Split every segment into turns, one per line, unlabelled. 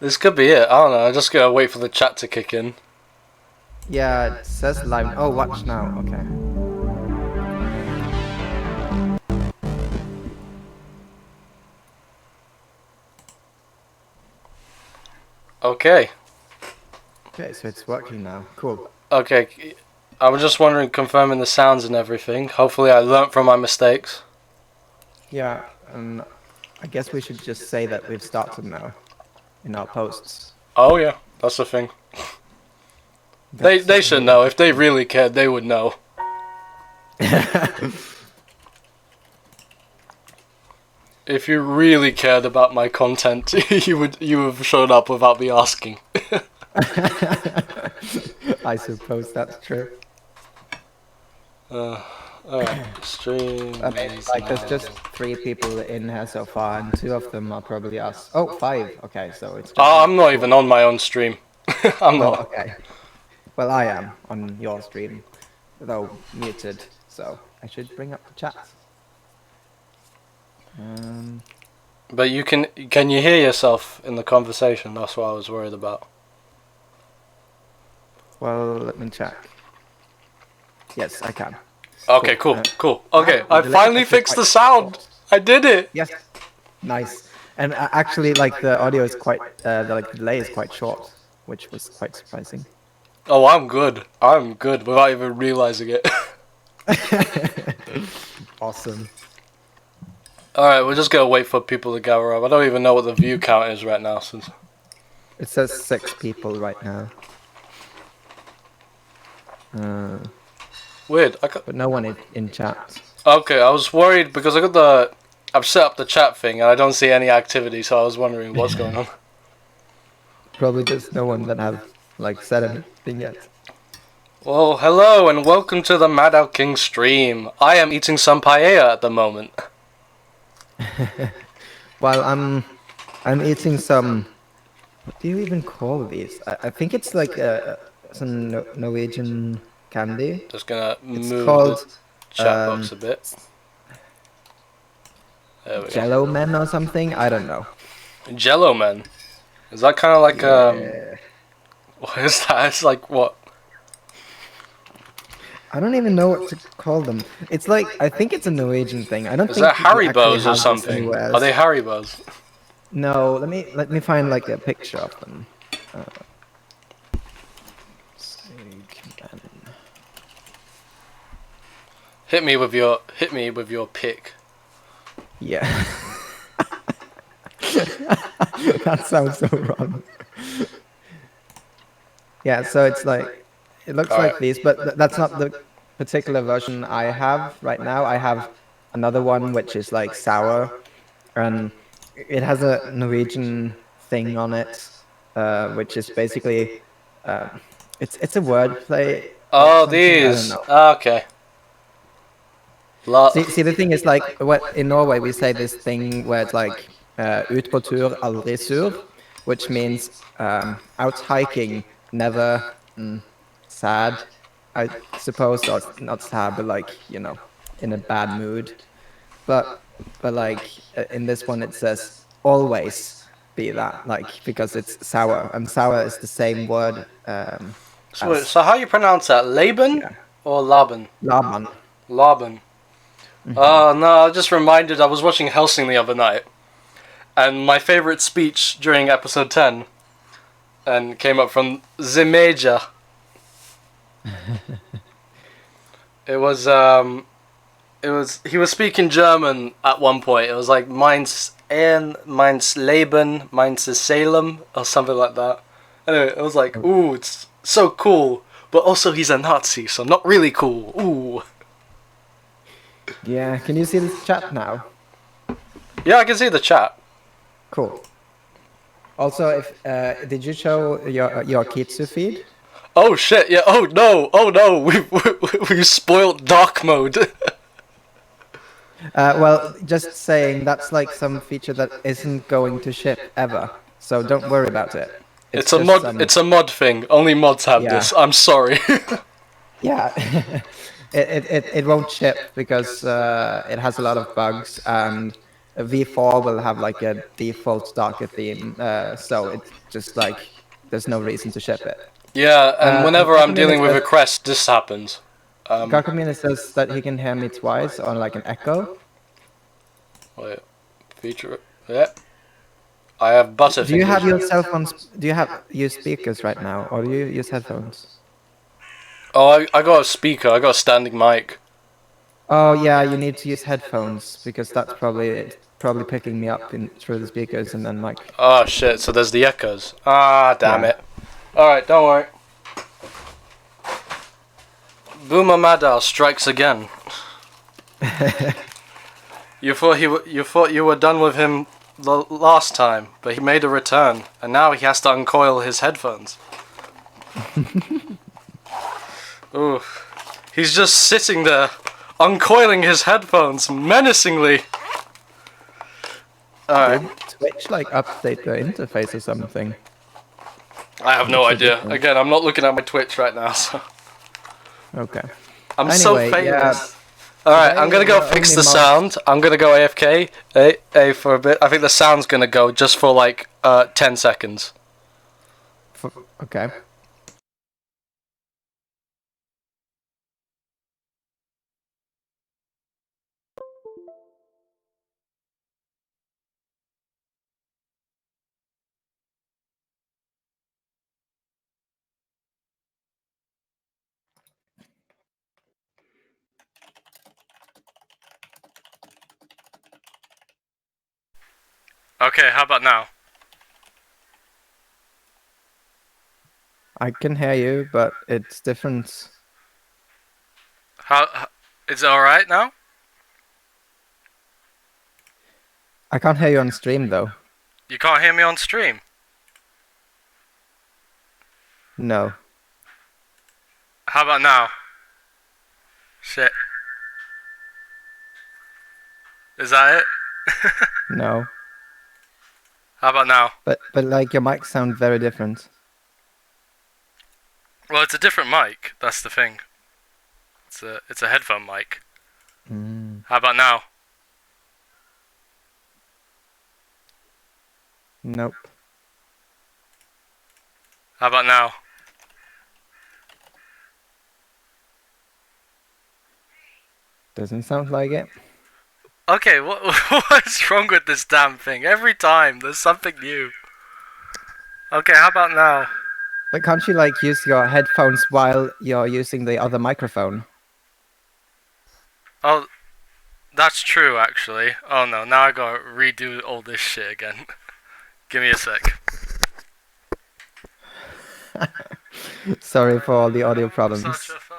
This could be it. I don't know. I just gotta wait for the chat to kick in.
Yeah, it says live. Oh, watch now. Okay.
Okay.
Okay, so it's working now. Cool.
Okay. I was just wondering, confirming the sounds and everything. Hopefully I learnt from my mistakes.
Yeah, I guess we should just say that we've started now in our posts.
Oh yeah, that's the thing. They should know. If they really cared, they would know. If you really cared about my content, you have showed up without me asking.
I suppose that's true.
Alright, stream.
I mean, like, there's just 3 people in here so far, and 2 of them are probably us. Oh, 5. Okay, so it's just...
Oh, I'm not even on my own stream. I'm not.
Okay. Well, I am on your stream, though muted, so I should bring up the chat.
But can you hear yourself in the conversation? That's what I was worried about.
Well, let me check. Yes, I can.
Okay, cool. Okay, I finally fixed the sound. I did it.
Yes. Nice. And actually, like, the audio is quite, the delay is quite short, which was quite surprising.
Oh, I'm good. I'm good without even realizing it.
Awesome.
Alright, we're just gonna wait for people to gather up. I don't even know what the view count is right now. Since
it says 6 people right now.
Weird.
But no one in chat.
Okay, I was worried because I've set up the chat thing and I don't see any activity, so I was wondering what's going on.
Probably just no one that have, like, said anything yet.
Well, hello and welcome to the Madao King stream. I am eating some paella at the moment.
Well, I'm eating some... What do you even call these? I think it's like some Norwegian candy.
Just gonna move
called,
the chat box a bit. There we go.
Jello Men or something? I don't know.
Jello Men? Is that kind of like what is that? It's like what?
I don't even know what to call them. It's like, I think it's a Norwegian thing. I don't think.
Is that Haribos or something? Are they Haribos?
No, let me find like a picture of them.
Hit me with your pick.
Yeah. That sounds so wrong. Yeah, so it's like, it looks like these, but that's not the particular version I have right now. I have another one which is like sour, and it has a Norwegian thing on it, which is basically, it's a wordplay.
Oh, these. Okay.
See, the thing is, like, in Norway we say this thing where it's like, ut på tur, aldri sur, which means out hiking, never sad, I suppose, or not sad, but like, you know, in a bad mood. But like, in this one it says always be that, like, because it's sour, and sour is the same word.
So how you pronounce that? Laban or Laban?
Laban.
Laban. Oh no, I just reminded, I was watching Helsing the other night, and my favorite speech during episode 10 and came up from Zimeja. He was speaking German at one point. It was like Mainz Leben, Mainz Salem, or something like that. Anyway, it was like, ooh, it's so cool, but also he's a Nazi, so not really cool. Ooh.
Yeah, can you see this chat now?
Yeah, I can see the chat.
Cool. Also, if did you show your Kitsu feed?
Oh shit! Yeah. Oh no! We spoiled dark mode.
Well, just saying, that's like some feature that isn't going to ship ever, so don't worry about it.
It's a mod. It's a mod thing. Only mods have this. I'm sorry.
Yeah. It won't ship because it has a lot of bugs, and V4 will have like a default darker theme, so it's just like there's no reason to ship it.
Yeah, and whenever I'm
Gakumine
dealing with
says,
requests, this happens.
Gakumine says that he can hear me twice on like an echo.
Wait, feature. Yeah. I have butterfingers.
Do you have your cell phones? Do you have use speakers right now, or do you use headphones?
Oh, I got a speaker. I got a standing mic.
Oh yeah, you need to use headphones because that's probably picking me up through the speakers and then like.
Oh shit! So there's the echoes. Ah, damn
Yeah.
it. All right, don't worry. Boomer Madao strikes again. You thought you were done with him the last time, but he made a return, and now he has to uncoil his headphones. Ooh, he's just sitting there, uncoiling his headphones menacingly. Alright.
Did Twitch like update the interface or something?
I have no idea. Again, I'm not looking at my Twitch right now, so.
Okay.
I'm so
Anyway,
famous. Alright, I'm gonna go fix the sound. I'm gonna go AFK for a bit. I think the sound's gonna go just for like 10 seconds.
Okay.
Okay, how about now?
I can hear you, but it's different.
How is it alright now?
I can't hear you on stream though.
You can't hear me on stream?
No.
How about now? Shit. Is that it?
No.
How about now?
But like your mic sound very different.
Well, it's a different mic. That's the thing. It's a headphone mic. How about now?
Nope.
How about now?
Doesn't sound like it.
Okay, what's wrong with this damn thing? Every time there's something new. Okay, how about now?
But can't you like use your headphones while you're using the other microphone?
Oh, that's true actually. Oh no, now I gotta redo all this shit again. Give me a sec.
Sorry for all the audio problems.
Such a fucker.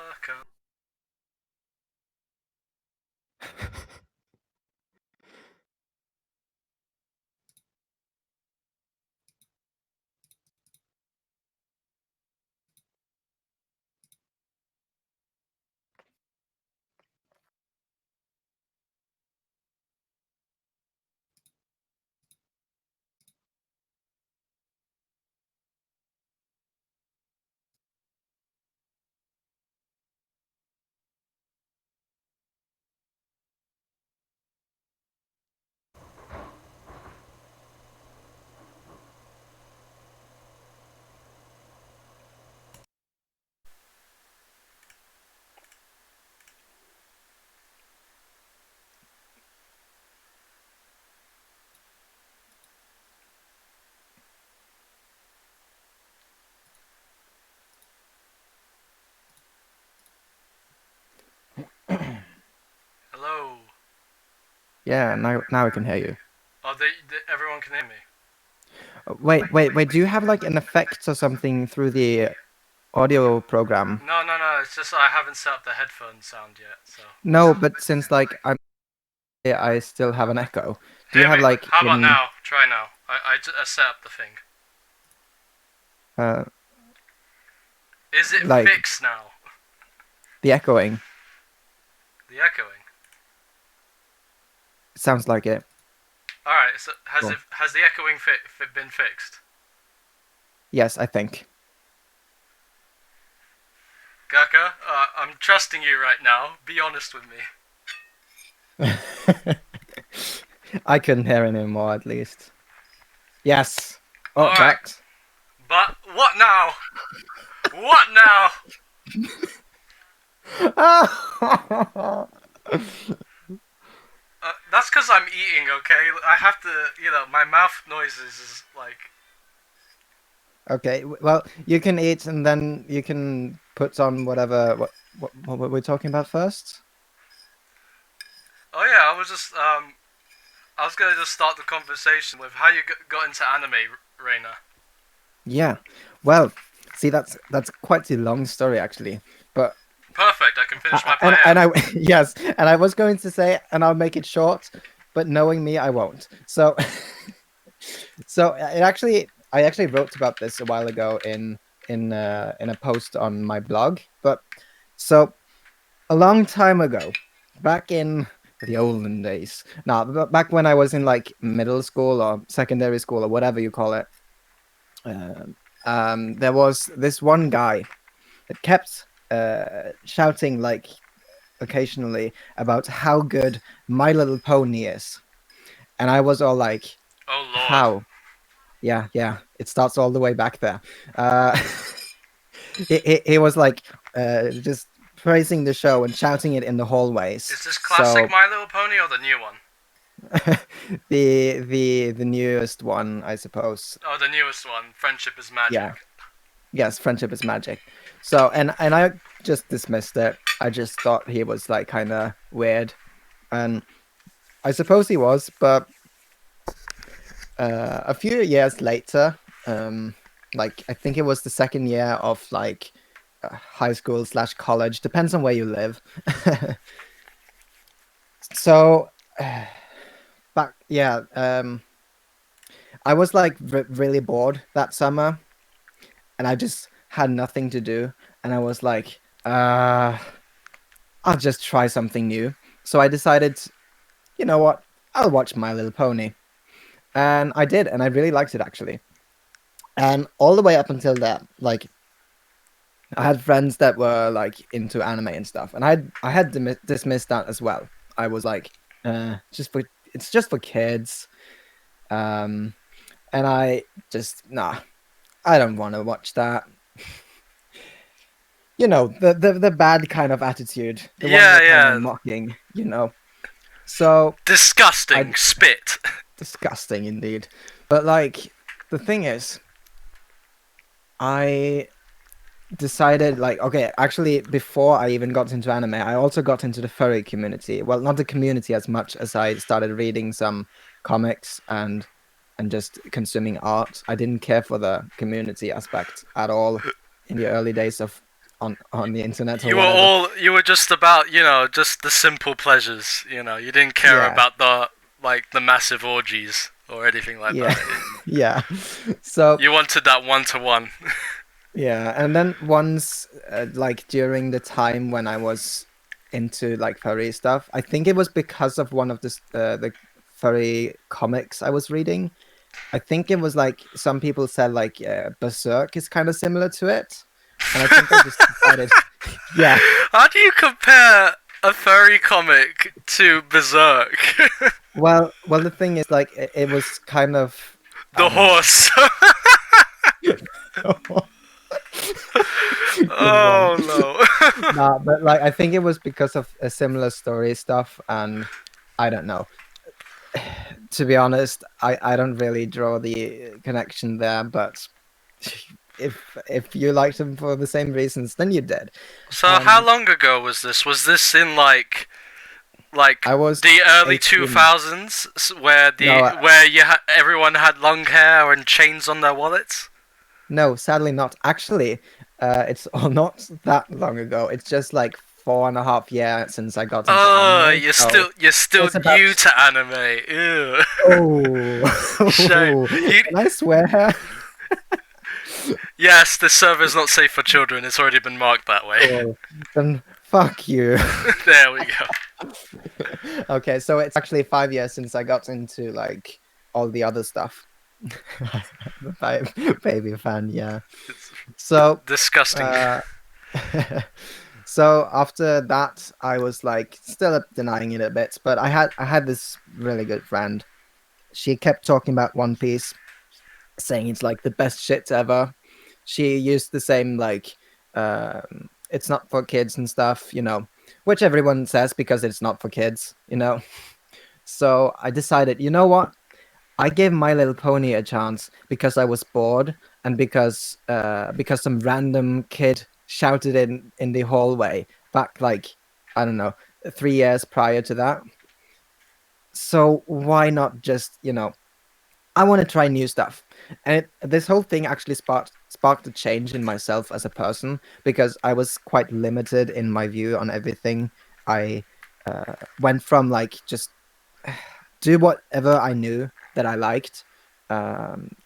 Hello.
Yeah, now I can hear you.
Oh, everyone can hear me.
Wait. Do you have like an effect or something through the audio program?
No. It's just I haven't set up the headphone sound yet. So.
No, but since like I still have an echo. Do you have like?
How about now? Try now. I set up the thing. Is it
like
fixed now?
the echoing?
The echoing.
Sounds like it.
All right. So
Cool.
has the echoing been fixed?
Yes, I think.
Gaka, I'm trusting you right now. Be honest with me.
I couldn't hear anymore, at least. Yes. Oh,
Alright,
but
but what now? What now? That's because I'm eating, okay? I have to, my mouth noises is like.
Okay. Well, you can eat, and then you can put on whatever. What were we talking about first?
Oh yeah, I was gonna just start the conversation with how you got into anime, Reina.
Yeah. Well, see, that's quite a long story actually, but
Perfect, I can finish my
and
paella.
I yes, and I was going to say, and I'll make it short, but knowing me, I won't. So, so I actually wrote about this a while ago in a post on my blog. But so a long time ago, back in the olden days, now back when I was in like middle school or secondary school or whatever you call it, there was this one guy that kept shouting like occasionally about how good My Little Pony is. And I was all like,
Oh lord.
how? Yeah, yeah. It starts all the way back there. Uh, he was like just praising the show and shouting it in the hallways.
Is this classic
So
My Little Pony or the new one?
the newest one, I suppose.
Oh, the newest one. Friendship is magic.
Yeah. Yes, friendship is magic. So and I just dismissed it. I just thought he was like kind of weird, and I suppose he was, but a few years later, like I think it was the second year of like high school slash college, depends on where you live. So back, yeah, I was like really bored that summer, and I just had nothing to do, and I was like, I'll just try something new. So I decided, you know what, I'll watch My Little Pony, and I did, and I really liked it actually. And all the way up until that, like I had friends that were like into anime and stuff, and I had dismissed that as well. I was like, just for it's just for kids, and I just nah, I don't want to watch that. You know, the bad kind of attitude, the one
Yeah,
you're kind of
yeah.
mocking. You know, so I
Disgusting. Spit.
disgusting indeed. But like the thing is, I decided like okay, actually before I even got into anime, I also got into the furry community. Well, not the community as much as I started reading some comics and just consuming art. I didn't care for the community aspect at all in the early days of on the internet or whatever.
You were just about, just the simple pleasures, You didn't care
Yeah,
about the massive orgies or anything like
yeah,
that.
yeah. So
You wanted that one-to-one.
yeah, and then once, like during the time when I was into like furry stuff, I think it was because of one of the furry comics I was reading. I think it was like some people said like Berserk is kind of similar to it, and I think I just decided, yeah.
How do you compare a furry comic to Berserk?
Well, the thing is like it was kind of
The
I don't know.
horse.
Good one.
Oh no.
Nah, but like I think it was because of a similar story stuff, and I don't know. To be honest, I don't really draw the connection there, but if you liked them for the same reasons, then you did.
So how
And
long ago was this? Was this in like
I was
the early
18.
2000s where
No,
everyone had long hair and chains on their wallets?
no, sadly not. Actually, it's not that long ago. It's just like 4.5 years since I got into
Oh,
anime. So
you're still
it's about
new to anime. Ew.
oh,
Shame. You
can I swear?
Yes, the server's not safe for children. It's already been marked that way.
Oh, then fuck you.
There we go.
Okay, so it's actually 5 years since I got into like all the other stuff. Baby fan, yeah.
It's
So,
disgusting.
uh, So after that, I was like still denying it a bit, but I had this really good friend. She kept talking about One Piece, saying it's like the best shit ever. She used the same like it's not for kids and stuff, which everyone says because it's not for kids. So I decided, you know what? I gave My Little Pony a chance because I was bored and because some random kid shouted in the hallway back like I don't know 3 years prior to that. So why not just I want to try new stuff, and this whole thing actually sparked a change in myself as a person because I was quite limited in my view on everything. I went from like just do whatever I knew that I liked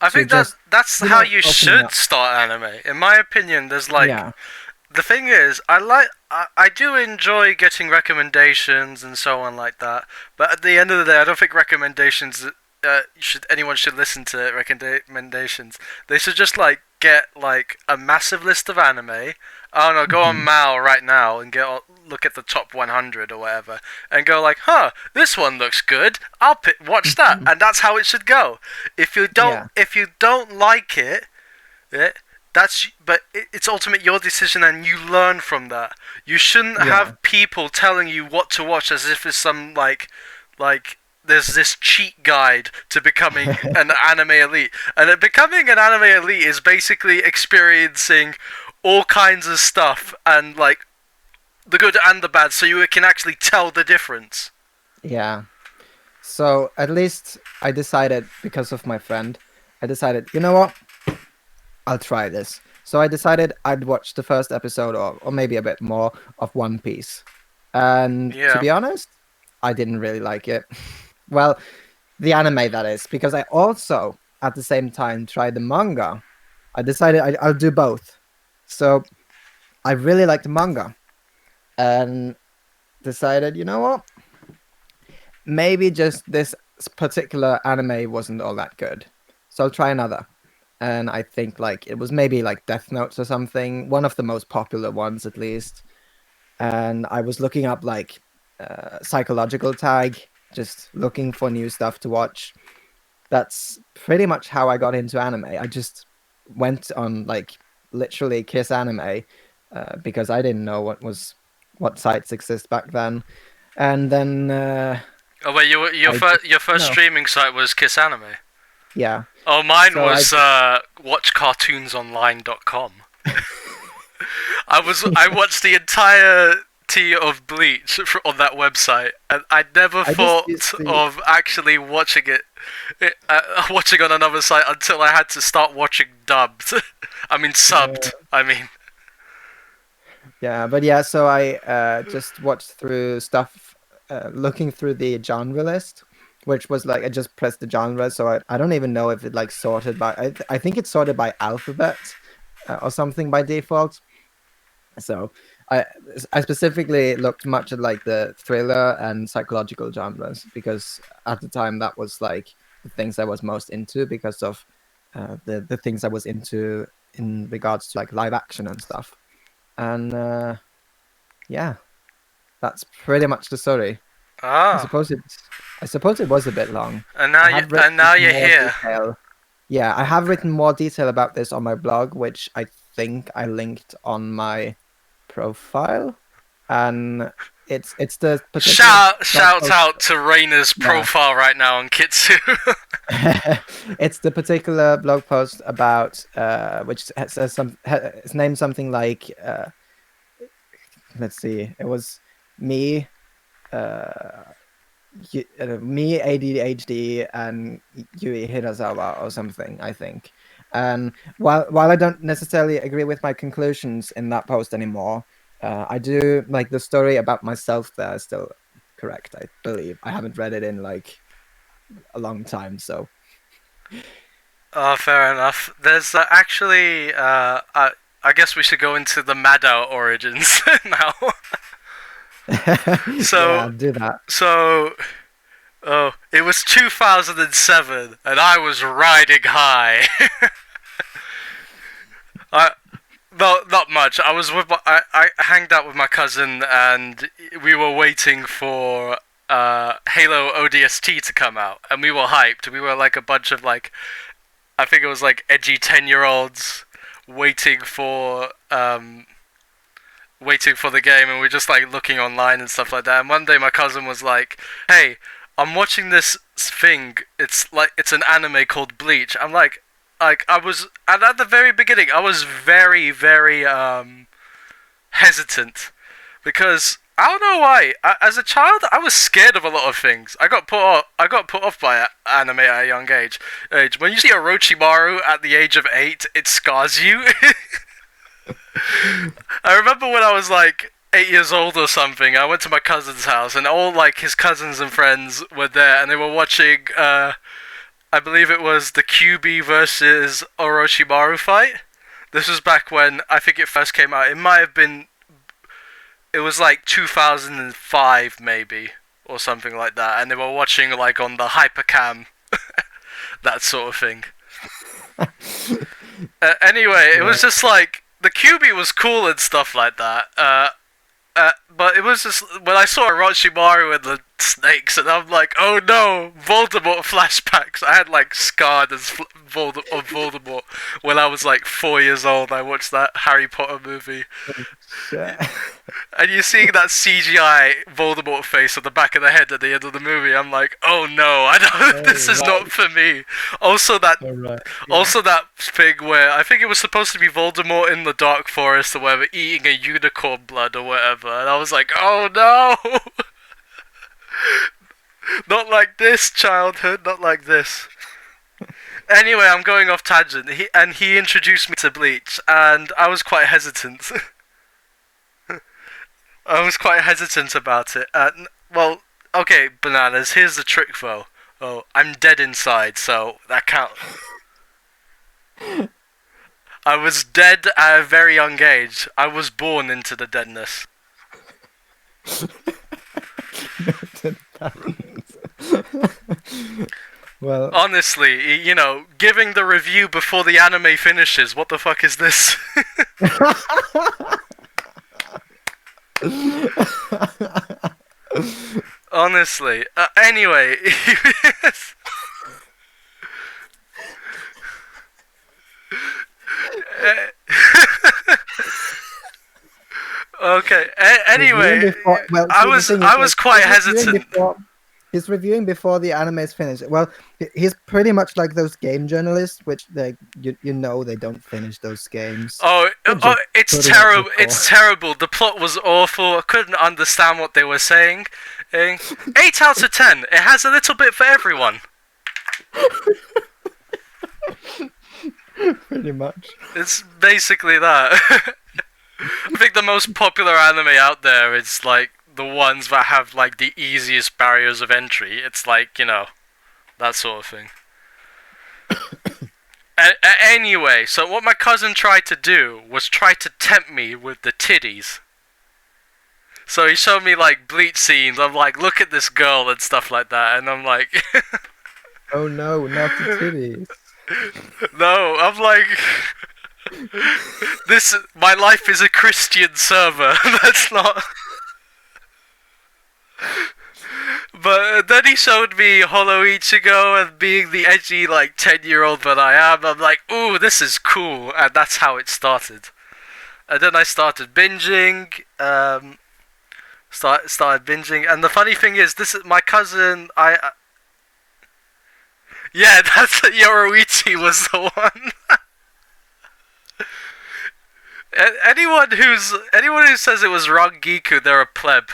I
to
think that
just
that's how you
opening
should
up.
start anime. In my opinion, there's like
Yeah,
the thing is, I do enjoy getting recommendations and so on like that. But at the end of the day, I don't think recommendations anyone should listen to recommendations. They should just like get like a massive list of anime. I don't know, go on
hmm
Mao right now and look at the top 100 or whatever, and go like, huh, this one looks good. Watch that,
hmm
and that's how it should go.
yeah,
If you don't like it, yeah, it's ultimately your decision, and you learn from that. You shouldn't
yeah,
have people telling you what to watch as if it's some like there's this cheat guide to becoming an anime elite. And becoming an anime elite is basically experiencing all kinds of stuff and like the good and the bad, so you can actually tell the difference.
yeah. So at least I decided because of my friend, I decided, you know what? I'll try this. So I decided I'd watch the first episode or maybe a bit more of One Piece. And to
Yeah.
be honest, I didn't really like it. Well, the anime that is, because I also at the same time tried the manga. I decided I'll do both. So I really liked the manga and decided, you know what? Maybe just this particular anime wasn't all that good. So I'll try another. And I think like it was maybe like Death Notes or something, one of the most popular ones at least. And I was looking up like psychological tag, just looking for new stuff to watch. That's pretty much how I got into anime. I just went on like literally Kiss Anime because I didn't know what sites exist back then, and then
Oh wait,
I just
your first
no,
streaming site was Kiss Anime.
yeah.
Oh, mine
So I
was
just
watchcartoonsonline.com. I watched the entire of Bleach on that website, and I never
I just used
thought
to
of actually watching watching on another site until I had to start watching dubbed. I mean
uh,
subbed. I mean,
yeah, but yeah. So I just watched through stuff, looking through the genre list, which was like I just pressed the genre. So I don't even know if it like sorted by I think it's sorted by alphabet or something by default. So I I specifically looked much at like the thriller and psychological genres because at the time that was like the things I was most into because of the things I was into in regards to like live action and stuff. And yeah, that's pretty much the story. I
ah,
suppose it I suppose it was a bit long.
and
I have
and
written
now you're
more
here.
detail. Yeah, I have written more detail about this on my blog, which I think I linked on my profile, and it's the particular blog
Shout
post.
out to Reina's
Yeah,
profile right now on Kitsu.
it's the particular blog post about which says it's named something like let's see, it was me uh me ADHD and Yui Hirasawa or something, I think. And while I don't necessarily agree with my conclusions in that post anymore, I do like the story about myself there is still correct, I believe. I haven't read it in like a long time, so
Oh, fair enough. There's actually, I guess we should go into the Madao origins now.
yeah,
so,
do that.
so, oh, it was 2007, and I was riding high. I, No, not much. I was with I hanged out with my cousin, and we were waiting for Halo ODST to come out, and we were hyped. We were like a bunch of like, I think it was like edgy 10-year-olds waiting for waiting for the game, and we were just like looking online and stuff like that. And one day my cousin was like, "Hey, I'm watching this thing. It's an anime called Bleach." I'm like I was, and at the very beginning I was very hesitant, because I don't know why. As a child, I was scared of a lot of things. I got put off by anime at a young age. When you see Orochimaru at the age of 8, it scars you. I remember when I was like 8 years old or something, I went to my cousin's house, and all like his cousins and friends were there, and they were watching I believe it was the QB versus Orochimaru fight. This was back when I think it first came out. It might have been, it was like 2005 maybe, or something like that, and they were watching like on the hypercam, that sort of thing. Anyway, it was just like, the QB was cool and stuff like that. But it was just, when I saw Orochimaru and the snakes, and I'm like, oh no, Voldemort flashbacks. I had like scarred as Voldemort when I was like 4 years old. I watched that Harry Potter movie. And you're seeing that CGI Voldemort face on the back of the head at the end of the movie. I'm like, oh no, I don't. This is not for me. Also that thing where I think it was supposed to be Voldemort in the dark forest or whatever, eating a unicorn blood or whatever, and I was like, oh no, not like this, childhood, not like this. Anyway, I'm going off tangent. He introduced me to Bleach, and I was quite hesitant. I was quite hesitant about it. Well, okay, Bananas, here's the trick though. Oh, I'm dead inside, so that counts. I was dead at a very young age. I was born into the deadness.
Well,
honestly, you know, giving the review before the anime finishes, what the fuck is this? Honestly. Anyway. Okay. Anyway, I was quite hesitant.
He's reviewing before the anime is finished. Well, he's pretty much like those game journalists, which you know they don't finish those games.
It's terrible. It's terrible. The plot was awful. I couldn't understand what they were saying. 8 out of 10. It has a little bit for everyone.
Pretty much.
It's basically that. I think the most popular anime out there is like the ones that have like the easiest barriers of entry. It's like, you know, that sort of thing. Anyway, so what my cousin tried to do was try to tempt me with the titties. So he showed me like Bleach scenes. I'm like, look at this girl and stuff like that, and I'm like,
oh no, not the titties.
No, I'm like, my life is a Christian server. That's not. But then he showed me Holo Ichigo, and being the edgy like 10-year-old that I am, I'm like, ooh, this is cool, and that's how it started. And then I started binging, started binging, and the funny thing is, this is my cousin. Yeah, that's Yoruichi was the one. Anyone who says it was Rangiku, they're a pleb.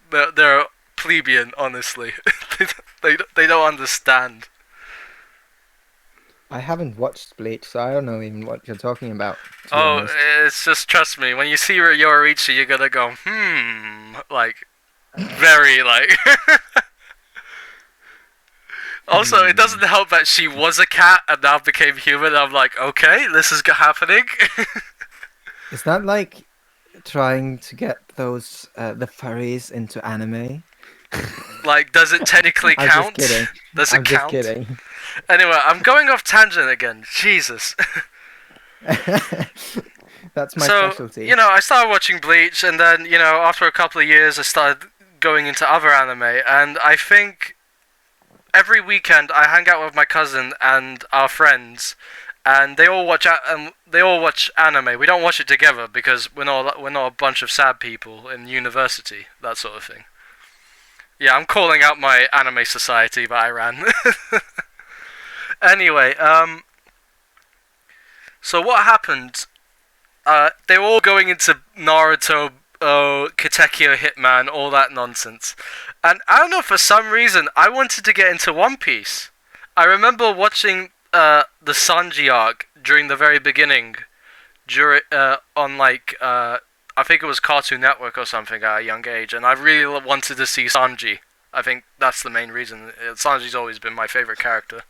They're a plebeian, honestly. they don't understand.
I haven't watched Bleach, so I don't know even what you're talking about.
Oh, it's just, trust me, when you see Yoruichi, you're gonna go, like, very, like... Also, it doesn't help that she was a cat and now became human. I'm like, okay, this is happening.
Is that like trying to get those the furries into anime?
Like, does it technically count?
I'm just kidding.
Does it count?
Just kidding.
Anyway, I'm going off tangent again. Jesus.
That's my
So,
specialty.
I started watching Bleach, and then, after a couple of years, I started going into other anime, and I think every weekend I hang out with my cousin and our friends, and they all watch anime. We don't watch it together because we're not a bunch of sad people in university, that sort of thing. Yeah, I'm calling out my anime society that I ran. Anyway, so what happened? They were all going into Naruto, Katekyo Hitman, all that nonsense. And I don't know, for some reason, I wanted to get into One Piece. I remember watching the Sanji arc during the very beginning, on I think it was Cartoon Network or something at a young age, and I really wanted to see Sanji. I think that's the main reason. Sanji's always been my favorite character.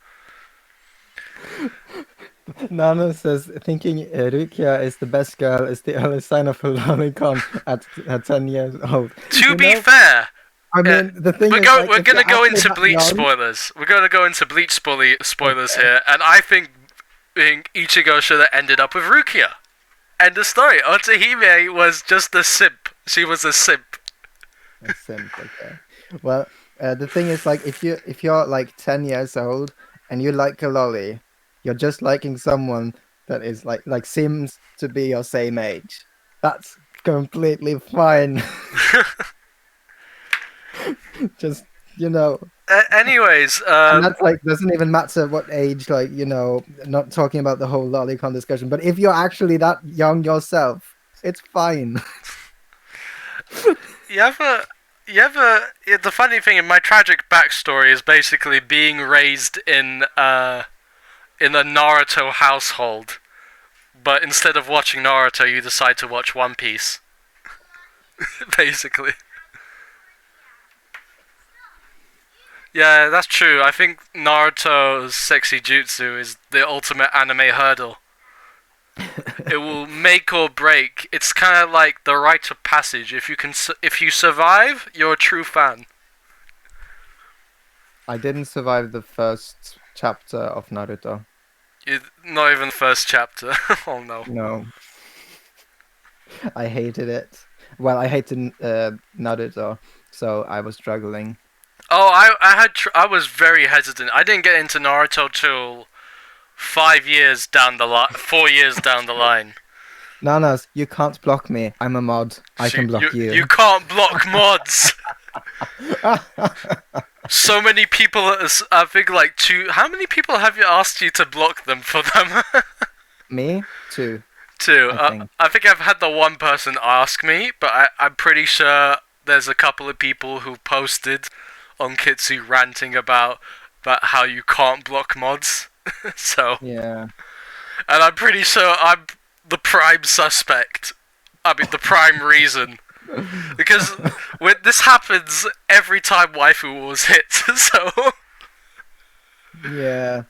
Nana says thinking Rukia is the best girl is the early sign of a lolicon at 10 years old.
To be fair,
I mean, the thing is, like,
we're
if
gonna
you're
go
actually
into
that
Bleach
young-
spoilers. We're gonna go into Bleach spoilers
Okay.
here, and I think Ichigo should have ended up with Rukia. End of story. Otohime was just a simp. She was a simp.
A simp, okay. Well, the thing is, like, if you're like 10 years old and you like a lolly, you're just liking someone that is like seems to be your same age. That's completely fine. Just
Anyways,
and that's like doesn't even matter what age. Like not talking about the whole lolicon discussion. But if you're actually that young yourself, it's fine.
you ever? The funny thing in my tragic backstory is basically being raised in a Naruto household, but instead of watching Naruto, you decide to watch One Piece. Basically. Yeah, that's true. I think Naruto's sexy jutsu is the ultimate anime hurdle. It will make or break. It's kind of like the rite of passage. If you survive, you're a true fan.
I didn't survive the first chapter of Naruto.
Not even the first chapter. Oh no.
No, I hated it. Well, I hated Naruto, so I was struggling.
Oh, I was very hesitant. I didn't get into Naruto till 5 years down the line, 4 years down the line.
Nanas, you can't block me. I'm a mod. I can block you.
You can't block mods. So many people. I think like two. How many people have you asked you to block them for them?
Me? Two.
Two.
I
I think I've had the one person ask me, but I'm pretty sure there's a couple of people who posted on Kitsu ranting about how you can't block mods. So.
Yeah.
And I'm pretty sure I'm the prime suspect. I mean, the prime reason. Because this happens every time waifu wars hit, so...
Yeah.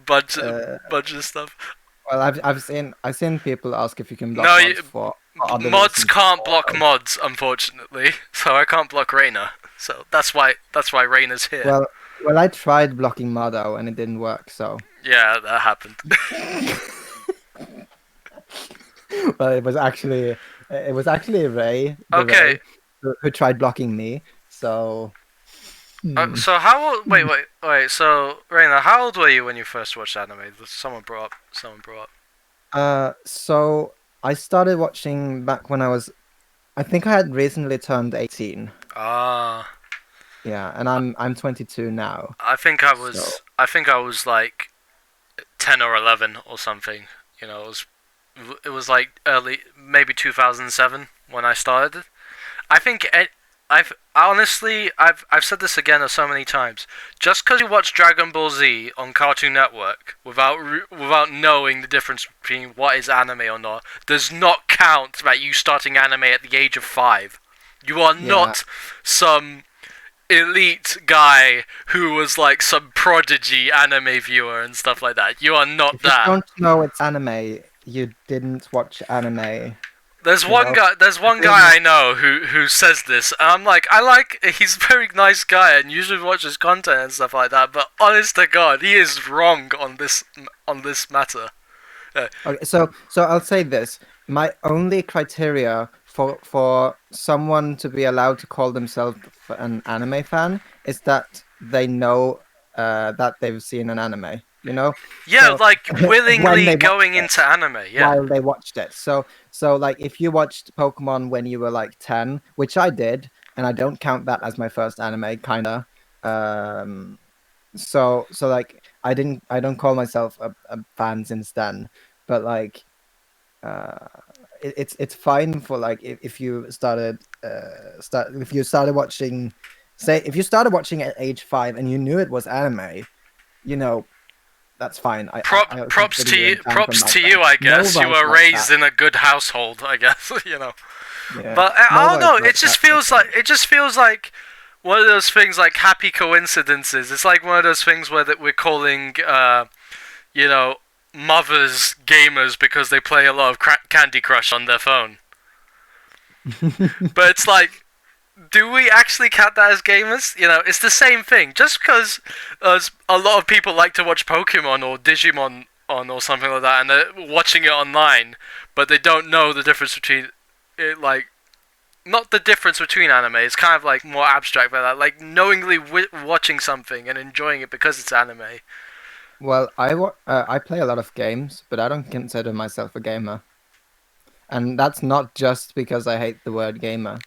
bunch of stuff.
Well, I've seen people ask if you can block
No,
mods for other
mods
reasons.
can't block mods, unfortunately. So I can't block Reina. So that's why Reina's here.
Well, I tried blocking Madao and it didn't work. So.
Yeah, that happened.
Well, it was actually Ray.
Okay.
Ray, who tried blocking me. So.
So how old? Wait. So Reina, how old were you when you first watched anime? Someone brought up.
So I started watching back when I think I had recently turned 18.
Ah.
Yeah, and I'm 22 now.
I think I was like 10 or 11 or something. It was like early, maybe 2007 when I started. I think I've said this again so many times. Just because you watch Dragon Ball Z on Cartoon Network without knowing the difference between what is anime or not, does not count that you starting anime at the age of 5. You are not some elite guy who was like some prodigy anime viewer and stuff like that. You are not
If
that.
you don't know it's anime, you didn't watch anime.
There's one guy I know who says this, and I'm like, he's a very nice guy and usually watches content and stuff like that, but honest to God, he is wrong on this matter.
Okay, so I'll say this. My only criteria for someone to be allowed to call themselves an anime fan is that they know that they've seen an anime, you know?
Yeah,
So
like
when
willingly
they watched
going
it,
into anime. Yeah.
while they watched it. So like if you watched Pokemon when you were like 10, which I did, and I don't count that as my first anime, kinda. Um so like I don't call myself a fan since then, but like uh it's fine for like if you if you started watching, say if you started watching at age 5 and you knew it was anime, you know, that's fine. I
Props
consider
to
you
you.
a fan from
Props
that
to
sense.
you. I
No
guess you
rights
were
like
raised
that.
in a good household. I guess you know.
Yeah,
But
no
I don't
rights
know.
like that.
It just feels like one of those things like happy coincidences. It's like one of those things where that we're calling, you know, mothers gamers because they play a lot of Candy Crush on their phone. But it's like, do we actually count that as gamers? You know, it's the same thing. Just because a lot of people like to watch Pokemon or Digimon on or something like that, and they're watching it online, but they don't know the difference between it, like not the difference between anime. It's kind of like more abstract, but like knowingly watching something and enjoying it because it's anime.
Well, I play a lot of games, but I don't consider myself a gamer. And that's not just because I hate the word gamer,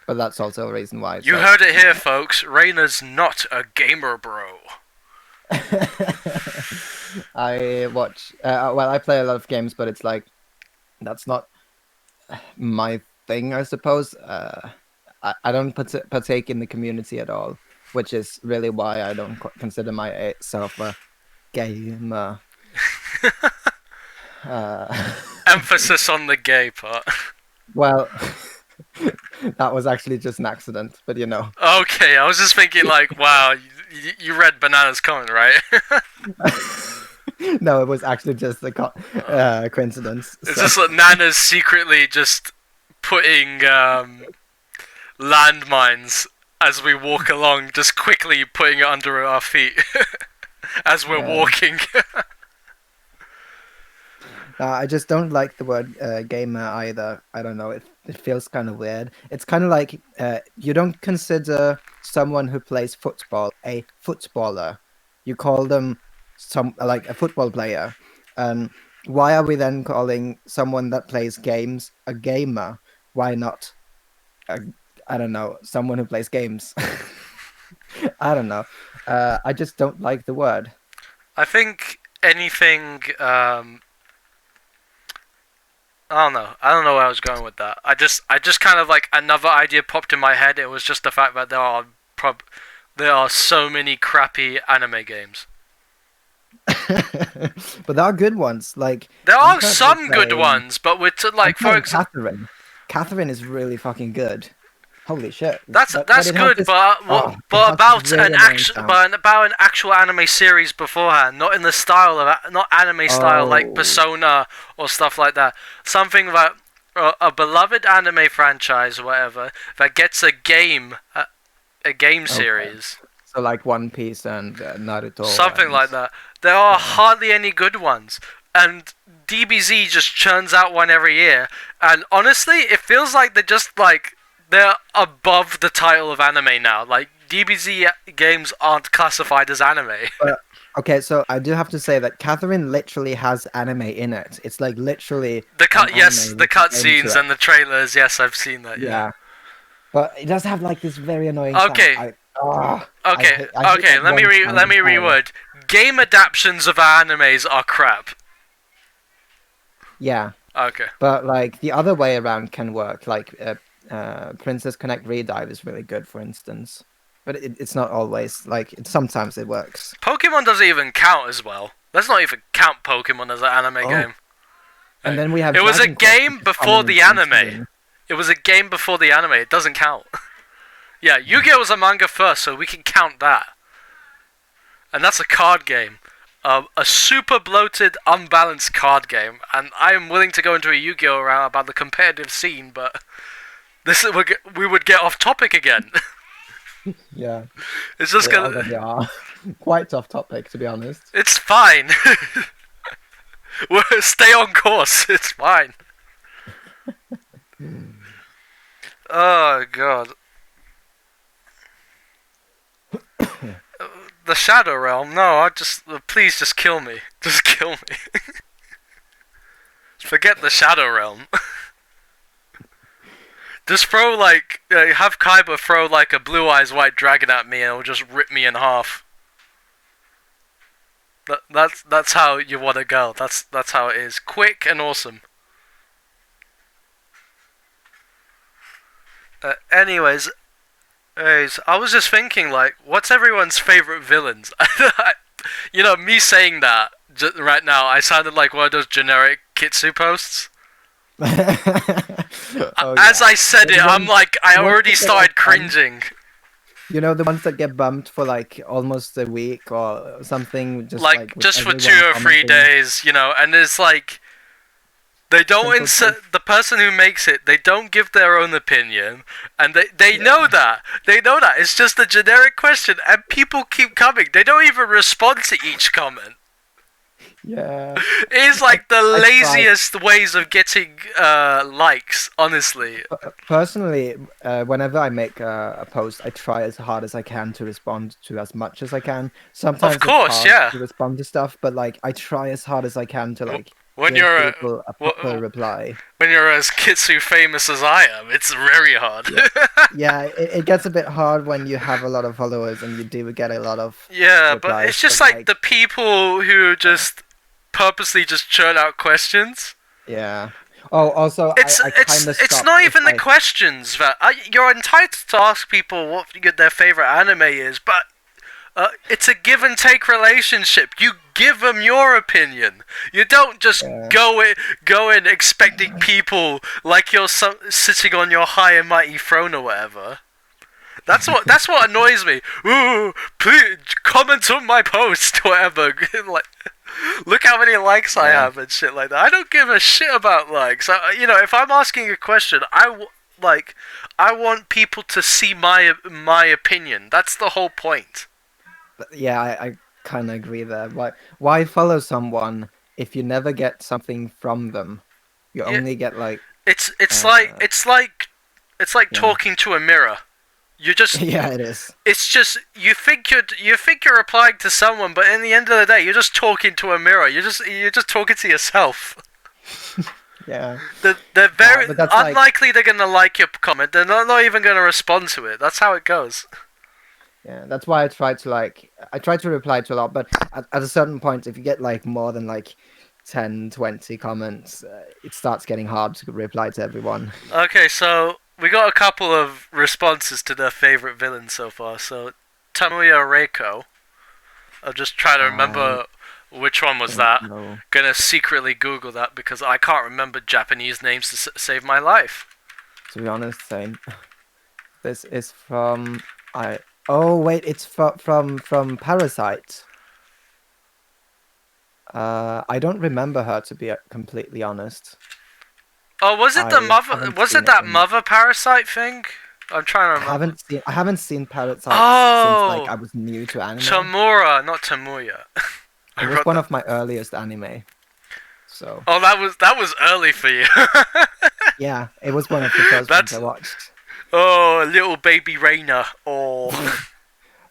but that's also a reason why.
You
So
heard it here, folks. Reina's not a gamer, bro.
I watch well, I play a lot of games, but it's like that's not my thing, I suppose. I don't partake in the community at all, which is really why I don't consider myself a gamer. Uh,
Emphasis on the gay part.
well, that was actually just an accident, but you know.
Okay, I was just thinking like, wow, you read Banana's comment, right?
No, it was actually just a coincidence.
It's
So
just that Nana's secretly just putting landmines as we walk along, just quickly putting it under our feet as we're
yeah.
walking.
I just don't like the word gamer either. I don't know. It feels kind of weird. It's kind of like you don't consider someone who plays football a footballer. You call them some like a football player. And why are we then calling someone that plays games a gamer? Why not? A, I don't know. Someone who plays games. I don't know. I just don't like the word.
I think anything. I don't know. I don't know where I was going with that. I just kind of like another idea popped in my head. It was just the fact that there are so many crappy anime games.
But there are good ones. Like
There
I'm
are
currently
some good
playing.
ones, but
I'm
like for
playing
example.
Catherine. Catherine is really fucking good. Holy shit! But
That's
it has
good,
this. Oh, it
but
has this
about
really annoying sound.
an actual anime series beforehand, not in the style of not anime style like
Oh,
Persona or stuff like that. Something that a beloved anime franchise or whatever that gets a game
okay.
series,
So like One Piece and Naruto
something
and
like that. There are
yeah.
hardly any good ones, and DBZ just churns out one every year. And honestly, it feels like they're above the title of anime now. Like DBZ games aren't classified as anime.
But okay, so I do have to say that Catherine literally has anime in it. It's like literally an
Yes,
anime
the
with a name to
cutscenes
it.
and the trailers. Yes, I've seen that. Yeah.
Yeah, but it does have like this very annoying sound.
Okay.
I hate that one sound
Let me
entirely.
reword. Game adaptations of animes are crap.
Yeah,
Okay.
but like the other way around can work. Like Princess Connect Redive is really good, for instance. But it's not always like sometimes it works.
Pokemon doesn't even count as well. Let's not even count Pokemon as an anime
Oh,
game.
and then we have
It was a
Dragon Quest, which
game
is coming
before
in
the anime.
2017.
It was a game before the anime. It doesn't count. Yeah, Yu-Gi-Oh was a manga first, so we can count that. And that's a card game. A super bloated, unbalanced card game. And I am willing to go into a Yu-Gi-Oh round about the competitive scene, but we would get off topic again.
Yeah,
It's just
we
gonna.
already are. Quite off topic, to be honest.
It's fine. Stay on course. It's fine. Oh god. The Shadow Realm. No, please just kill me. Just kill me. Forget the Shadow Realm. Just throw like have Kaiba throw like a blue eyes white dragon at me and it'll just rip me in half. That's how you want to go. That's how it is. Quick and awesome. Anyways, I was just thinking like, what's everyone's favorite villains? You know, me saying that right now, I sounded like one of those generic Kitsu posts. As I said it, I'm like, I already started cringing.
You know, the ones that get bumped for like almost a week or something,
just for 2 or 3 days, you know, and it's like they don't the person who makes it, they don't give their own opinion, and they know that. They know that. It's just a generic question, and people keep coming. They don't even respond to each comment.
Yeah.
It's like the laziest ways of getting likes, honestly.
Personally, whenever I make a post, I try as hard as I can to respond to as much as I can. Sometimes
of course,
it's hard to respond to stuff, but like I try as hard as I can to like give people a proper reply.
When you're as Kitsu famous as I am, it's very hard.
Yeah, it gets a bit hard when you have a lot of followers and you do get a lot of
replies,
but
it's just like the people who just purposely just churn out questions.
Yeah. Oh, also,
it's not even the questions that you're entitled to ask people what their favorite anime is, but it's a give and take relationship. You give them your opinion. You don't just go in expecting people like you're sitting on your high and mighty throne or whatever. That's what annoys me. Ooh, please comment on my post, whatever. Like, look how many likes I have and shit like that. I don't give a shit about likes. You know, if I'm asking a question, I want people to see my opinion. That's the whole point.
Yeah, I kind of agree there. Why follow someone if you never get something from them? You only get like
it's like talking to a mirror. You just
it is.
It's just you think you're replying to someone, but in the end of the day, you're just talking to a mirror. You're just talking to yourself.
Yeah.
They're very unlikely they're gonna like your comment. They're not even gonna respond to it. That's how it goes.
Yeah, that's why I try to reply to a lot, but at a certain point, if you get like more than like 10, 20 comments, it starts getting hard to reply to everyone.
Okay, so we got a couple of responses to their favorite villains so far. So Tamuya Reiko. I'll just try to remember which one was that. Gonna secretly Google that because I can't remember Japanese names to save my life.
To be honest, same. This is from Oh wait, it's from Parasite. I don't remember her, to be completely honest.
Oh, was it the mother? Was it that mother Parasite thing? I'm trying to remember.
I haven't seen Parasite since like I was new to anime.
Tamura, not Tamuya.
It was one of my earliest anime. So.
Oh, that was early for you.
Yeah, it was one of the first ones I watched.
Oh, little baby Reina. Oh.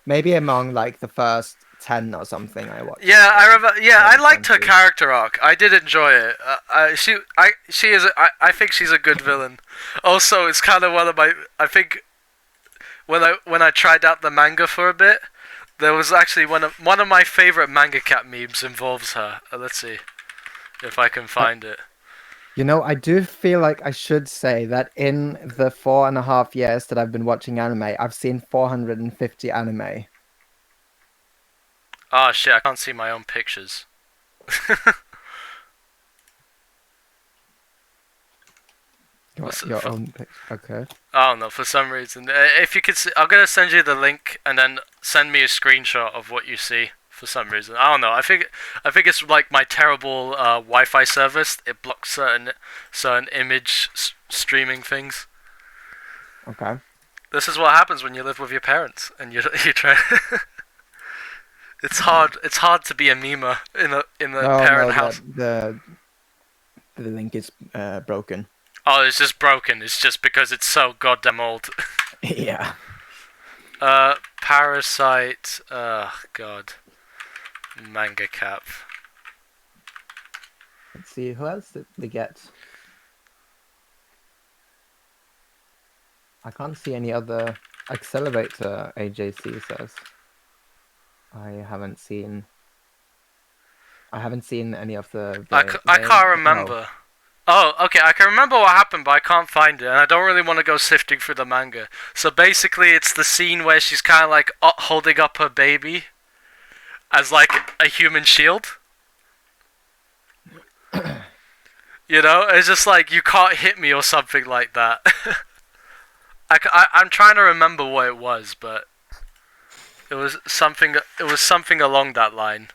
Maybe among like the first 10 or something I watched.
Yeah, I remember. Yeah, I liked her character arc. I did enjoy it. She is. I think she's a good villain. Also, it's kind of one of my. I think when I tried out the manga for a bit, there was actually one of my favorite manga cat memes involves her. Let's see if I can find it.
You know, I do feel like I should say that in the 4.5 years that I've been watching anime, I've seen 450 anime.
Oh shit, I can't see my own pictures.
Your own picture? Okay.
Oh no, for some reason. If you could see, I'm gonna send you the link and then send me a screenshot of what you see. For some reason, I don't know. I think it's like my terrible Wi-Fi service. It blocks certain image streaming things.
Okay.
This is what happens when you live with your parents and you try. It's hard. It's hard to be a memer in a
Oh
parent
no,
house.
the link is broken.
Oh, it's just broken. It's just because it's so goddamn old.
Yeah.
Parasite. God. Manga cap.
Let's see, who else did we get? I can't see any other accelerator. AJC says. I haven't seen any of the.
I can't remember.
No.
Oh, okay, I can remember what happened, but I can't find it, and I don't really want to go sifting through the manga. So basically, it's the scene where she's kind of like holding up her baby as like a human shield. You know, it's just like, you can't hit me or something like that. I'm trying to remember what it was, but it was something along that line.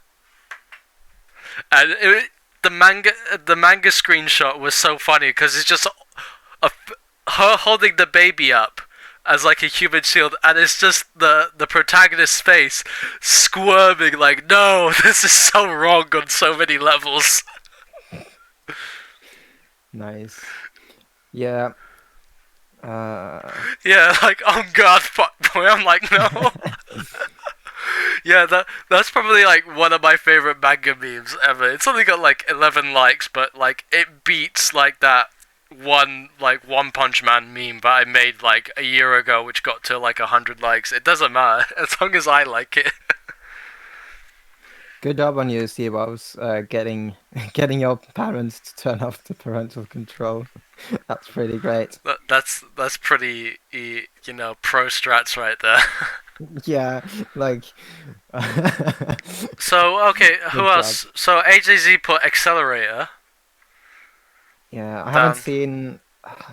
And the manga screenshot was so funny because it's just her holding the baby up as like a human shield, and it's just the protagonist's face squirming like, no, this is so wrong on so many levels.
Nice. Yeah.
Yeah, like, oh god, fuck boy. I'm like, no. Yeah, that's probably like one of my favorite manga memes ever. It's only got like 11 likes, but like it beats like that One Punch Man meme that I made like a year ago, which got to like 100 likes. It doesn't matter as long as I like it.
Good job on you, Sebos, getting your parents to turn off the parental control. That's pretty great.
That's pretty, pro strats right there.
Yeah, like.
So okay, who else? So AJZ put Accelerator.
Yeah, I haven't seen.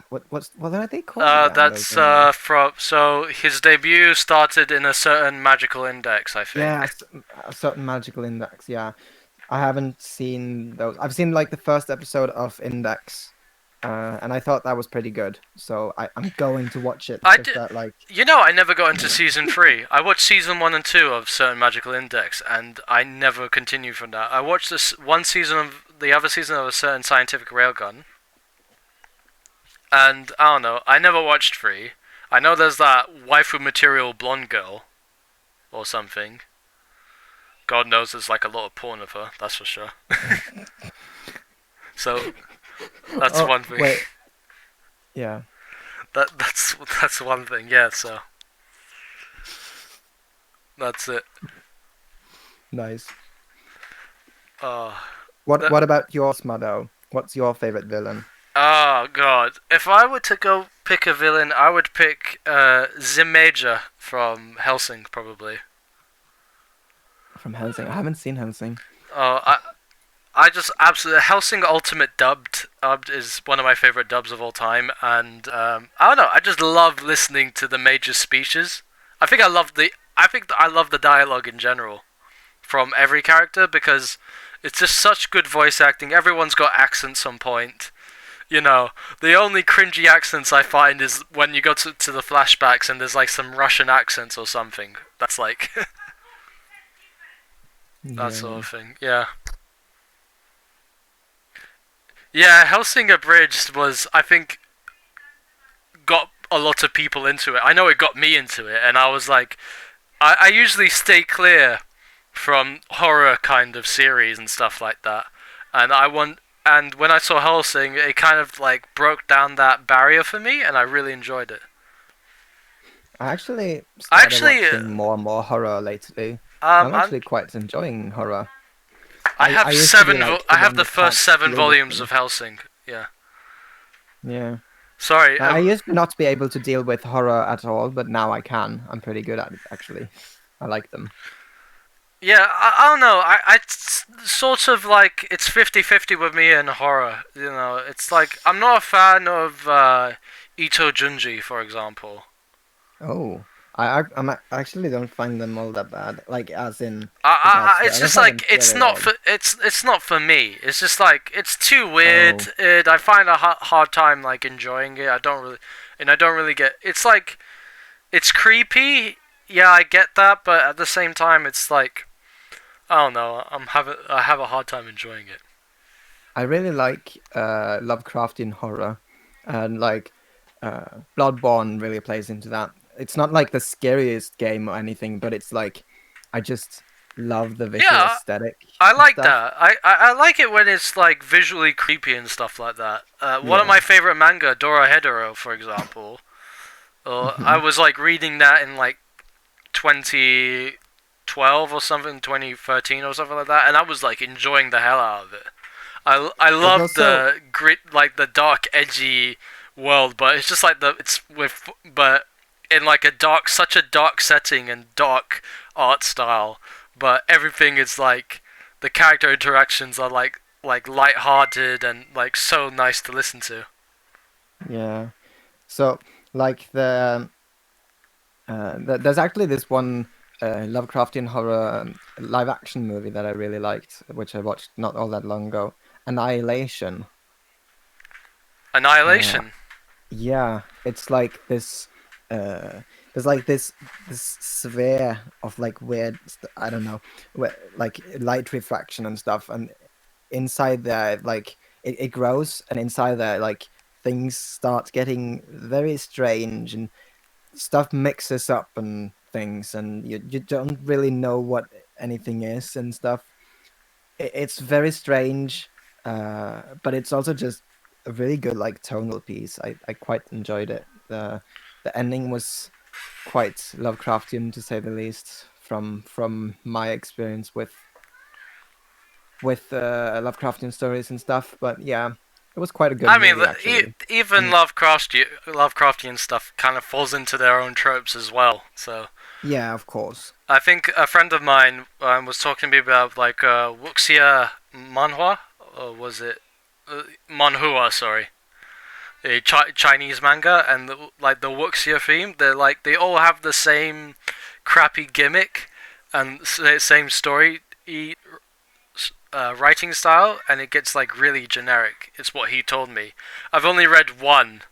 What are they called?
That's from. So his debut started in a certain magical index, I think.
Yeah, a certain magical index. Yeah, I haven't seen those. I've seen like the first episode of Index, and I thought that was pretty good. So I'm going to watch it.
I did.
That, like...
I never got into season 3. I watched season 1 and 2 of certain magical index, and I never continued from that. I watched the other season of a certain scientific railgun. And, I don't know, I never watched 3. I know there's that waifu material blonde girl. Or something. God knows there's like a lot of porn of her, that's for sure. So, that's one thing.
Wait. Yeah.
That's one thing, yeah, so. That's it.
Nice.
What
about yours, Madao? What's your favorite villain?
Oh god. If I were to go pick a villain, I would pick Zimeja from Hellsing, probably.
From Hellsing? I haven't seen Hellsing.
Oh, I just absolutely... Hellsing Ultimate dubbed is one of my favorite dubs of all time, and I don't know, I just love listening to the major speeches. I think I love the dialogue in general from every character, because it's just such good voice acting. Everyone's got accents on point. The only cringy accents I find is when you go to the flashbacks and there's like some Russian accents or something. That's like... that sort of thing, yeah. Yeah, Hellsing Abridged was, I think, got a lot of people into it. I know it got me into it, and I was like... I usually stay clear from horror kind of series and stuff like that. And when I saw Hellsing, it kind of like broke down that barrier for me, and I really enjoyed it.
I actually started watching more and more horror lately. I'm actually quite enjoying horror.
I have I have the first 7 volumes of Hellsing. Yeah.
Yeah.
Sorry.
I used to not be able to deal with horror at all, but now I can. I'm pretty good at it, actually. I like them.
Yeah, I don't know. I sort of like, it's 50-50 with me and horror. It's like, I'm not a fan of Ito Junji, for example.
Oh, I actually don't find them all that bad. Like, as in,
it's just like, it's not for me. It's just like, it's too weird.
Oh.
I find a hard time like enjoying it. I don't really get. It's like, it's creepy. Yeah, I get that, but at the same time, it's like, I don't know. I have a hard time enjoying it.
I really like Lovecraftian horror, and like Bloodborne really plays into that. It's not like the scariest game or anything, but it's like I just love the visual
Yeah,
aesthetic
I
and
like
stuff.
that. I like it when it's like visually creepy and stuff like that. One of
Yeah.
my favorite manga, Dora Hedoro, for example. I
Hmm.
was like reading that in like 2012 or something, 2013 or something like that, and I was like enjoying the hell out of it. I
There's
love
also
the grit, like the dark, edgy world, but it's just like but in like such a dark setting and dark art style, but everything is like the character interactions are like light-hearted and like so nice to listen to.
yeah. So like there's actually this one Lovecraftian horror live action movie that I really liked, which I watched not all that long ago. Annihilation. Uh,
Annihilation.
yeah, it's like this. Uh, there's like this sphere of like weird. I don't know, like light refraction and stuff, and inside there, like it grows, and inside there, like things start getting very strange, and stuff mixes up and things, and you don't really know what anything is and stuff. It's very strange, but it's also just a really good like tonal piece. I quite enjoyed it. The ending was quite Lovecraftian to say the least from my experience with Lovecraftian stories and stuff. But yeah, it was quite a good
I mean,
movie actually.
even
And
Lovecraftian stuff kind of falls into their own tropes as well. So
yeah, of course.
I think a friend of mine was talking to me about like wuxia manhua, or was it manhua? Sorry, a Chinese manga, and like the wuxia theme. They all have the same crappy gimmick and same story writing style, and it gets like really generic. It's what he told me. I've only read one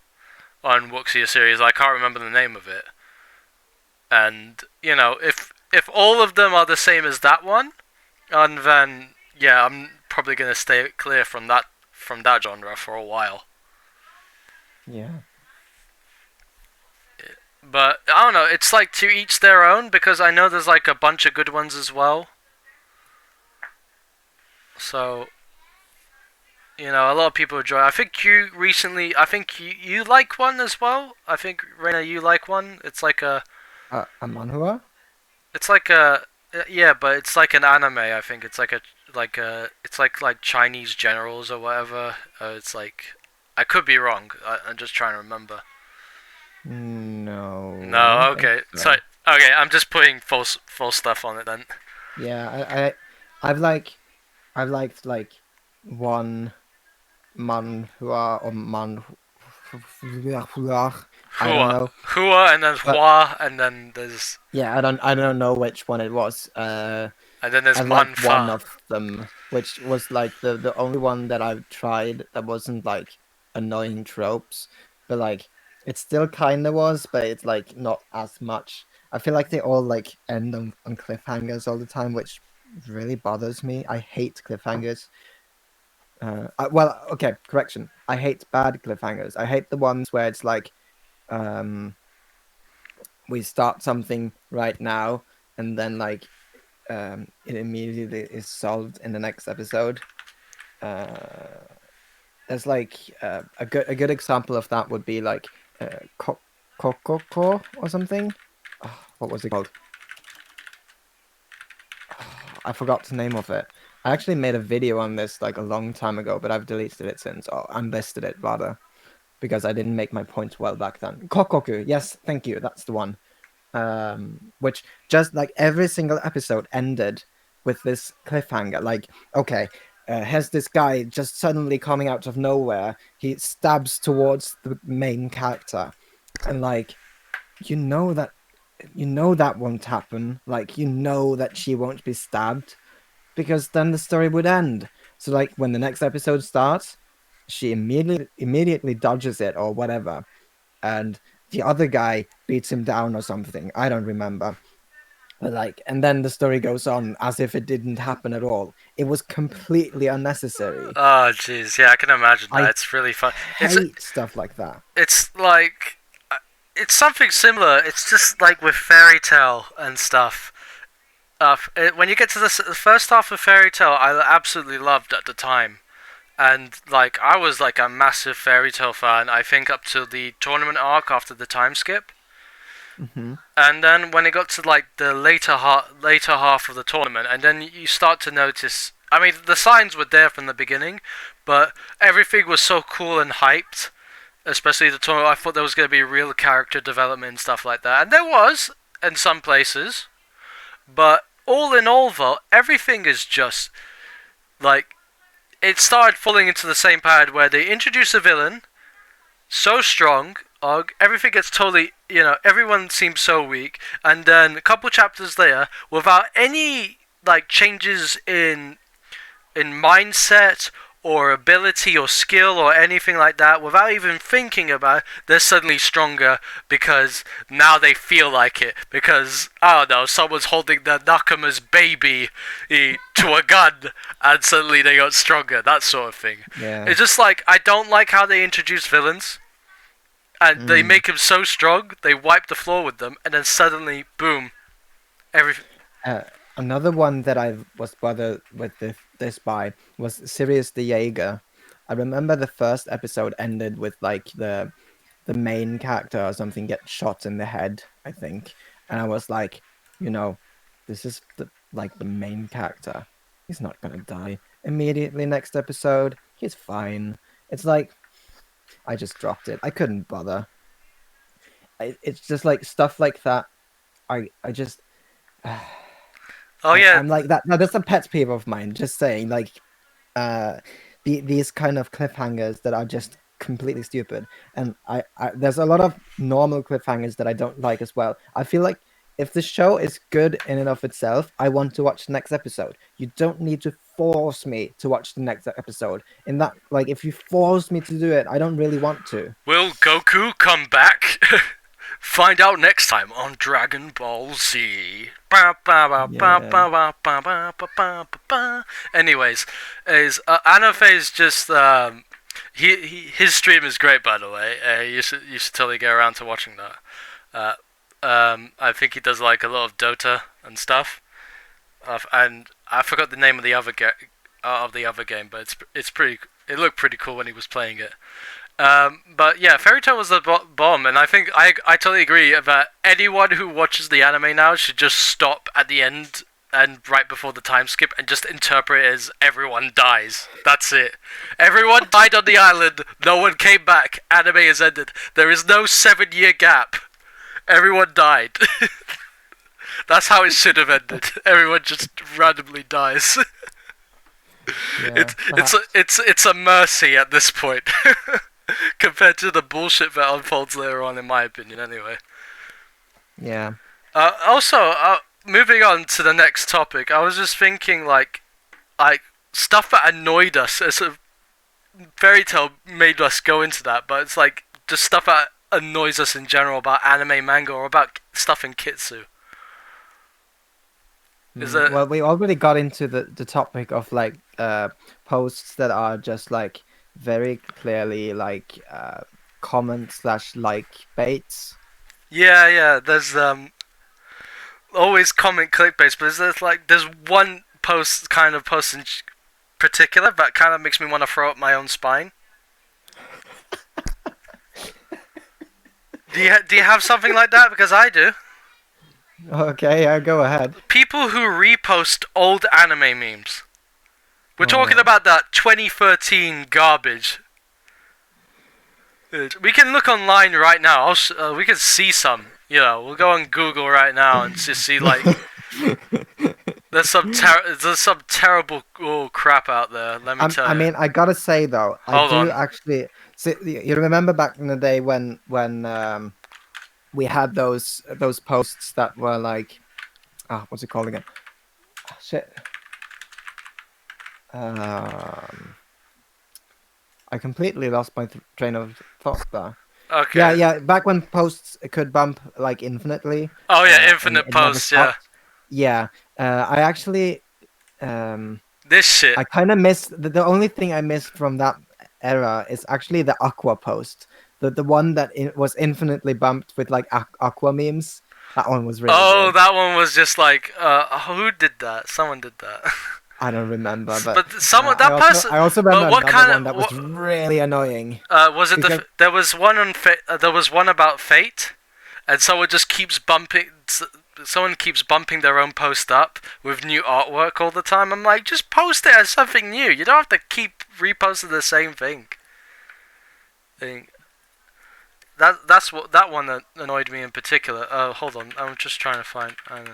on wuxia series. I can't remember the name of it. And you know, if all of them are the same as that one, and then yeah, I'm probably gonna stay clear from that genre for a while.
Yeah.
But I don't know. It's like to each their own because I know there's like a bunch of good ones as well. So you know, a lot of people enjoy. I think you recently. I think you like one as well. I think Reina, you like one.
A manhua.
It's like a yeah, but it's like an anime. I think it's it's like Chinese generals or whatever. It's like I could be wrong. I'm just trying to remember.
No, I
No,
don't think
okay. So
so.
okay, I'm just putting false stuff on it then.
Yeah, I've I've liked like one manhua or I don't
Hua,
know,
Hua, and then
but
Hua, and then
yeah, I don't know which one it was.
there's
I've liked one
Manfa.
of them, which was like the only one that I've tried that wasn't like annoying tropes, but like it still kind of was, but it's like not as much. I feel like they all like end on cliffhangers all the time, which really bothers me. I hate cliffhangers. Well, okay, correction. I hate bad cliffhangers. I hate the ones where it's like, um, we start something right now, and then like it immediately is solved in the next episode. Uh, there's like a good example of that would be like Kokoko or something. Oh, what was it called? Oh, I forgot the name of it. I actually made a video on this like a long time ago, but I've deleted it since, or unlisted it rather, because I didn't make my point well back then. Kokoku, yes, thank you, that's the one. Which just like every single episode ended with this cliffhanger. Like, okay, here's this guy just suddenly coming out of nowhere. He stabs towards the main character, and like, you know that that won't happen. Like, you know that she won't be stabbed because then the story would end. So like, when the next episode starts, she immediately dodges it or whatever, and the other guy beats him down or something. I don't remember. But like, and then the story goes on as if it didn't happen at all. It was completely unnecessary.
Oh, jeez. Yeah, I can imagine that.
I
It's really fun. It's
hate stuff like that.
it's like it's something similar. It's just like with fairy tale and stuff. When you get to the first half of fairy tale, I absolutely loved at the time, and like I was like a massive fairy tale fan. I think up to the tournament arc after the time skip.
Hmm.
And then when it got to like the later half of the tournament, and then you start to notice. I mean, the signs were there from the beginning, but everything was so cool and hyped. Especially the tournament, I thought there was going to be real character development and stuff like that, and there was in some places. But all in all, though, everything is just like it started falling into the same pattern where they introduce a villain so strong, everything gets totally, everyone seems so weak, and then a couple chapters later, without any like changes in mindset or ability or skill or anything like that, without even thinking about it, they're suddenly stronger because now they feel like it. Because, I don't know, someone's holding the Nakama's baby to a gun and suddenly they got stronger, that sort of thing.
Yeah.
It's just like, I don't like how they introduce villains and they make them so strong, they wipe the floor with them, and then suddenly, boom, everything.
Another one that I was bothered with this by was Sirius the Jaeger. I remember the first episode ended with like the main character or something get shot in the head, I think, and I was like, this is like the main character. He's not gonna die immediately next episode. He's fine. It's like I just dropped it. I couldn't bother. It's just like stuff like that. I just.
Oh yeah,
I'm like that. No, that's a pet peeve of mine. Just saying, like, these kind of cliffhangers that are just completely stupid. And there's a lot of normal cliffhangers that I don't like as well. I feel like if the show is good in and of itself, I want to watch the next episode. You don't need to force me to watch the next episode. In that, like, if you force me to do it, I don't really want to.
will Goku come back? Find out next time on Dragon Ball Z. Anyways, Anafe is just his stream is great, by the way. You should totally get around to watching that. I think he does like a lot of Dota and stuff. And I forgot the name of the other game, but it's pretty. It looked pretty cool when he was playing it. But yeah, Fairy Tail was the bomb, and I think I totally agree that anyone who watches the anime now should just stop at the end and right before the time skip and just interpret it as everyone dies. That's it. Everyone died on the island. No one came back. Anime has ended. There is no 7-year gap. Everyone died. That's how it should have ended. Everyone just randomly dies.
Yeah,
It's a mercy at this point. Compared to the bullshit that unfolds later on, in my opinion, anyway.
yeah.
Also, moving on to the next topic, I was just thinking, like stuff that annoyed us as a fairy tale made us go into that, but it's like just stuff that annoys us in general about anime, manga, or about stuff in Kitsu.
Well, we already got into the topic of like posts that are just like very clearly like comment slash like baits.
Yeah. There's always comment clickbait, but there's one post in particular that kind of makes me want to throw up my own spine. Do you have something like that? Because I do.
Okay, yeah, go ahead.
People who repost old anime memes. We're talking about that 2013 garbage. We can look online right now. We can see some. We'll go on Google right now and just see like there's some terrible crap out there. Let me tell you.
I mean, I gotta say though,
Hold on.
actually. See, you remember back in the day when we had those posts that were like, what's it called again? Oh, shit. I completely lost my train of thought there.
Okay.
Yeah. Back when posts could bump like infinitely.
Oh yeah, infinite posts. Yeah.
Yeah, I actually
This shit.
I kind of missed the only thing I missed from that era is actually the Aqua post, the one that was infinitely bumped with like Aqua memes. That one was really
Oh,
good.
that one was just like, who did that? Someone did that.
I don't remember, but
But someone,
I
that
also
person.
I also
But
remember
what
another
kind
one
of
that was really annoying
was it?
because
There was one on there was one about fate, and someone just keeps bumping. Someone keeps bumping their own post up with new artwork all the time. I'm like, just post it as something new. You don't have to keep reposting the same thing. That's what that one that annoyed me in particular. Hold on, I'm just trying to find. I don't know.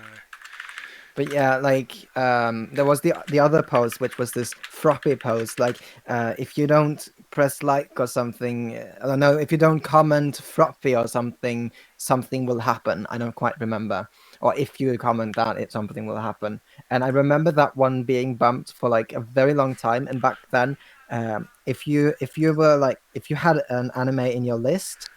But yeah, like there was the other post, which was this froppy post. Like if you don't press like or something, I don't know. If you don't comment froppy or something, something will happen. I don't quite remember. Or if you comment that, it something will happen. And I remember that one being bumped for like a very long time. And back then, if you were like if you had an anime in your list,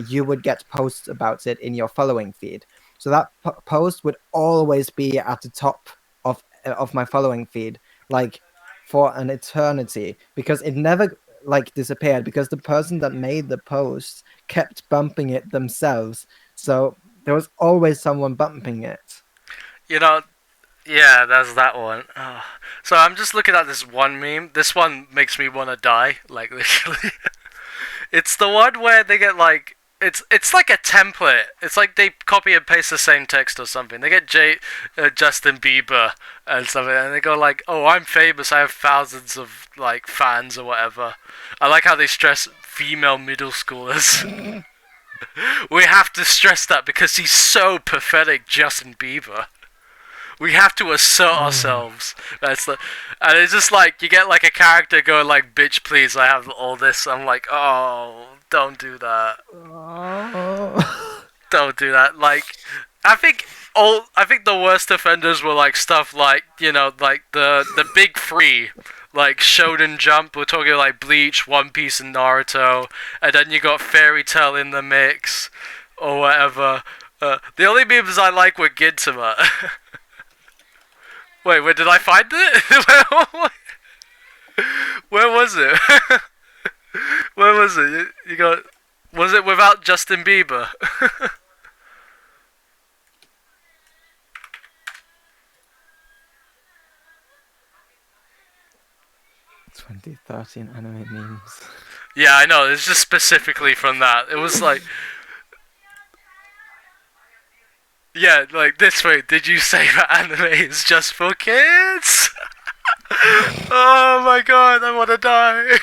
you would get posts about it in your following feed. So that post would always be at the top of my following feed, like for an eternity, because it never like disappeared because the person that made the post kept bumping it themselves. So there was always someone bumping it.
You know, yeah, that's that one. So I'm just looking at this one meme. This one makes me want to die, like literally. It's the one where they get like it's like a template. It's like they copy and paste the same text or something. They get Justin Bieber and something, and they go like, "Oh, I'm famous. I have thousands of like fans or whatever." I like how they stress female middle schoolers. We have to stress that because he's so pathetic, Justin Bieber. We have to assert ourselves. That's the, and it's just like you get like a character going like, "Bitch, please, I have all this." I'm like, "Oh, don't do that.
Oh.
Don't do that." Like, I think I think the worst offenders were like stuff like like the big three, like Shonen Jump. We're talking like Bleach, One Piece, and Naruto, and then you got Fairy Tail in the mix, or whatever. The only memes I like were Gintama. Wait, where did I find it? Where was it? Where was it? You got. Was it without Justin Bieber?
2013 anime memes.
Yeah, I know. It's just specifically from that. It was like, yeah, like this way. Did you say that anime is just for kids? Oh my god, I want to die.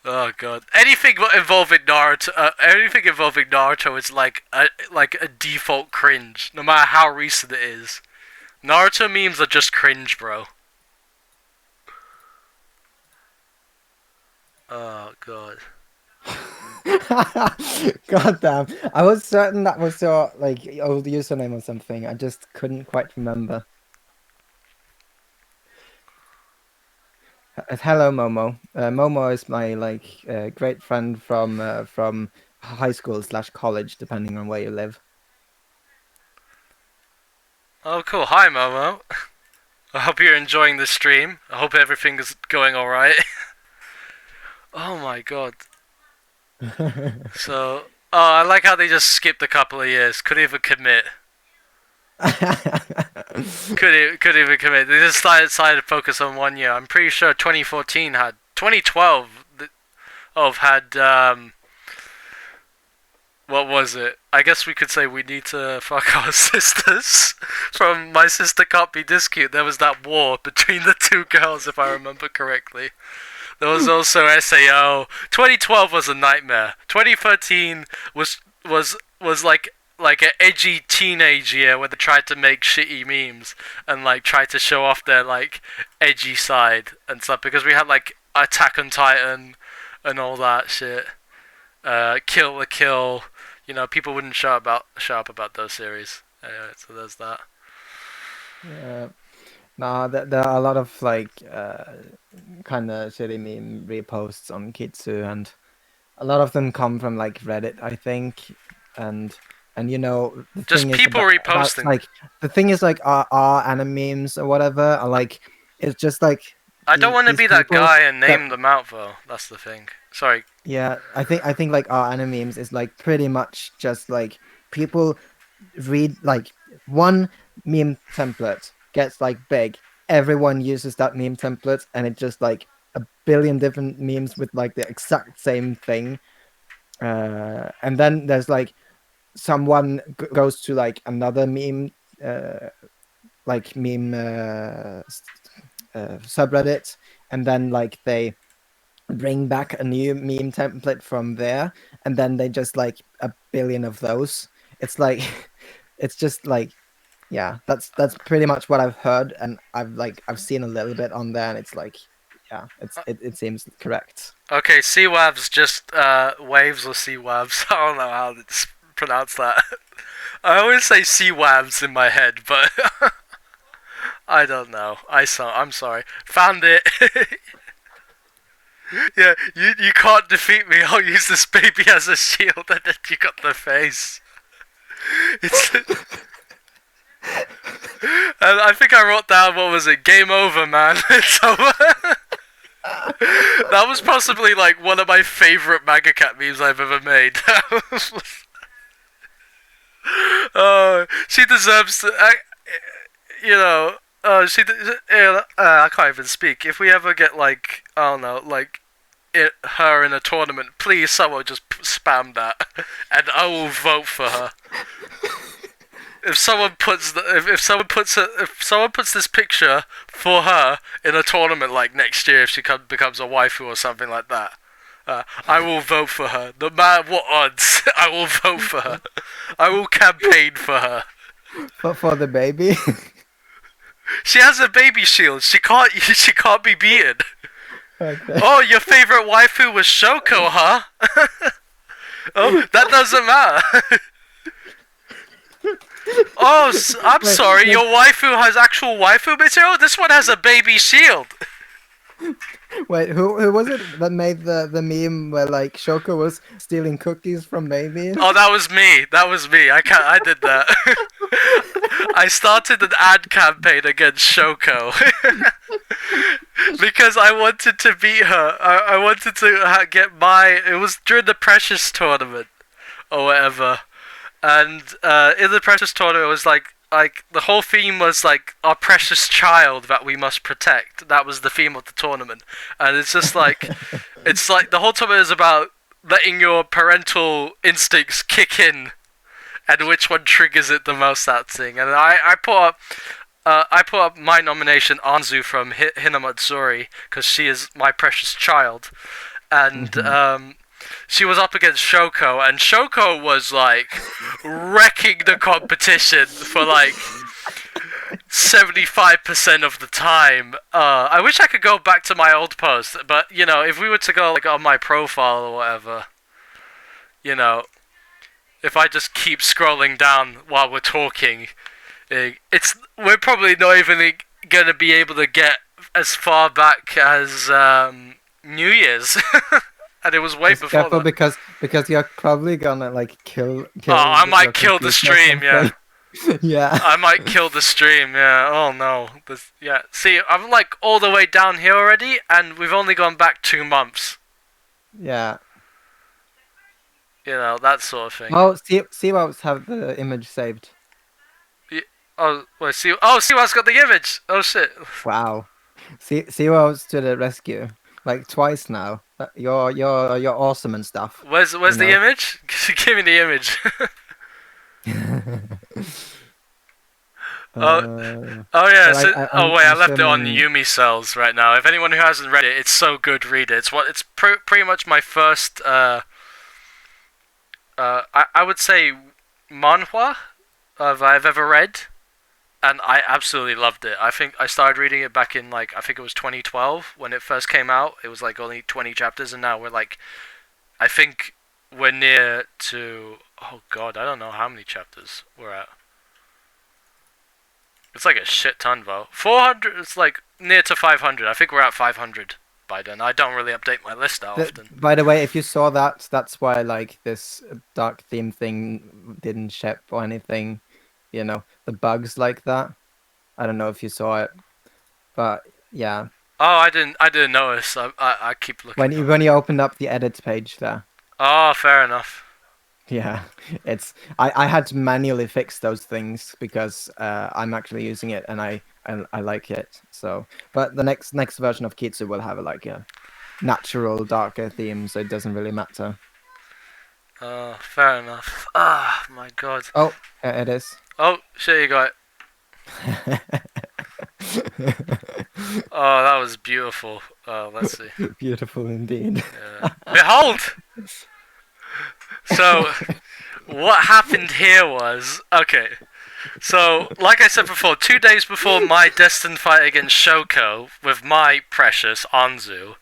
Oh god. Anything involving Naruto is like a default cringe, no matter how recent it is. Naruto memes are just cringe, bro. Oh god.
God damn. I was certain that was your like old username or something. I just couldn't quite remember. Hello, Momo. Momo is my like great friend from high school slash college, depending on where you live.
Oh cool. Hi Momo. I hope you're enjoying the stream. I hope everything is going alright. Oh my god. So, I like how they just skipped a couple of years. Couldn't even commit. Couldn't even commit. They just decided to focus on 1 year. I'm pretty sure 2014 had 2012. Had what was it? I guess we could say we need to fuck our sisters. From My Sister Can't Be This Cute, there was that war between the two girls, if I remember correctly. There was also SAO. 2012 was a nightmare. 2013 was like an edgy teenage year where they tried to make shitty memes and like tried to show off their like edgy side and stuff because we had like Attack on Titan and all that shit. Kill the Kill. People wouldn't shut up about those series. So there's that.
Yeah. No, there are a lot of like kind of shitty meme reposts on Kitsu, and a lot of them come from like Reddit, I think, and the
Just
thing is
people
about
reposting.
like the thing is like our anime memes or whatever are like it's just like
I don't want to
these
be that
people
guy and
that
name them out though. That's the thing. Sorry.
yeah, I think like our anime memes is like pretty much just like people read like one meme template gets like big, everyone uses that meme template, and it just like a billion different memes with like the exact same thing. And then there's like someone goes to like another meme, uh, like meme subreddit, and then like they bring back a new meme template from there, and then they just like a billion of those. It's like it's just like yeah, that's pretty much what I've heard, and I've seen a little bit on there, and it's like yeah, it seems correct.
Okay, sea wabs just waves or sea wabs. I don't know how to pronounce that. I always say sea wabs in my head, but I don't know. I'm sorry. Found it. Yeah, you can't defeat me. I'll use this baby as a shield, and then you got the face. It's. And I think I wrote down what was it? Game over, man. It's over. That was possibly like one of my favorite Manga Cat memes I've ever made. She deserves to. You know, I can't even speak. If we ever get like, I don't know, like her in a tournament, please someone just spam that, and I will vote for her. If someone puts if someone puts this picture for her in a tournament like next year, if she becomes a waifu or something like that, I will vote for her. No matter what odds, I will vote for her. I will campaign for her.
For the baby.
She has a baby shield. She can't. She can't be beaten.
Okay.
Oh, your favorite waifu was Shoko, huh? Oh, that doesn't matter. Oh, I'm sorry. Your waifu has actual waifu material. This one has a baby shield.
Wait, who was it that made the meme where like Shoko was stealing cookies from babies?
Oh, that was me. That was me. I did that. I started an ad campaign against Shoko because I wanted to beat her. I wanted to get my. It was during the Precious tournament or whatever, and in the Precious tournament, it was like the whole theme was like our precious child that we must protect. That was the theme of the tournament, and it's just like it's like the whole tournament is about letting your parental instincts kick in, and which one triggers it the most. That thing, and I put up my nomination Anzu from Hinamatsuri because she is my precious child, and she was up against Shoko, and Shoko was like wrecking the competition for like 75% of the time. I wish I could go back to my old post, but you know, if we were to go like on my profile or whatever, you know, if I just keep scrolling down while we're talking, we're probably not even gonna be able to get as far back as New Year's. And it was way
Just
before
careful
that.
because you're probably gonna like kill.
Oh, I
your
might kill the
cookies or
stream, yeah.
something. Yeah.
I might kill the stream, yeah. Oh no. Yeah. See, I'm like all the way down here already, and we've only gone back 2 months.
Yeah.
You know, that sort of thing.
Oh, see what have the image saved.
Oh, wait, see. Oh, Siwa's got the image. Oh shit.
Wow. See what's to the rescue. Like twice now. You're awesome and stuff.
Where's the image? Give me the image. Oh yeah. So, I left it on Yumi Cells right now. If anyone who hasn't read it, it's so good. Read it. It's pretty much my first. I would say manhwa I've ever read, and I absolutely loved it. I think I started reading it back in like I think it was 2012 when it first came out. It was like only 20 chapters, and now we're like, I think we're near to. Oh god, I don't know how many chapters we're at. It's like a shit ton, though. 400. It's like near to 500. I think we're at 500. by then. I don't really update my list that often.
By the way, if you saw that, that's why like this dark theme thing didn't ship or anything. You know, the bugs like that. I don't know if you saw it, but yeah.
Oh, I didn't notice. I keep looking.
When you opened up the edit page there.
Oh, fair enough.
Yeah, it's I had to manually fix those things because I'm actually using it and I like it. So, but the next version of Kitsu will have like a natural darker theme, so it doesn't really matter.
Fair enough. Ah, my god.
Oh, here it is.
Oh, shit, you got it. Oh, that was beautiful. Let's see.
Beautiful indeed.
Yeah. Behold! So, what happened here was... Okay. So, like I said before, 2 days before my destined fight against Shoko with my precious Anzu,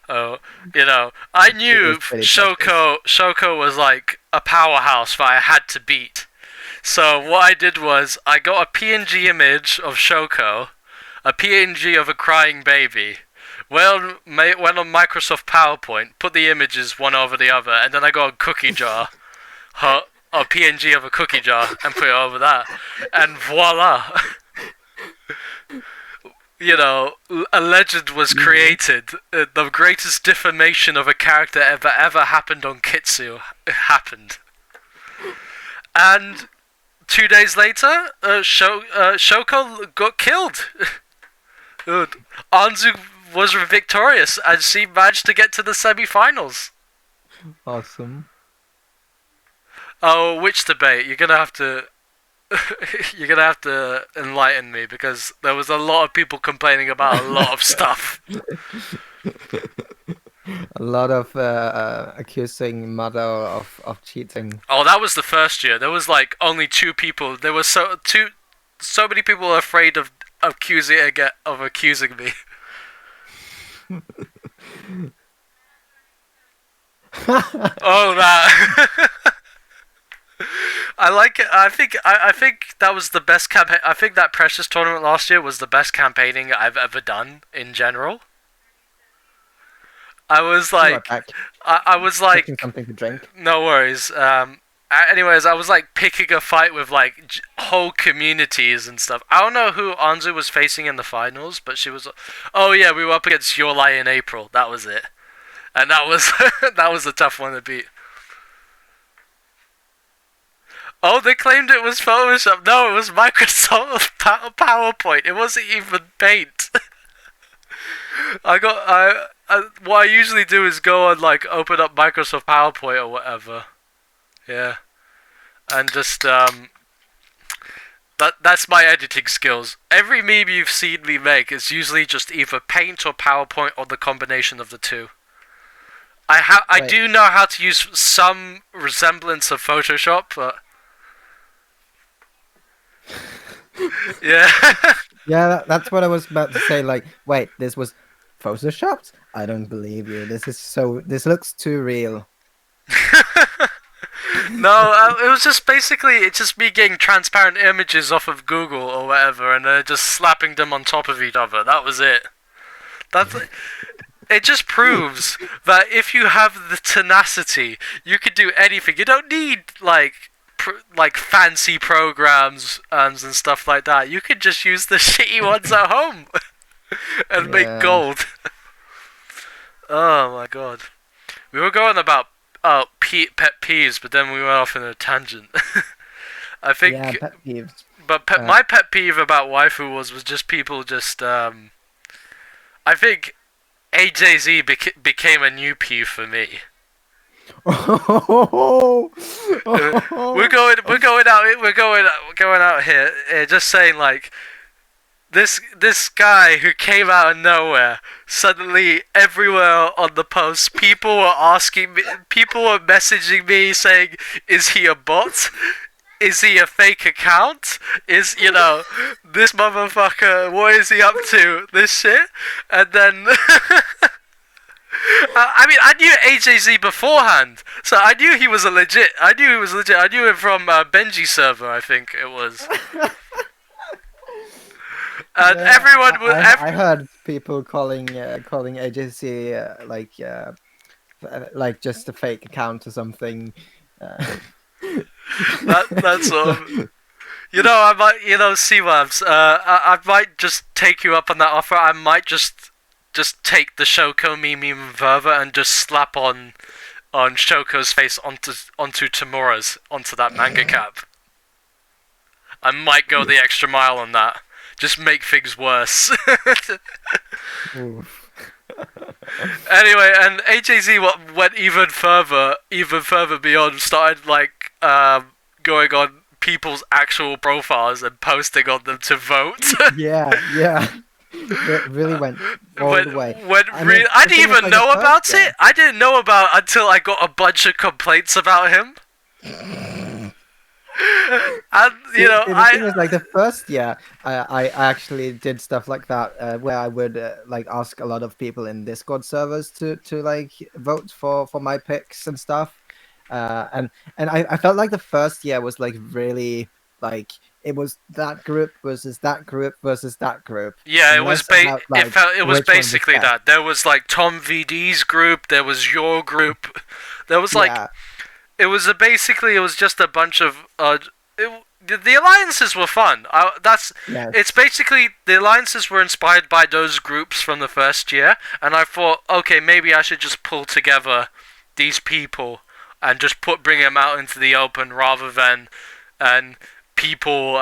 you know, I knew Shoko was like a powerhouse that I had to beat. So what I did was I got a PNG image of Shoko, a PNG of a crying baby. Went on Microsoft PowerPoint, put the images one over the other, and then I got a cookie jar, a PNG of a cookie jar, and put it over that, and voila! You know, a legend was created. The greatest defamation of a character ever happened on Kitsu. It happened. And 2 days later, Shoko got killed. Anzu was victorious, and she managed to get to the semi-finals.
Awesome.
Oh, which debate? You're gonna have to enlighten me, because there was a lot of people complaining about a lot of stuff.
A lot of accusing Madao of cheating.
Oh, that was the first year. There was like only 2 people. There were so many people afraid of accusing me. Oh, that. I like it. I think that was the best campaign. I think that Precious tournament last year was the best campaigning I've ever done in general. I was like,
Taking something to drink.
No worries. Anyways, I was like picking a fight with like whole communities and stuff. I don't know who Anzu was facing in the finals, but she was. Oh yeah, we were up against Your Lie in April. That was it, and that was that was a tough one to beat. Oh, they claimed it was Photoshop. No, it was Microsoft PowerPoint. It wasn't even Paint. What I usually do is go and like open up Microsoft PowerPoint or whatever. Yeah. And just that's my editing skills. Every meme you've seen me make is usually just either Paint or PowerPoint or the combination of the two. I do know how to use some resemblance of Photoshop, but yeah.
Yeah, that's what I was about to say. Like, wait, this was photoshopped? I don't believe you. This looks too real.
No, it was just basically it's just me getting transparent images off of Google or whatever, and just slapping them on top of each other. That was it. It just proves that if you have the tenacity, you can do anything. You don't need like fancy programs and stuff like that. You could just use the shitty ones at home and make gold. Oh my god. We were going about pet peeves, but then we went off in a tangent. I think.
Yeah, pet peeves.
But my pet peeve about waifu was just people just. I think AJZ became a new peeve for me. We're going out here, just saying like. This guy who came out of nowhere, suddenly everywhere on the post, people were messaging me saying, is he a bot? Is he a fake account? This motherfucker, what is he up to? This shit? And then, I knew AJZ beforehand, so I knew he was legit. I knew him from Benji server, I think it was. and
Yeah,
everyone was
I heard people calling AJC like just a fake account or something. Uh,
that's sort of.
so,
I might, C-Wabs, I might just take you up on that offer. I might just take the Shoko meme even further and just slap on Shoko's face onto Tamura's onto that manga cap. I might go the extra mile on that. Just make things worse.
oof.
Anyway, and HAZ went even further beyond. Started like going on people's actual profiles and posting on them to vote.
Yeah. Really went all the way.
I
The
didn't
thing is,
even
like, the
know
first
about it. I didn't know about until I got a bunch of complaints about him. And
the thing is, like, the first year, I actually did stuff like that, where I would like ask a lot of people in Discord servers to like vote for my picks and stuff, and I felt like the first year was like really like it was that group versus that group versus that group,
Yeah,
and less about like
it was
which one was
basically
best.
that. There was like Tom VD's group, there was your group. There was like
Yeah,
it was just a bunch of the alliances were fun. It's
yes,
basically the alliances were inspired by those groups from the first year, and I thought, okay, maybe I should just pull together these people and just bring them out into the open rather than and people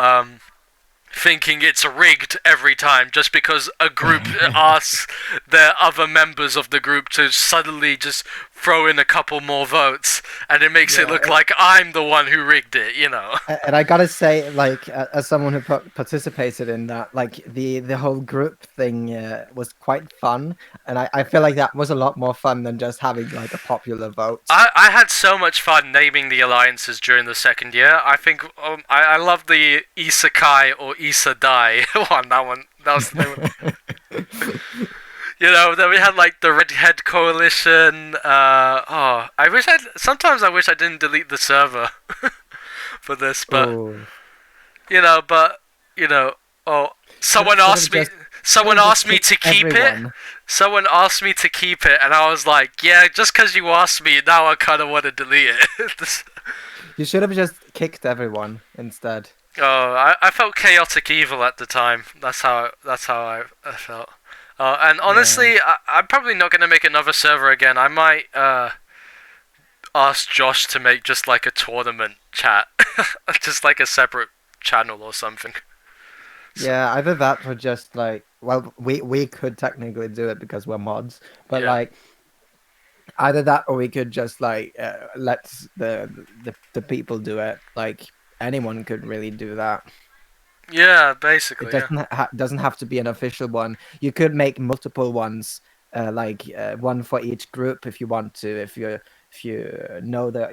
thinking it's rigged every time just because a group asks their other members of the group to suddenly just throw in a couple more votes, and it makes it
yeah.
look like I'm the one who rigged it,
And I gotta say, like, as someone who participated in that, like the whole group thing was quite fun, and I feel like that was a lot more fun than just having like a popular vote.
I had so much fun naming the alliances during the second year. I think I love the Isekai or Isadai one. That was the name. Then we had like the Redhead Coalition. Sometimes I wish I didn't delete the server for this, but
Oh,
you know, but you know, oh, someone
should have
asked me.
just
Someone asked me to keep it.
everyone.
Someone asked me to keep it, and I was like, "Yeah, just because you asked me, now I kind of want to delete it."
You should have just kicked everyone instead.
I felt chaotic evil at the time. I felt. And
Yeah.
honestly, I'm probably not gonna make another server again. I might ask Josh to make just like a tournament chat, just like a separate channel or something.
Yeah, either that or just like, well, we could technically do it because we're mods, but
Yeah.
like either that or we could just like let the people do it. Like anyone could really do that.
Yeah,
It
basically, yeah.
doesn't have to be an official one. You could make multiple ones, like one for each group if you want to. If you know that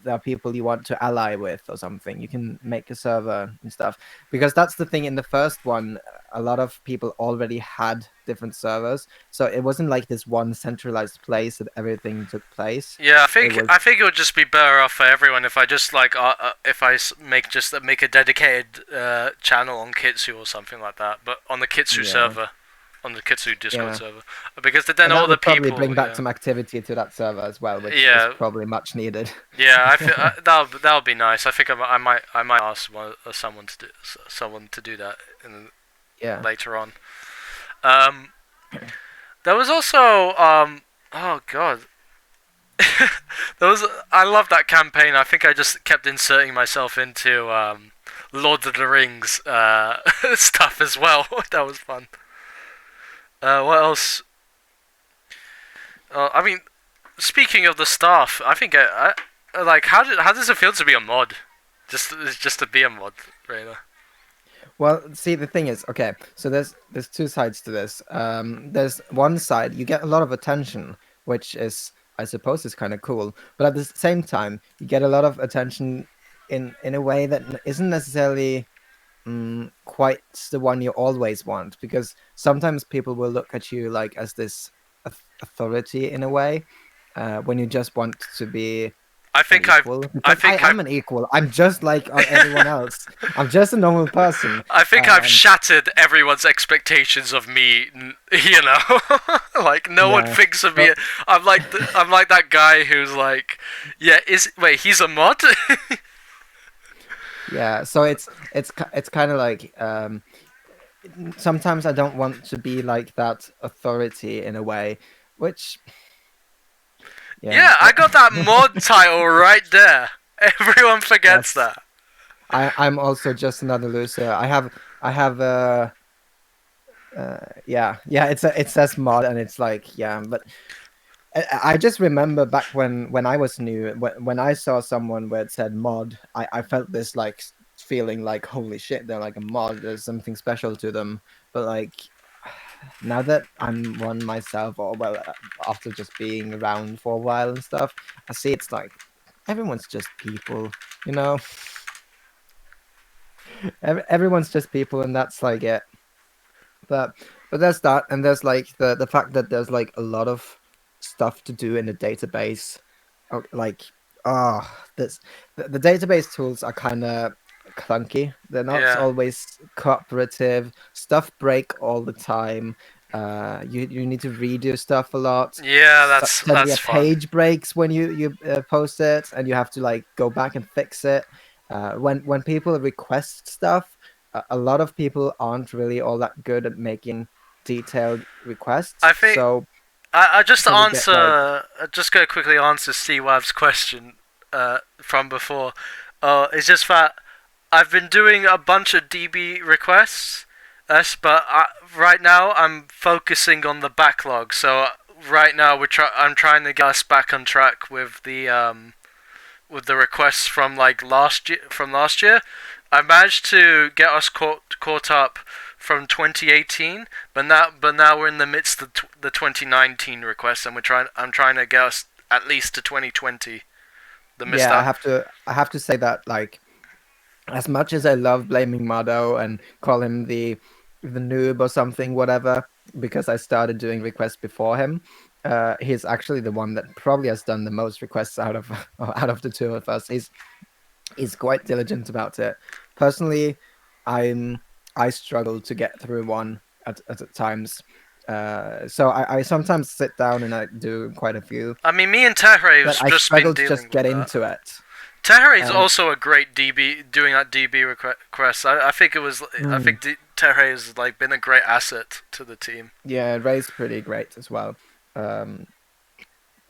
there are people you want to ally with or something, you can make a server and stuff. Because that's the thing. In the first one, a lot of people already had different servers, so it wasn't like this one centralized place that everything took place.
Yeah,
It was
I think it would just be better off for everyone if I just like if make a dedicated channel on Kitsu or something like that, but on the Kitsu
yeah,
server, on the Kitsu Discord
yeah.
server, because then
And that
all the
would probably
people,
bring back
yeah,
some activity to that server as well, which is
yeah,
probably much needed.
yeah. I feel that'll be nice. I think I might ask someone to do that
Yeah.
later on. Um, there was also oh god. I love that campaign. I think I just kept inserting myself into Lord of the Rings stuff as well. That was fun. What else? I mean, speaking of the staff, I think like how does it feel to be a mod? Just to be a mod, Reina.
Well, see, the thing is, okay, so there's two sides to this. There's one side you get a lot of attention, which is, I suppose, is kind of cool, but at the same time, you get a lot of attention in a way that isn't necessarily quite the one you always want, because sometimes people will look at you like as this authority in a way, when you just want to be
I
an
think
equal, because I am an equal. I'm just like everyone else. I'm just a normal person.
I think I've shattered everyone's expectations of me. You know, like no one
Yeah,
thinks of me.
but
I'm like I'm like that guy who's like, yeah, he's a mod.
yeah, so it's kind of like sometimes I don't want to be like that authority in a way, which yeah,
Yeah, I got that mod title right there. Everyone forgets
yes,
that.
I'm also just another loser. I have yeah, it says mod, and it's like, yeah, but I just remember back when I was new, when I saw someone where it said mod, I felt this like feeling like, holy shit, they're like a mod, there's something special to them. But like now that I'm one myself, or well, after just being around for a while and stuff, I see it's like everyone's just people, you know. Everyone's just people, and that's like it. But there's that, and there's like the fact that there's like a lot of stuff to do in the database. Like, this the database tools are kind of clunky. They're not
Yeah.
always cooperative. Stuff break all the time. You need to redo stuff a lot.
Yeah,
Suddenly a
that's fun.
page breaks when you post it, and you have to like go back and fix it. When people request stuff, a lot of people aren't really all that good at making detailed requests.
I think
So
I just
we get like,
just gonna quickly answer C-Wav's question from before. It's just that I've been doing a bunch of DB requests, yes, but right now I'm focusing on the backlog. So right now I'm trying to get us back on track with the requests from like last year. I managed to get us caught up from 2018, but now we're in the midst of the 2019 requests, and I'm trying to get us at least to 2020. The missed
yeah,
out.
I have to say that, like, as much as I love blaming Madao and call him the noob or something, whatever, because I started doing requests before him, he's actually the one that probably has done the most requests out of out of the two of us. He's quite diligent about it. Personally, I struggle to get through one at times. So I sometimes sit down and I do quite a few,
I mean, me and Tehre's
but I
just been
struggle to
dealing
just
with
get
that.
into it.
Tehre's
And
also a great DB doing that DB request. I think it was. I think Tehre has like been a great asset to the team.
yeah, Ray's pretty great as well. Um,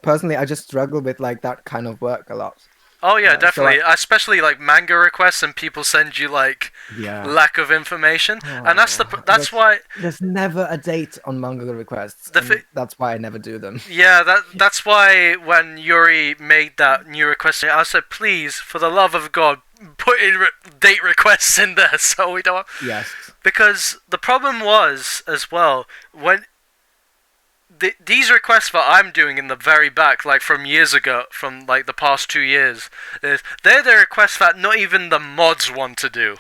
Personally, I just struggle with like that kind of work a lot.
Oh yeah,
So I
definitely. Especially like manga requests, and people send you like
yeah.
lack of information, and
Oh,
that's why
there's never a date on manga requests,
the
and that's why I never do them.
yeah, that's why when Yuri made that new request, I said, please, for the love of God, put in date requests in there, so we don't.
Yes.
Because the problem was as well when these requests that I'm doing in the very back, like from years ago, from like the past 2 years, they're the requests that not even the mods want to do,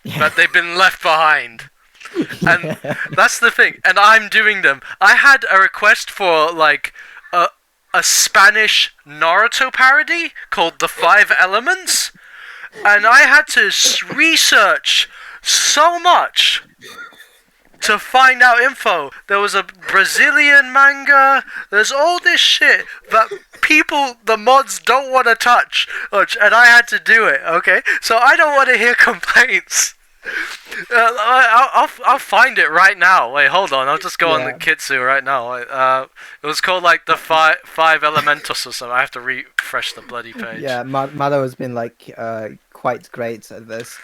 Yeah.
that they've been left behind. And
Yeah.
that's the thing, and I'm doing them. I had a request for like a Spanish Naruto parody called The Five Elements, and I had to research so much to find out info. There was a Brazilian manga. There's all this shit that the mods don't want to touch, and I had to do it. Okay, so I don't want to hear complaints. I'll find it right now. Wait, hold on. I'll just go on the
Yeah.
Kitsu right now. It was called like the five elementals or something. I have to refresh the bloody page.
Yeah, Madao has been like quite great at this.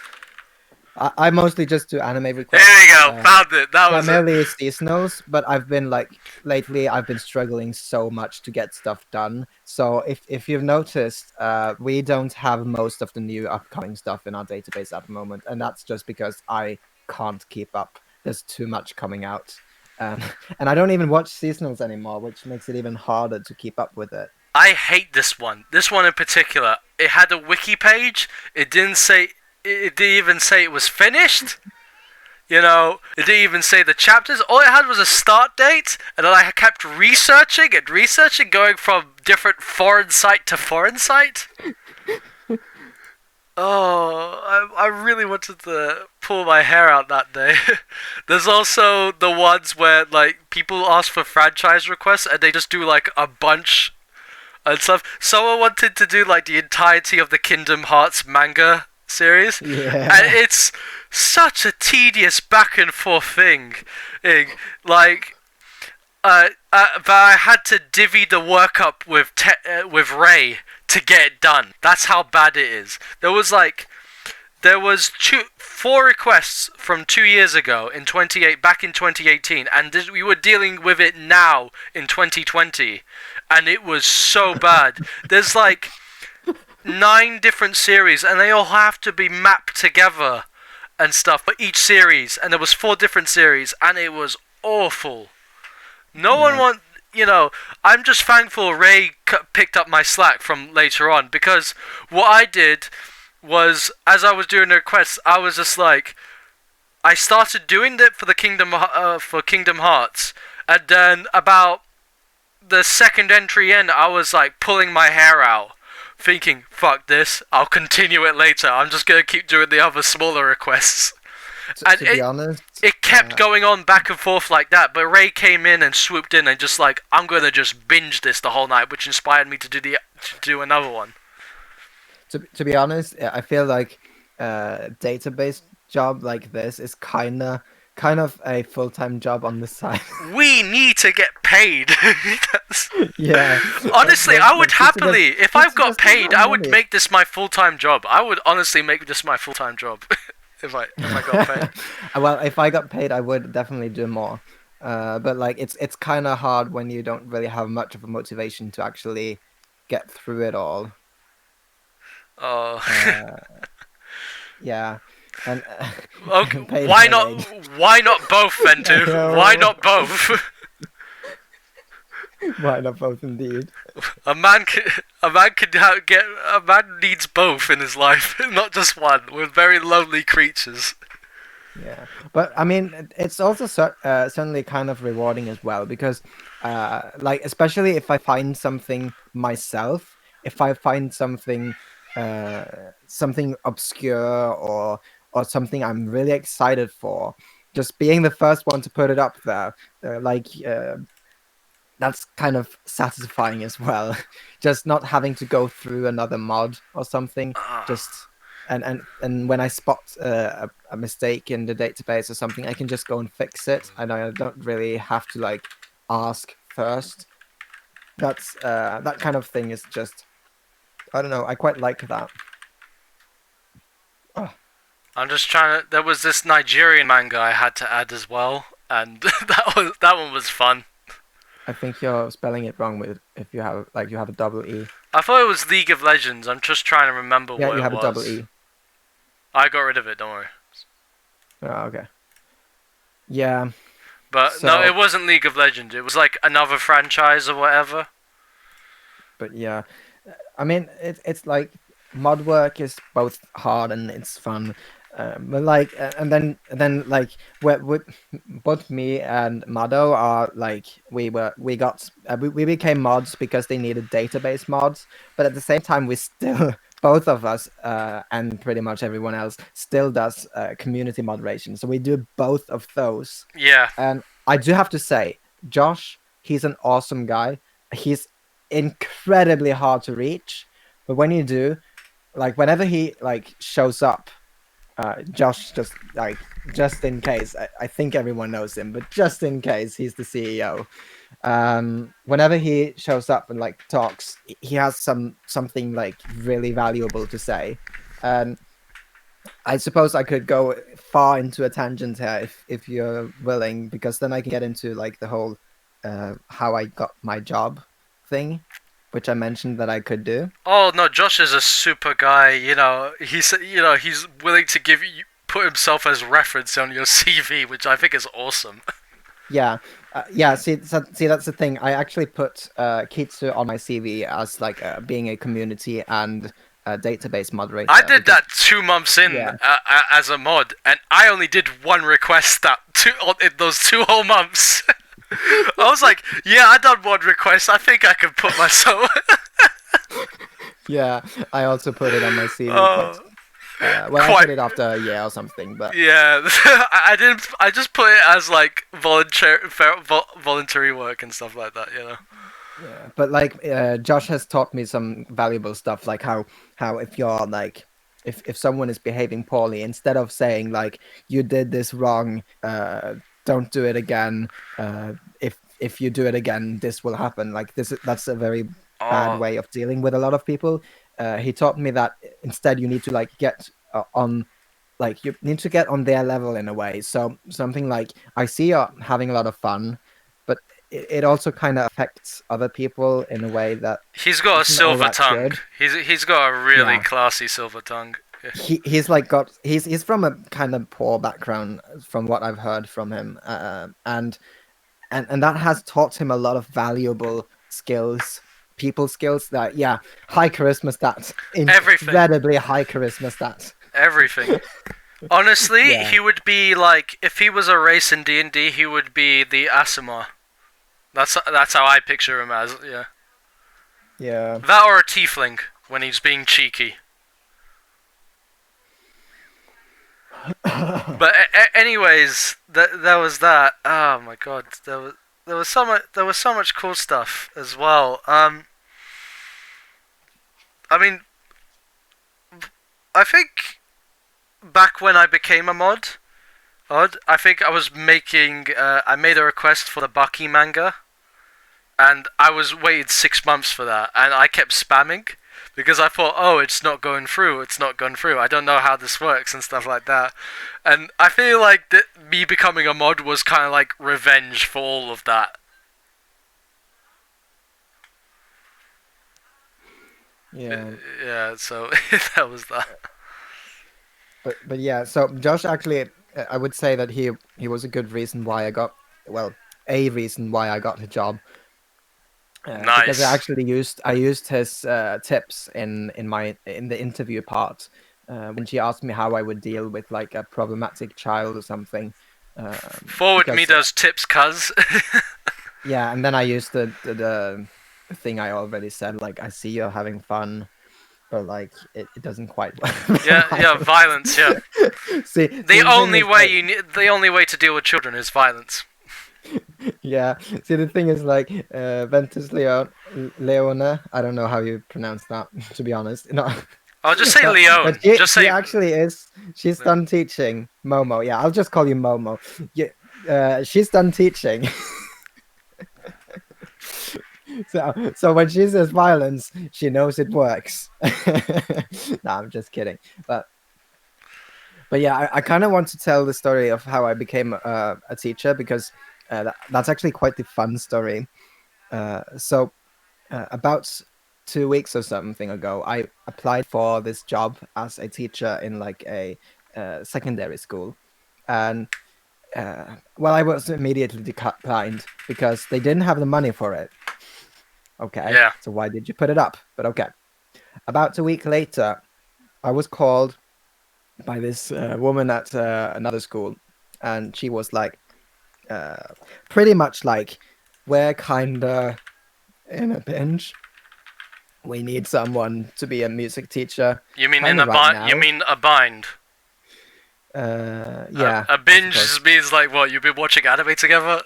I mostly just do anime requests.
There we go. Found it. That was it.
Primarily seasonals, but I've been like lately I've been struggling so much to get stuff done. So if you've noticed, we don't have most of the new upcoming stuff in our database at the moment, and that's just because I can't keep up. There's too much coming out. And I don't even watch seasonals anymore, which makes it even harder to keep up with it.
I hate this one. This one in particular. It had a wiki page. It didn't say. It didn't even say it was finished. You know, it didn't even say the chapters. All it had was a start date, and then I kept researching, going from different foreign site to foreign site. Oh, I really wanted to pull my hair out that day. There's also the ones where like people ask for franchise requests and they just do like a bunch and stuff. Someone wanted to do like the entirety of the Kingdom Hearts manga series,
Yeah.
and it's such a tedious back and forth thing. Like, but I had to divvy the work up with Ray to get it done. That's how bad it is. There was 4 requests from 2 years ago back in 2018, and we were dealing with it now in 2020, and it was so bad. There's like 9 different series, and they all have to be mapped together and stuff for each series, and there was 4 different series, and it was awful. No one I'm just thankful Ray picked up my slack from later on, because what I did was, as I was doing the requests, I was just like, I started doing it for the Kingdom Hearts, and then about the second entry in, I was like pulling my hair out, thinking, fuck this, I'll continue it later, I'm just gonna keep doing the other smaller requests. And
to be honest,
it kept going on back and forth like that, but Ray came in and swooped in and just like, I'm gonna just binge this the whole night, which inspired me to do another one.
to be honest, I feel like database job like this is kind of a full-time job on the side.
We need to get paid.
Yeah.
Honestly, I would happily, if I got
just
paid, I would
money.
make this my full-time job. I would honestly make this my full-time job. if I got paid.
Well, if I got paid, I would definitely do more. But like, it's kind of hard when you don't really have much of a motivation to actually get through it all.
Oh.
Yeah. And
Okay,
paid
why
my
not?
wage.
Why not both then,
I
dude?
know.
Why not both?
Why not both, indeed?
A man needs both in his life, not just one. We're very lonely creatures.
Yeah, but I mean, it's also certainly kind of rewarding as well, because, like, especially if I find something myself, if I find something obscure or something I'm really excited for, just being the first one to put it up there, that's kind of satisfying as well. Just not having to go through another mod or something. Just and when I spot a mistake in the database or something, I can just go and fix it, and I don't really have to like ask first. That's that kind of thing is just, I don't know. I quite like that. Oh.
I'm just trying to. There was this Nigerian manga I had to add as well, and that one was fun.
I think you're spelling it wrong with if you have a double E.
I thought it was League of Legends. I'm just trying to remember what it was.
Yeah, you have a double E.
I got rid of it. Don't worry.
Oh, okay. Yeah.
But no, it wasn't League of Legends. It was like another franchise or whatever.
But yeah, I mean, it's like mod work is both hard and it's fun. But like, and then like, both me and Madao are like, we became mods because they needed database mods. But at the same time, we still, both of us and pretty much everyone else still does community moderation. So we do both of those.
Yeah.
And I do have to say, Josh, he's an awesome guy. He's incredibly hard to reach, but when you do, like, whenever he like shows up, Josh just in case, I think everyone knows him, but just in case, he's the CEO. Whenever he shows up and like talks, he has something like really valuable to say. I suppose I could go far into a tangent here if you're willing, because then I can get into like the whole how I got my job thing, which I mentioned that I could do.
Oh no, Josh is a super guy. He's willing to put himself as reference on your CV, which I think is awesome.
Yeah, yeah. See, that's the thing. I actually put Kitsu on my CV as like being a community and database moderator.
I did that 2 months in as a mod, and I only did one request in those 2 whole months. I was like, yeah, I done one request. I think I can put myself.
Yeah, I also put it on my CV quite.
Oh,
Well, I
quite.
put it after a year or something, but
Yeah, I didn't. I just put it as like voluntary work and stuff like that. You know.
yeah, but like Josh has taught me some valuable stuff, like how if you're like if someone is behaving poorly, instead of saying like you did this wrong, don't do it again. If you do it again, this will happen. Like that's a very bad
Oh,
way of dealing with a lot of people. He taught me that instead you need to like get on like you need to get on their level in a way. So something like I see you're having a lot of fun, but it also kind of affects other people in a way that
he's got a
isn't all
silver
that
tongue.
good.
He's got a really
Yeah.
classy silver tongue. Yeah.
He's like got he's from a kind of poor background from what I've heard from him, and that has taught him a lot of valuable skills, people skills that yeah, high charisma stats,
Everything,
incredibly high charisma stats.
everything. Honestly,
Yeah.
he would be like if he was a race in D&D, he would be the Asima. That's how I picture him as. Yeah,
Yeah.
that or a tiefling when he's being cheeky. But anyways, there was that. Oh my god, there was so much cool stuff as well. I mean, I think back when I became a I think I was making. I made a request for the Baki manga, and I was waited 6 months for that, and I kept spamming because I thought, oh, it's not going through, it's not going through. I don't know how this works and stuff like that. And I feel like me becoming a mod was kind of like revenge for all of that.
Yeah.
Yeah, so that was that.
But yeah, so Josh actually, I would say that he was a good reason why I got well, a reason why I got the job. Because
Nice.
I used his tips in the interview part when she asked me how I would deal with like a problematic child or something.
Forward me
Because
those tips, cuz.
yeah, and then I used the thing I already said, like I see you're having fun, but like it doesn't quite work with
Yeah, yeah,
violence.
violence, yeah.
See, the thing is like
The only way to deal with children is violence.
yeah. See, the thing is like Ventus Leona. I don't know how you pronounce that, to be honest. No,
I'll just say
but
Leon. Just
she
say.
actually is. She's done teaching. Momo. Yeah, I'll just call you Momo. Yeah, she's done teaching. So when she says violence, she knows it works. No, I'm just kidding. But yeah, I kind of want to tell the story of how I became a teacher because that's actually quite the fun story. So about 2 weeks or something ago, I applied for this job as a teacher in like a secondary school, and well, I was immediately declined because they didn't have the money for it. Okay,
Yeah.
so why did you put it up? But okay, about a week later, I was called by this woman at another school, and she was like, uh, pretty much like, we're kinda in a pinch. We need someone to be a music teacher,
You mean in
kind
a
of right
bind? You
now.
mean a bind?
Yeah,
A
I
binge
suppose.
means like what? You've been watching anime together?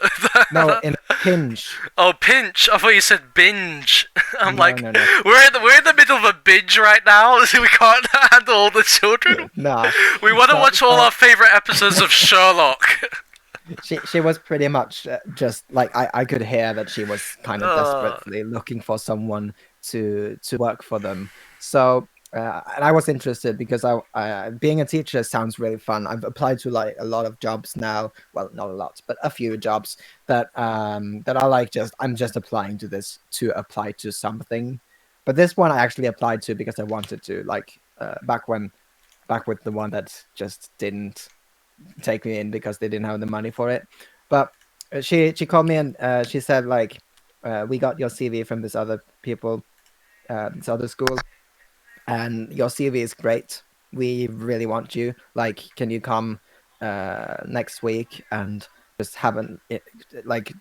No, in a pinch.
Oh, pinch! I thought you said binge. I'm
No,
like,
no, no,
we're in the middle of a binge right now. So we can't handle all the children.
nah.
We want to
So,
watch all
so
our favorite episodes of Sherlock.
she was pretty much just like I could hear that she was kind of
uh,
desperately looking for someone to work for them. So and I was interested because I being a teacher sounds really fun. I've applied to like a lot of jobs now. Well, not a lot, but a few jobs that are like just I'm just applying to this to apply to something. But this one I actually applied to because I wanted to. Like back with the one that just didn't take me in because they didn't have the money for it. But she called me and she said like, we got your CV from this other people, this other school, and your CV is great. We really want you. Like, can you come next week and just have an like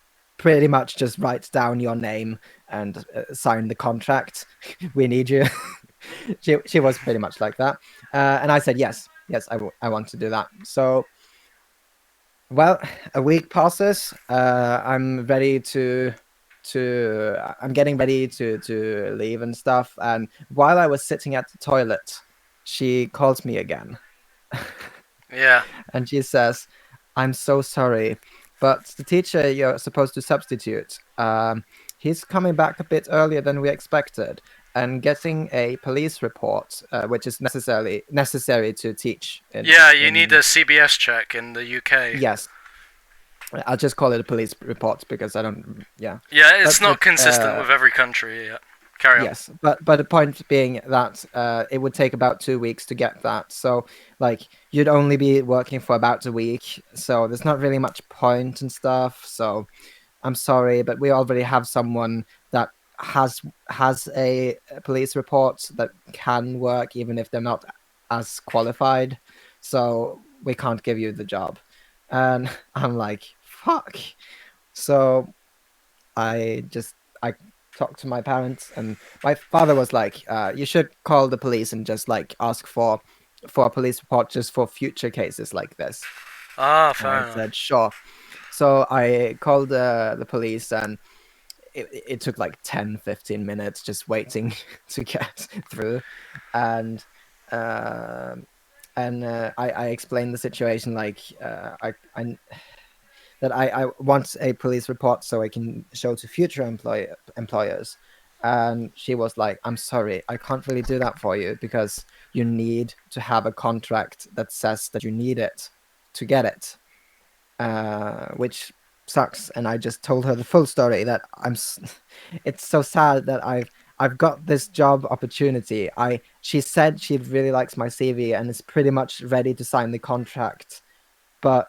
pretty much just writes down your name and sign the contract. We need you. She was pretty much like that, and I said yes, I want to do that. So, well, a week passes. I'm ready I'm getting ready to leave and stuff. And while I was sitting at the toilet, she calls me again.
Yeah.
And she says, "I'm so sorry, but the teacher you're supposed to substitute, he's coming back a bit earlier than we expected, and getting a police report, which is necessary to teach
Yeah, you need
in
a CBS check in the UK.
yes." I'll just call it a police report because I don't. Yeah,
Yeah, it's
but
not consistent with every country. Yeah. Carry on.
yes, but the point being that it would take about 2 weeks to get that. So like you'd only be working for about a week, so there's not really much point and stuff. So I'm sorry, but we already have someone that has a police report that can work even if they're not as qualified. So we can't give you the job. And I'm like, fuck. So I talked to my parents, and my father was like, you should call the police and just like ask for a police report just for future cases like this.
Ah,
And
fair
I
enough.
said, sure. So I called the police, and it took like 10-15 minutes just waiting to get through. And I explained the situation, like I that I want a police report so I can show to future employers. And she was like, "I'm sorry, I can't really do that for you because you need to have a contract that says that you need it to get it," which sucks. And I just told her the full story that it's so sad that I've got this job opportunity. She said she really likes my CV and is pretty much ready to sign the contract, but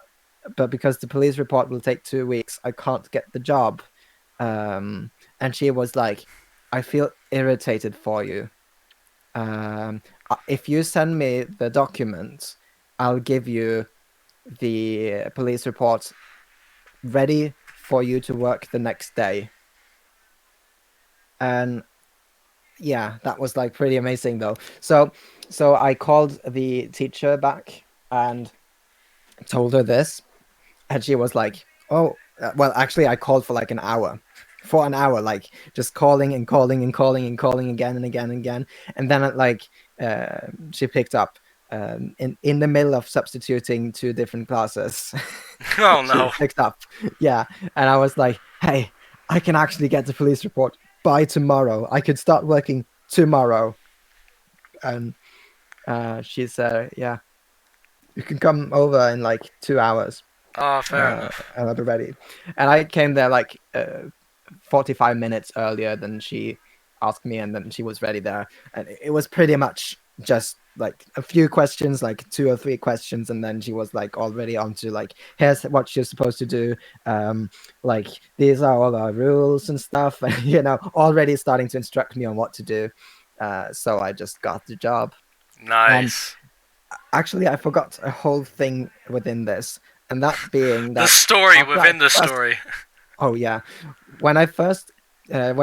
because the police report will take 2 weeks, I can't get the job. And she was like, "I feel irritated for you. If you send me the document, I'll give you the police report ready for you to work the next day." And yeah, that was like pretty amazing though. So I called the teacher back and told her this, and she was like, "Oh, well, actually, I called for like an hour, for an hour, like just calling and calling and calling and calling again and again and again." And then like she picked up in the middle of substituting two different classes.
Oh
She
no.
picked up, yeah. And I was like, "Hey, I can actually get the police report by tomorrow. I could start working tomorrow." And she said, "Yeah, you can come over in like 2 hours."
Ah, fair enough.
And I'll be ready. And I came there like 45 minutes earlier than she asked me, and then she was ready there. And it was pretty much just like a few questions, like 2 or 3 questions, and then she was like already onto like, "Here's what you're supposed to do. Like these are all our rules and stuff," and already starting to instruct me on what to do. So I just got the job. And
Nice.
actually, I forgot a whole thing within this, and that being
The
that
story
after I
within the
first,
story.
oh yeah, when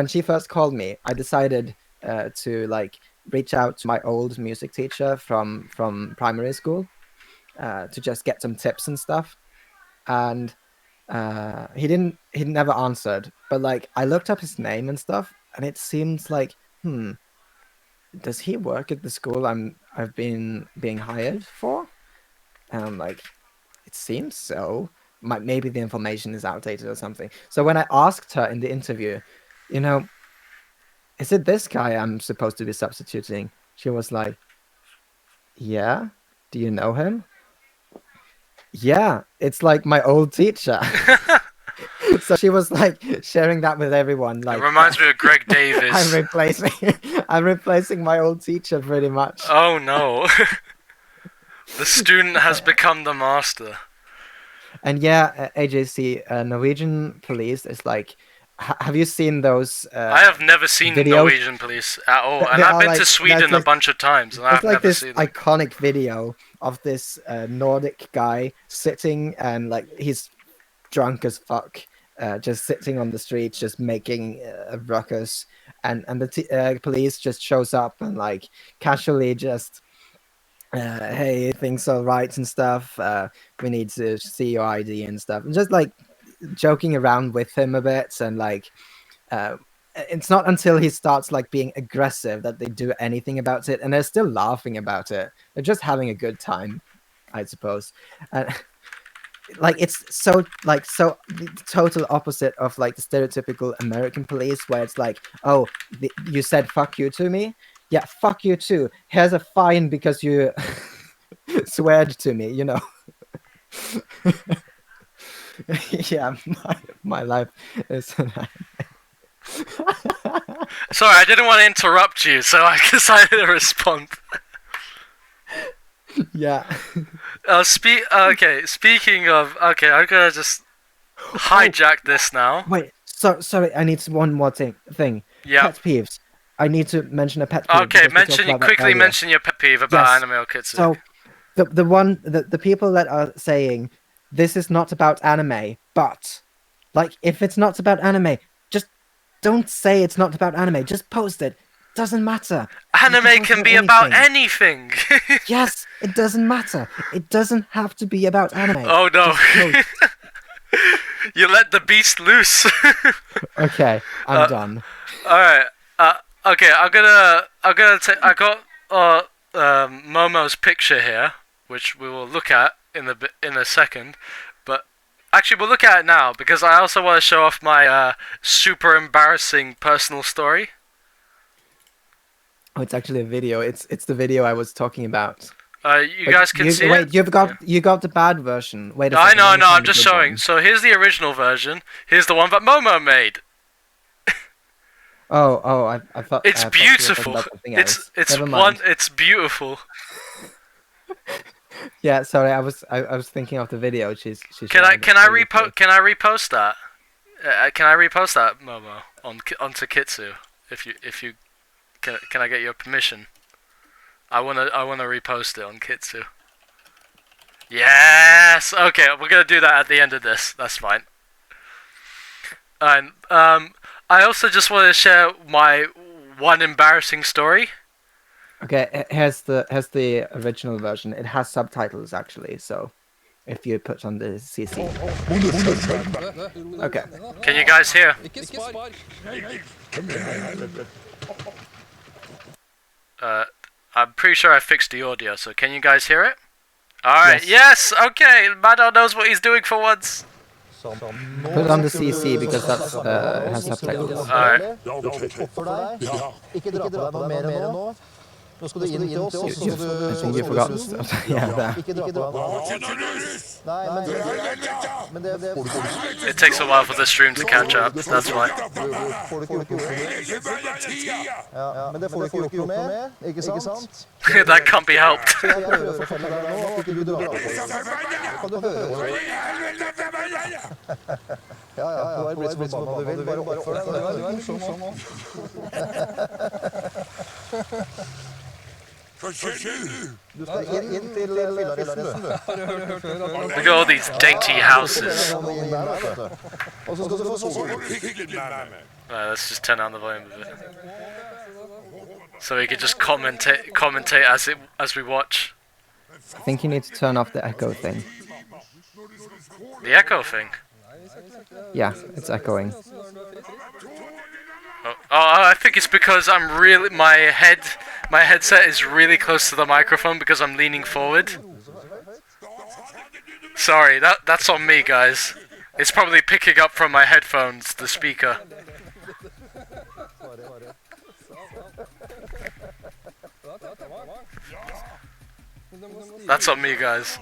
she first called me, I decided to like reach out to my old music teacher from primary school to just get some tips and stuff. And he never answered, but like I looked up his name and stuff, and it seems like, does he work at the school I've been being hired for? And I'm like, it seems so. Maybe the information is outdated or something. So when I asked her in the interview, is it this guy I'm supposed to be substituting? She was like, yeah. Do you know him? Yeah, it's like my old teacher. So she was like sharing that with everyone.
It
Like,
reminds me of Greg
I'm
Davis.
replacing, I'm replacing my old teacher pretty much.
Oh no. The student has become the master.
And yeah, AJC, Norwegian police is like, have you seen those?
I have never seen
videos?
Norwegian police at all, and
They
I've
are
been
like-
to Sweden
like-
a bunch of times, and
It's
I've
like
never
this
seen them.
iconic video of this Nordic guy sitting, and like he's drunk as fuck, just sitting on the streets, just making a ruckus, and the police just shows up and like casually just, hey, things all right and stuff. We need to see your ID and stuff, and just like joking around with him a bit, and like it's not until he starts like being aggressive that they do anything about it, and they're still laughing about it. They're just having a good time, I suppose. Like it's so the total opposite of like the stereotypical American police, where it's like, oh, you said fuck you to me, yeah, fuck you too, here's a fine because you swear to me, you know. Yeah, my life is
Sorry, I didn't want to interrupt you, so I decided to respond.
Yeah.
Okay, speaking of... Okay, I'm gonna just hijack this now.
Wait, sorry, I need one more thing.
Yeah.
Pet peeves. I need to mention a pet peeve.
Okay, quickly mention your pet peeve about
Yes.
anime or Kitsu.
So, the people that are saying this is not about anime, but like if it's not about anime, just don't say it's not about anime. Just post it. Doesn't matter.
Anime can be about anything.
Yes, it doesn't matter. It doesn't have to be about anime.
Oh no. You let the beast loose.
Okay, I'm done.
Alright. Okay, I got Momo's picture here, which we will look at in a second. But actually, we'll look at it now because I also want to show off my super embarrassing personal story.
Oh, it's actually a video. It's the video I was talking about.
You guys can see
wait,
it?
you got the bad version. Wait a
I
second.
know, I'm just showing. So here's the original version. Here's the one that Momo made.
I thought
it's beautiful. It's beautiful.
Yeah, sorry, I was thinking of the video. She's
Can I repost that? Can I repost that, Momo, onto Kitsu? If you can I get your permission? I wanna repost it on Kitsu. Yes. Okay, we're gonna do that at the end of this. That's fine. And I also just want to share my one embarrassing story.
Okay, here's the original version. It has subtitles actually, so if you put on the CC. Okay.
Can you guys hear? I'm pretty sure I fixed the audio, so can you guys hear it? Alright, yes, okay, Madao knows what he's doing for once.
Put on the CC because that's has subtitles.
Alright.
I think you forgot stuff. Yeah,
it takes a while for the stream to catch up, that's why. That can't be helped. Look at all these dainty houses. Let's just turn down the volume a bit, so we can just commentate as we watch.
I think you need to turn off the echo thing.
The echo thing?
Yeah, it's echoing.
Oh, I think it's because my headset is really close to the microphone because I'm leaning forward. Sorry, that's on me, guys. It's probably picking up from my headphones, the speaker. That's on me, guys.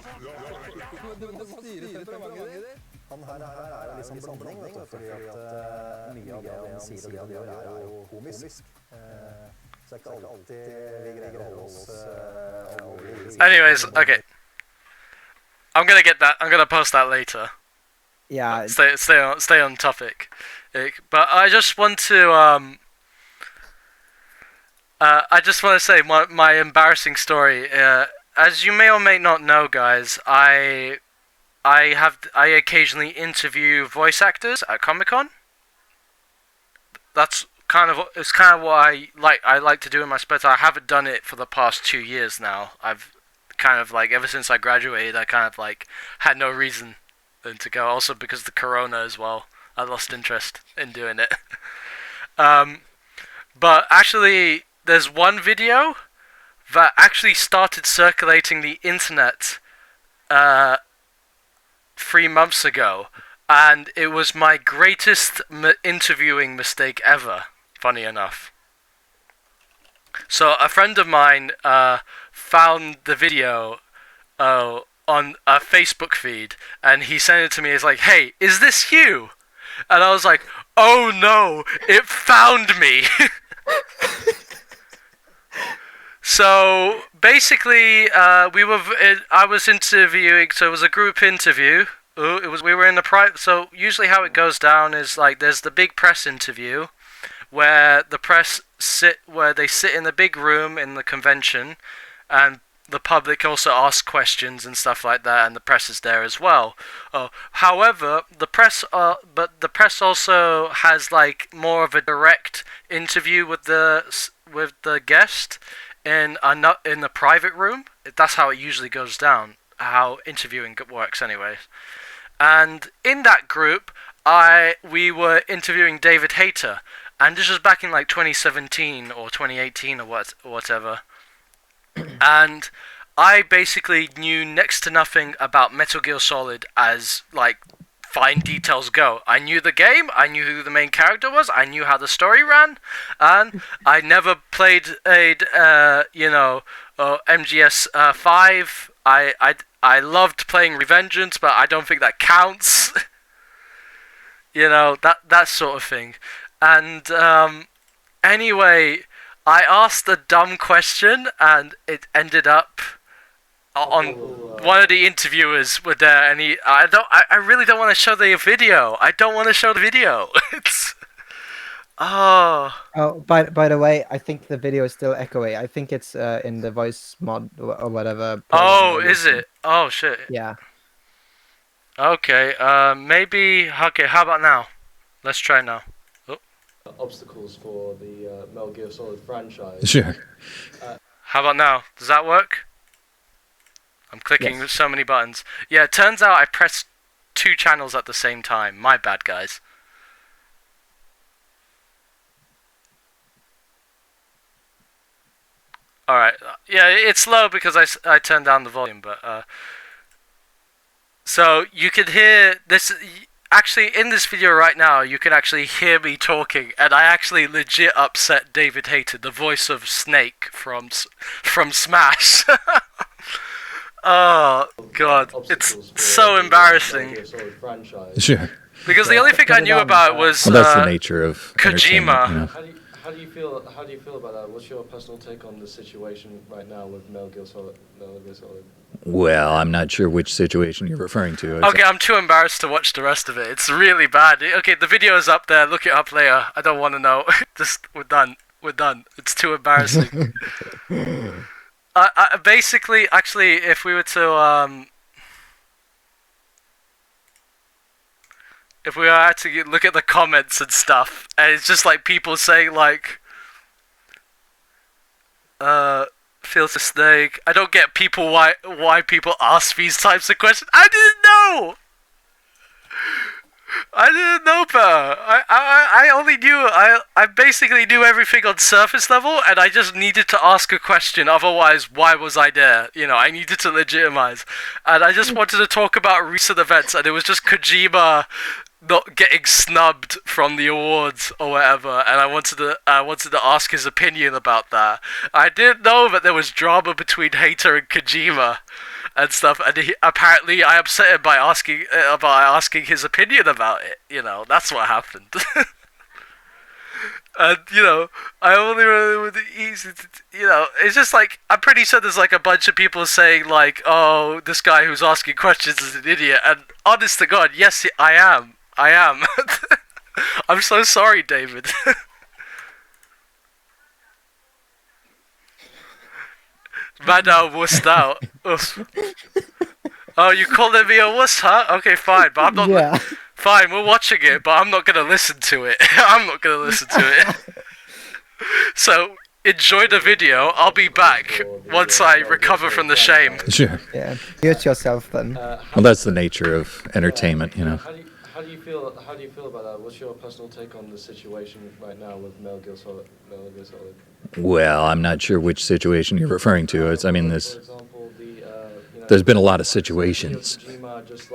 Han her er liksom blanding, vet du, fordi at mye av det han sier og det han gjør er jo komisk. Så det er ikke alltid vi greier å holde oss
Anyways, okay. I'm gonna post that later.
Yeah.
Stay on topic. But I just want to say my embarrassing story. As you may or may not know, guys, I I occasionally interview voice actors at Comic-Con. It's kind of what I like to do in my spare time. I haven't done it for the past 2 years now. I've kind of like, ever since I graduated, I kind of like had no reason to go. Also because of the corona as well, I lost interest in doing it. But actually, there's one video that actually started circulating the internet 3 months ago, and it was my greatest interviewing mistake ever, funny enough. So a friend of mine found the video on a Facebook feed, and he sent it to me. He's like, "Hey, is this you?" And I was like, "Oh no, it found me." So basically, I was interviewing. So it was a group interview. We were in a private. So usually, how it goes down is like there's the big press interview, where the press sit in the big room in the convention, and the public also asks questions and stuff like that, and the press is there as well. However, the press also has like more of a direct interview with the guest in the private room. That's how it usually goes down. How interviewing works, anyways. And in that group, we were interviewing David Hayter, and this was back in like 2017 or 2018 or whatever. And I basically knew next to nothing about Metal Gear Solid as like fine details go. I knew the game, I knew who the main character was, I knew how the story ran, and I never played MGS 5. I loved playing Revengeance, but I don't think that counts. That sort of thing. And anyway, I asked a dumb question, and it ended up on one of the interviewers were there, and I really don't want to show the video. I don't want to show the video. It's
Oh, by the way, I think the video is still echoey. I think it's in the voice mod or whatever.
Oh, is it? Oh shit.
Yeah.
Okay. Maybe. Okay. How about now? Let's try now.
Obstacles for the Metal Gear Solid franchise.
Sure.
How about now? Does that work? I'm clicking so many buttons. Yeah, it turns out I pressed 2 channels at the same time. My bad, guys. Alright. Yeah, it's low because I turned down the volume, but... So, you could hear this... Actually, in this video right now, you can actually hear me talking, and I actually legit upset David Hayter, the voice of Snake from Smash. Oh, God. It's so embarrassing.
Sure.
Because the only thing I knew about was
Well, that's the nature of
Kojima.
You know?
How do you feel about that? What's your personal take on the situation right now with Metal Gear Solid?
Well, I'm not sure which situation you're referring to.
Okay, I'm too embarrassed to watch the rest of it. It's really bad. Okay, the video is up there. Look it up later. I don't want to know. We're done. We're done. It's too embarrassing. Basically, actually, if we were to if we were to look at the comments and stuff, and it's just like people saying like, feels a snake. I don't get why people ask these types of questions. I didn't know. I didn't know better. I only knew I basically knew everything on surface level, and I just needed to ask a question. Otherwise, why was I there? I needed to legitimize, and I just wanted to talk about recent events, and it was just Kojima not getting snubbed from the awards or whatever, and I wanted to ask his opinion about that. I didn't know that there was drama between Hayter and Kojima and stuff, and apparently I upset him by asking his opinion about it. That's what happened. And I only really easy. It's just like I'm pretty sure there's like a bunch of people saying like, "Oh, this guy who's asking questions is an idiot." And honest to God, yes, I am. I'm so sorry, David. Madao wussed out. Oh, you calling me a wuss, huh? Okay, fine, but I'm not.
Yeah.
Fine, we're watching it, but I'm not gonna listen to it. I'm not gonna listen to it. So enjoy the video. I'll be back once I recover from the shame.
Sure.
Yeah. Mute yourself then.
Well, that's the nature of entertainment, you know.
How do you feel about that? What's your personal take on the situation right now with Metal Gear Solid?
Well, I'm not sure which situation you're referring to. I mean,
For example,
there's been a lot of situations.
Kojima just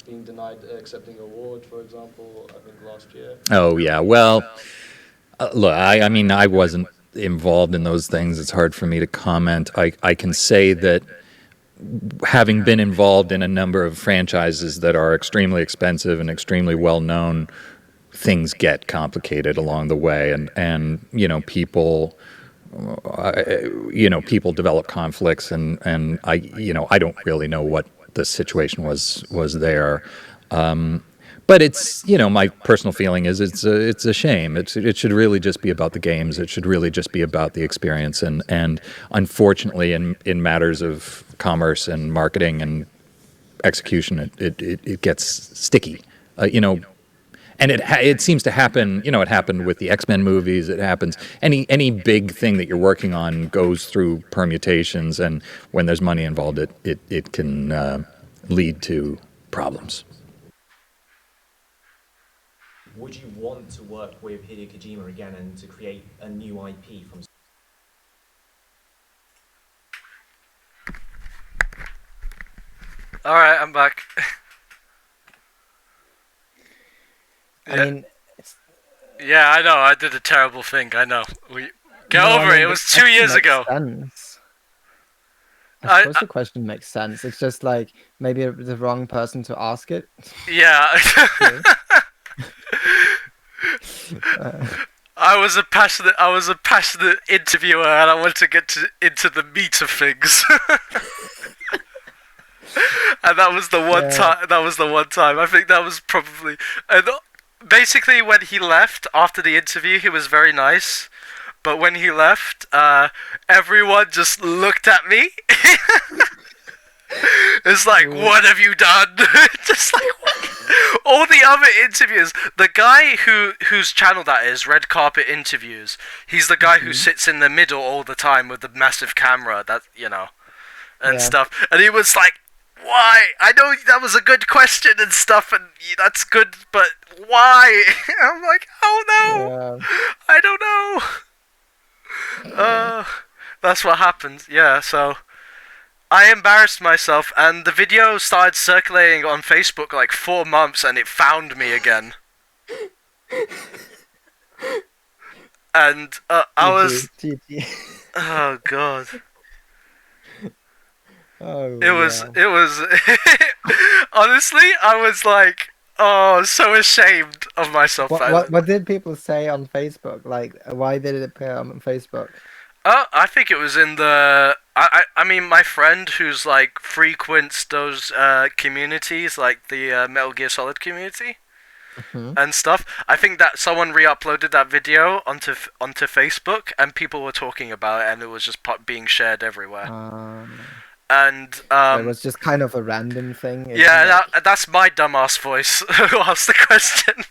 being denied accepting an award, for example, I think last year.
Oh, yeah. Well, look, I mean, I wasn't involved in those things. It's hard for me to comment. I can say that having been involved in a number of franchises that are extremely expensive and extremely well known, things get complicated along the way, and people people develop conflicts, and I don't really know what the situation was there. But it's, my personal feeling is it's a shame. It should really just be about the games. It should really just be about the experience. And unfortunately, in matters of commerce and marketing and execution, it gets sticky. And it seems to happen. It happened with the X-Men movies. It happens. Any big thing that you're working on goes through permutations, and when there's money involved, it can lead to problems.
Would you want to work with Hideo Kojima again and to create a new IP from?
All right, I'm back.
I mean,
Yeah, I know. I did a terrible thing. I know. Get over it. It was 2 years ago.
Sense. I
I-
suppose the question makes sense. It's just like maybe the wrong person to ask it.
Yeah. I was a passionate interviewer, and I wanted to get into the meat of things. And that was the one time. That was the one time. I think that was probably. And basically, when he left after the interview, he was very nice. But when he left, everyone just looked at me. It's like, what have you done? Just like all the other interviews. The guy whose channel that is, Red Carpet Interviews. He's the guy who sits in the middle all the time with the massive camera. That and stuff. And he was like, why? I know that was a good question and stuff, and that's good, but why? I'm like, oh no, I don't know. That's what happened. Yeah, so I embarrassed myself, and the video started circulating on Facebook like 4 months, and it found me again. And I was, oh god. It was honestly, I was like, oh, so ashamed of myself.
What did people say on Facebook? Like, why did it appear on Facebook?
I think it was in the. I mean, my friend who's like frequents those communities, like the Metal Gear Solid community and stuff. I think that someone re-uploaded that video onto Facebook, and people were talking about it, and it was just being shared everywhere. And
it was just kind of a random thing.
Yeah, that's my dumbass voice who asked the question.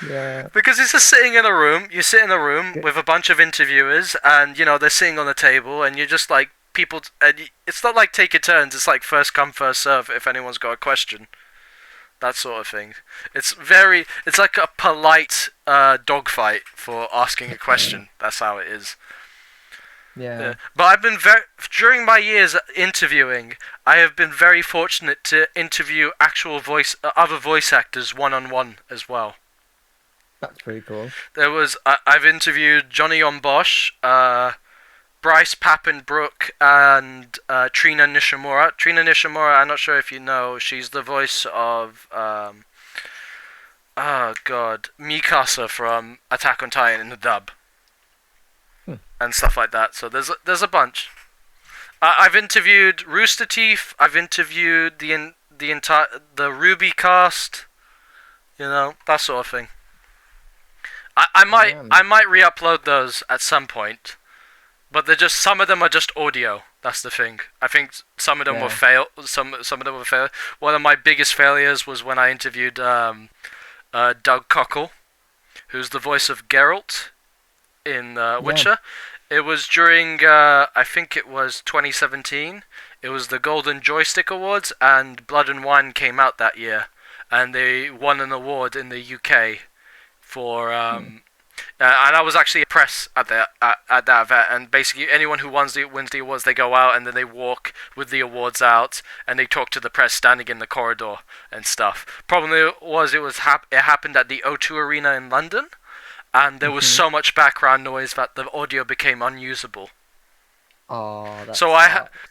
Yeah.
Because it's just sitting in a room. You sit in a room with a bunch of interviewers, and they're sitting on the table, and you're just like people. And it's not like take your turns. It's like first come, first serve. If anyone's got a question, that sort of thing. It's like a polite dogfight for asking a question. That's how it is.
Yeah.
But I've been during my years interviewing, I have been very fortunate to interview actual other voice actors one-on-one as well.
That's pretty cool.
I've interviewed Johnny on Bosch, Bryce Pappenbrook, and Trina Nishimura. Trina Nishimura, I'm not sure if you know, she's the voice of Mikasa from Attack on Titan in the dub. And stuff like that. So there's a bunch. I've interviewed Rooster Teeth. I've interviewed the Ruby cast. That sort of thing. I might re-upload those at some point, but they're just some of them are just audio. That's the thing. I think some of them were fail. Some of them were fail. One of my biggest failures was when I interviewed Doug Cockle, who's the voice of Geralt in Witcher. It was during I think it was 2017. It was the Golden Joystick Awards, and Blood and Wine came out that year, and they won an award in the UK for. And I was actually a press at that event, and basically anyone who wins the awards, they go out and then they walk with the awards out, and they talk to the press standing in the corridor and stuff. Problem was it happened at the O2 Arena in London, and there was so much background noise that the audio became unusable.
Oh, that's
so I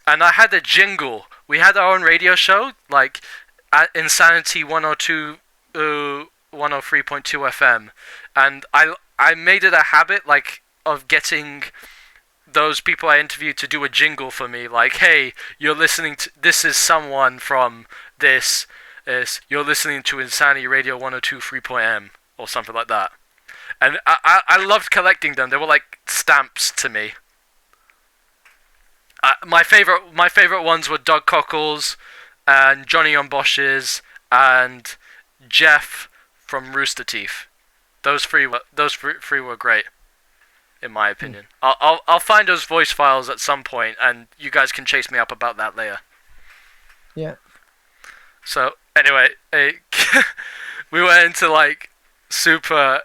had a jingle. We had our own radio show, like at Insanity 103.2 FM, and I made it a habit, like, of getting those people I interviewed to do a jingle for me, like, hey, you're listening to, this is someone from this, you're listening to Insanity Radio 102.3.m, or something like that. And I loved collecting them. They were like stamps to me. My favorite ones were Doug Cockle's, and Johnny on Bosch's, and Jeff from Rooster Teeth. Those three were great, in my opinion. I'll find those voice files at some point, and you guys can chase me up about that later.
Yeah.
So anyway, we went into like super,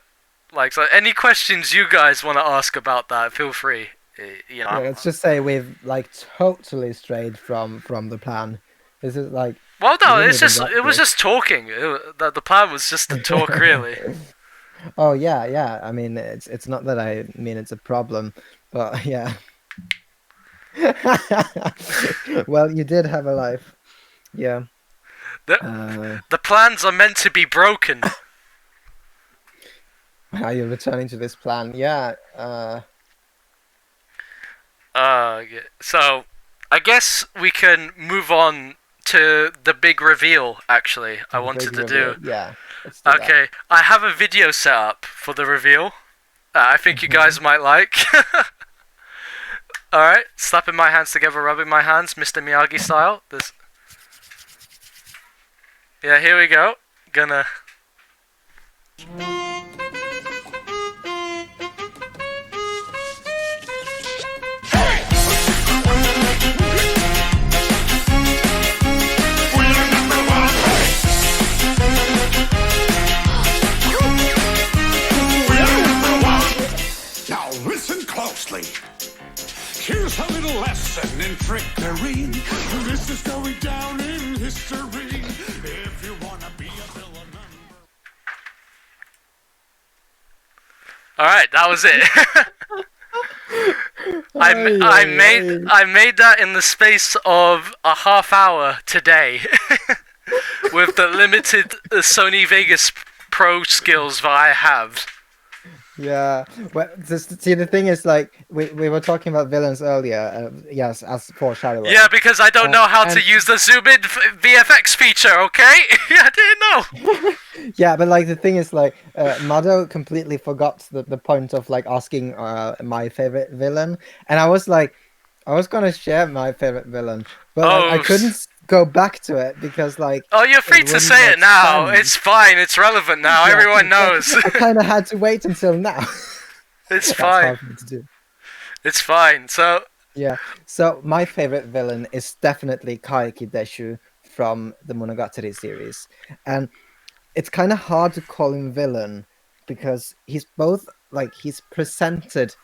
like, so any questions you guys want to ask about that, feel free. You know.
Yeah, let's just say we've like totally strayed from the plan. This is like.
Well, no, it was just talking. The plan was just to talk, really.
Oh yeah. I mean, it's not that I mean it's a problem, but yeah. Well, you did have a life. Yeah.
The plans are meant to be broken.
Are you returning to this plan? Yeah.
So, I guess we can move on to the big reveal, actually, I wanted to do.
Yeah.
Okay, I have a video set up for the reveal. I think you guys might like. Alright, slapping my hands together, rubbing my hands, Mr. Miyagi style. Yeah, here we go. Gonna...
Here's a little lesson in trickery. This is going down in history. If you wanna be a villain.
Alright, that was it. I made that in the space of a half hour today with the limited Sony Vegas Pro skills that I have.
Yeah, well, see, the thing is, like, we were talking about villains earlier, yes, as foreshadowing.
Yeah, because I don't know how to use the zoom-in VFX feature, okay? I didn't know!
Yeah, but, like, the thing is, like, Madao completely forgot the point of, like, asking my favorite villain, and I was gonna share my favorite villain, but like, I couldn't go back to it because, like...
Oh, you're free to say it now. It's fine. It's relevant now. Yeah, everyone knows.
I kind of had to wait until now.
It's fine.
Hard for me to do.
It's fine. So...
Yeah. So, my favorite villain is definitely Kaiki Deshu from the Monogatari series. And it's kind of hard to call him villain because he's both, like, he's presented...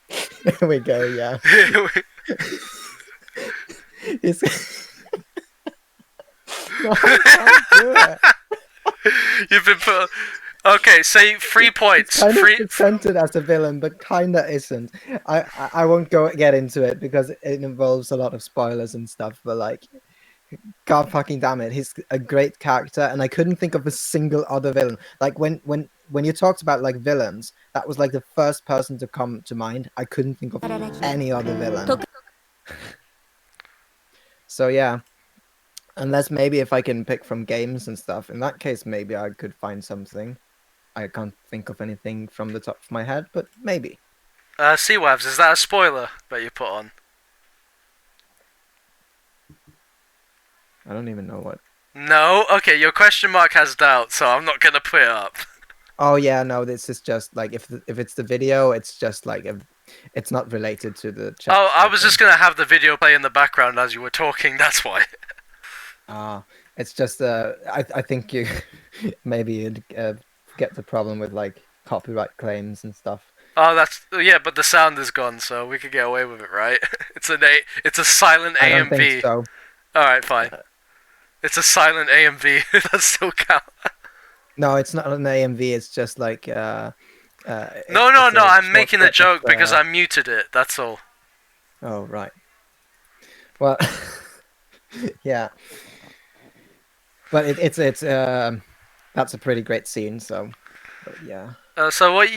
Here we go, yeah. It's... No, I can't do it.
You've been put... Okay, say 3 points.
It's kind of presented as a villain, but kinda isn't. I won't get into it because it involves a lot of spoilers and stuff, but like... God fucking damn it, he's a great character, and I couldn't think of a single other villain. Like, when you talked about, like, villains, that was, like, the first person to come to mind. I couldn't think of any other villain. So yeah, unless maybe if I can pick from games and stuff, in that case maybe I could find something. I can't think of anything from the top of my head, but maybe.
Sea Wavs, is that a spoiler that you put on?
I don't even know what.
No? Okay, your question mark has doubt, so I'm not gonna put it up.
Oh yeah, no, this is just like if it's the video, it's just like it's not related to the chat.
Oh, I was just gonna have the video play in the background as you were talking, that's why.
It's just I think you maybe you'd get the problem with like copyright claims and stuff.
Oh, yeah, but the sound is gone, so we could get away with it, right? It's a silent A
I don't
and B.
think so.
All right, fine. It's a silent A and B. That still count.
No, it's not an AMV. It's just like
No. I'm making a joke because I muted it. That's all.
Oh right. Well, yeah. But it's that's a pretty great scene. So, but yeah.
So what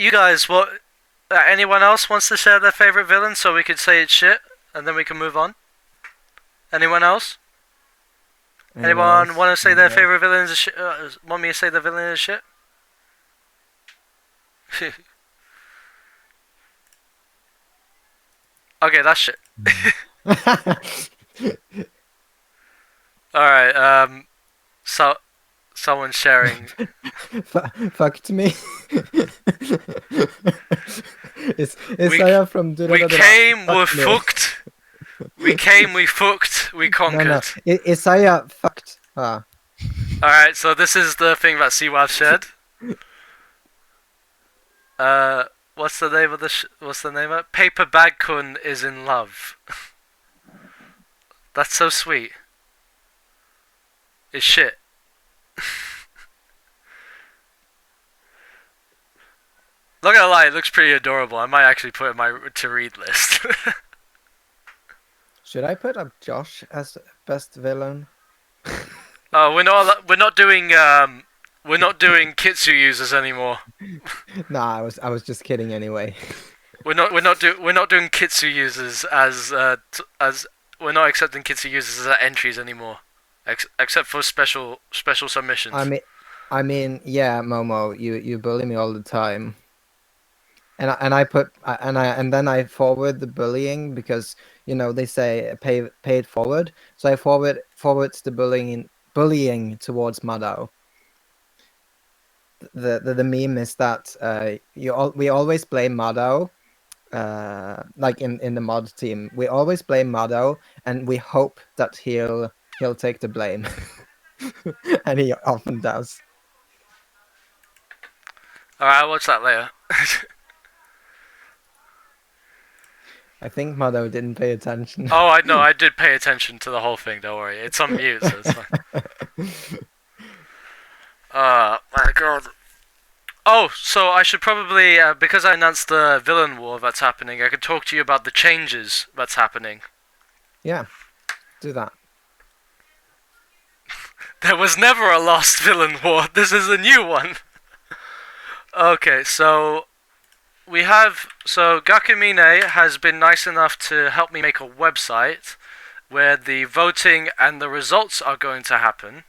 anyone else wants to share their favorite villain so we could say it's shit and then we can move on? Anyone else? Anyone want to say their favorite villain is shit? Want me to say the villain is shit? Okay, that's shit. Alright, so someone's sharing.
Fucked me. It's Isaiah from
We came, we're fucked. We came, we fucked, we conquered.
No. Isaiah fucked.
Alright, so this is the thing that CWAV shared. What's the name of it? Paper Bag Kun is in love. That's so sweet. It's shit. Not gonna lie, it looks pretty adorable. I might actually put it in my to read list.
Should I put up Josh as best villain?
Oh, we're not doing Kitsu users anymore.
Nah, I was just kidding anyway.
We're not doing Kitsu users as we're not accepting Kitsu users as entries anymore, except for special submissions.
I mean, yeah, Momo, you bully me all the time. And then I forward the bullying because they say pay it forward, so I forwards the bullying towards Madao. The meme is that we always blame Madao, like in the mod team, we always blame Madao, and we hope that he'll take the blame, and he often does.
All right, I'll watch that later.
I think Madao didn't pay attention.
Oh, I know. I did pay attention to the whole thing. Don't worry. It's on mute, so it's fine. My God. Oh, so I should probably, because I announced the villain war that's happening, I could talk to you about the changes that's happening.
Yeah, do that.
There was never a lost villain war. This is a new one. Okay, so Gakumine has been nice enough to help me make a website where the voting and the results are going to happen.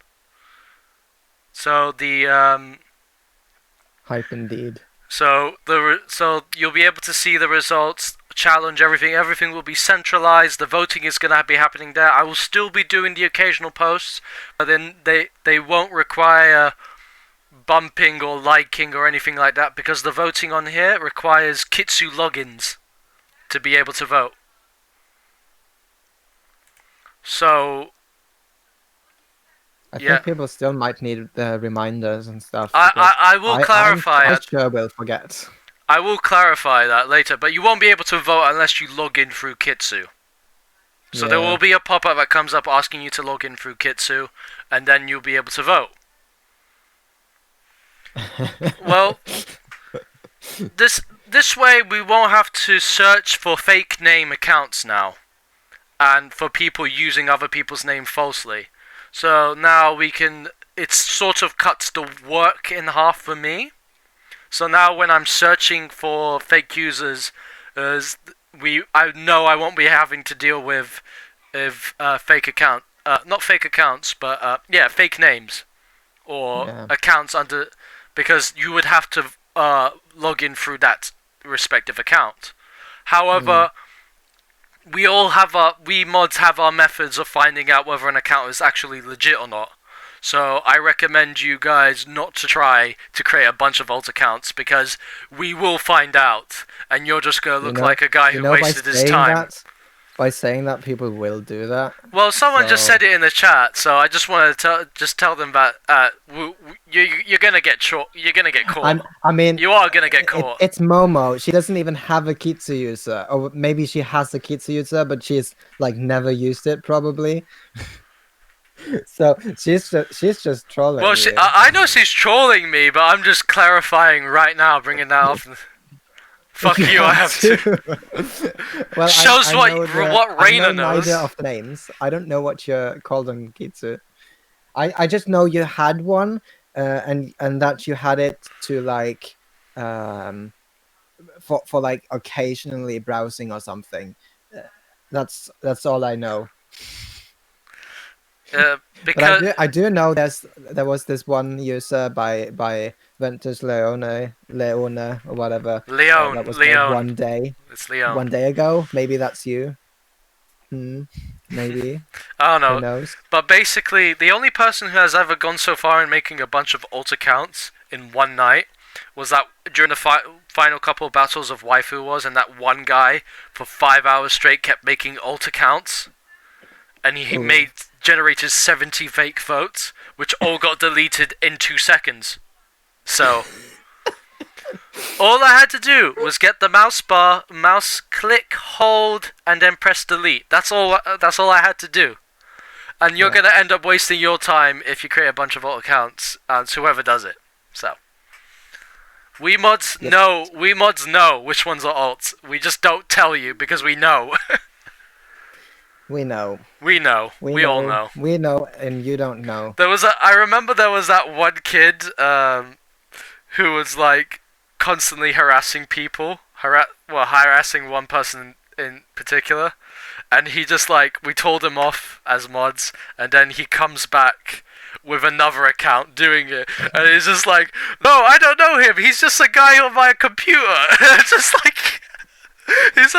So
Hype indeed.
So you'll be able to see the results, challenge everything. Everything will be centralized. The voting is going to be happening there. I will still be doing the occasional posts, but then they won't require bumping or liking or anything like that, because the voting on here requires Kitsu logins to be able to vote. So
I think people still might need the reminders and stuff.
I will clarify.
I sure will forget.
I will clarify that later, but you won't be able to vote unless you log in through Kitsu. So there will be a pop-up that comes up asking you to log in through Kitsu, and then you'll be able to vote. Well, this way we won't have to search for fake name accounts now, and for people using other people's name falsely. So now it sort of cuts the work in half for me. So now when I'm searching for fake users, I know I won't be having to deal with fake account, not fake accounts, but fake names or accounts because you would have to log in through that respective account. However, we mods have our methods of finding out whether an account is actually legit or not. So I recommend you guys not to try to create a bunch of alt accounts, because we will find out, and you're just gonna look like a guy who wasted his time.
By saying that, people will do that.
Well, someone just said it in the chat, so I just wanted to tell them that you're gonna get caught. You're gonna get caught.
I mean,
you are gonna get caught.
It's Momo. She doesn't even have a Kitsu user, or maybe she has a Kitsu user, but she's like never used it probably. So she's just trolling.
Well, I know she's trolling me, but I'm just clarifying right now, bringing that up. Fuck you, I have to.
Well,
shows what Reina knows.
Neither of the names. I don't know what you're called on Kitsu. I just know you had one, and that you had it to like, for like occasionally browsing or something. That's all I know.
Because
but I do know there was this one user by Ventus Leone or whatever.
Leon.
That was
Leon.
One day.
It's Leon.
One day ago. Maybe that's you. Maybe.
I don't know.
Who knows?
But basically, the only person who has ever gone so far in making a bunch of alt accounts in one night was that during the final couple of battles of Waifu Wars, and that one guy for 5 hours straight kept making alt accounts, and he generated 70 fake votes, which all got deleted in 2 seconds. So all I had to do was get the mouse click, hold, and then press delete. That's all I had to do. And you're gonna end up wasting your time if you create a bunch of alt accounts, and it's whoever does it. So we mods know which ones are alts. We just don't tell you because we know.
We know.
We all know.
We know, and you don't know.
I remember there was that one kid who was like constantly harassing people, harassing one person in particular, and he just like, we told him off as mods, and then he comes back with another account doing it, and he's just like, no, I don't know him, he's just a guy on my computer. Just like, he's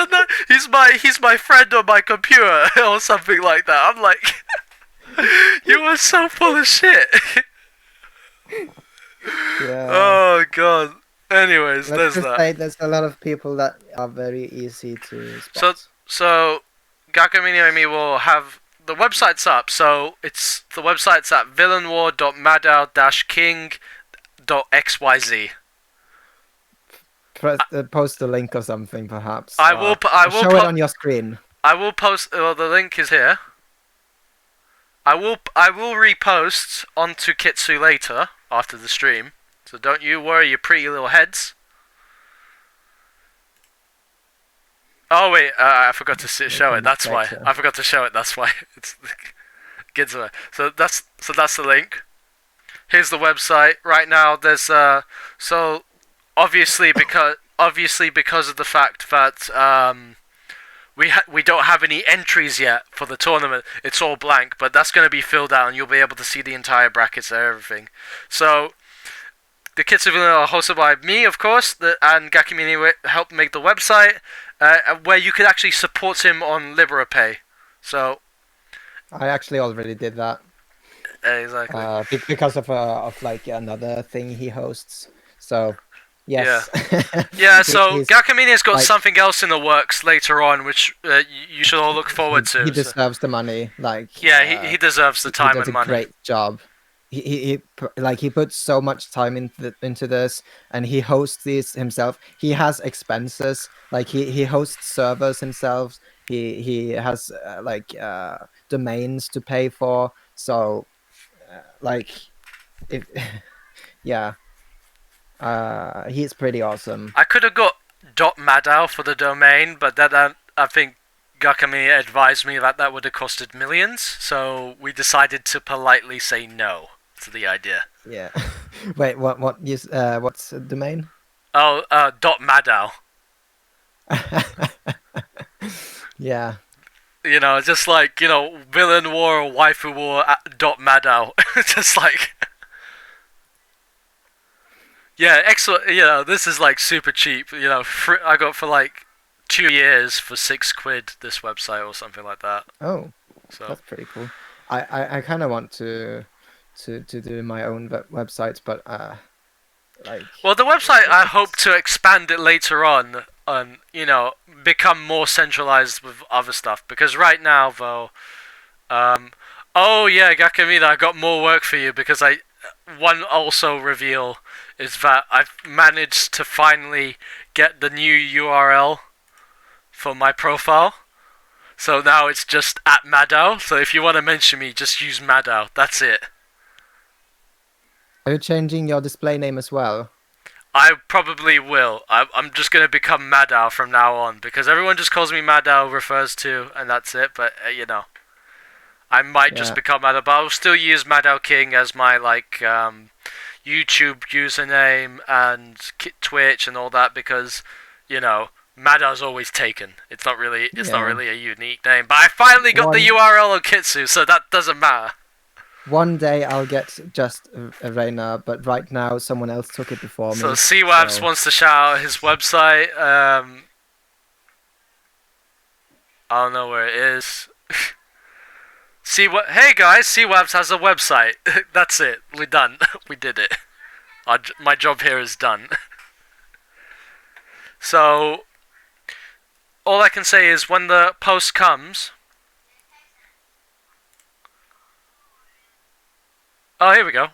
my friend on my computer or something like that. I'm like, you are so full of shit.
Yeah.
Oh god. Anyways,
Let's
there's
just say there's a lot of people that are very easy to spot.
So Gakamini and me will have the website's up. So the website's at villainwar.madao-king.xyz.
Post the link or something, perhaps.
I will
show it on your screen.
I will post. Well, the link is here. I will repost onto Kitsu later after the stream. So don't you worry, your pretty little heads. Oh wait, I forgot to show it. That's why. I forgot to show it. That's why it's gets away. So that's the link. Here's the website. Right now, there's so. Obviously, because of the fact that we don't have any entries yet for the tournament, it's all blank. But that's going to be filled out, and you'll be able to see the entire brackets and everything. So the Kitsu Villain are hosted by me, of course, and Gakimini helped make the website, where you could actually support him on LiberaPay. So
I actually already did that.
Exactly.
Because of like another thing he hosts. So. Yes.
Yeah. So Gakamini has got something else in the works later on, which you should all look forward to.
He deserves the money.
He deserves the time and money.
He does a great job. He puts so much time into this, and he hosts these himself. He has expenses. Like he hosts servers himself. He has domains to pay for. So yeah. He's pretty awesome.
I could have got .madao for the domain, but then I think Gakamini advised me that would have costed millions, so we decided to politely say no to the idea.
Yeah. Wait, what's the domain?
Oh, .madao.
Yeah.
You know, just like, Villain War or Waifu War .madao. Just like... Yeah, excellent. This is like super cheap. I got for like 2 years for £6 this website or something like that.
Oh,
So
that's pretty cool. I kind of want to do my own websites, but like.
well, the website I hope to expand it later on, and become more centralized with other stuff. Because right now, though, oh yeah, Gakamina, I got more work for you because one also reveal is that I've managed to finally get the new URL for my profile. So now it's just at Madao. So if you want to mention me, just use Madao. That's it.
Are you changing your display name as well?
I probably will. I'm just going to become Madao from now on because everyone just calls me Madao, refers to, and that's it. But, I might just become Madao. But I'll still use Madao King as my, YouTube username and Twitch and all that because, Madao's always taken. It's not really a unique name. But I finally got the URL on Kitsu, so that doesn't matter.
One day I'll get just a Reina, but right now someone else took it before me.
So CWABs wants to shout out his website. I don't know where it is. Hey guys, CWABs has a website. That's it. We're done. We did it. My job here is done. So all I can say is when the post comes. Oh, here we go.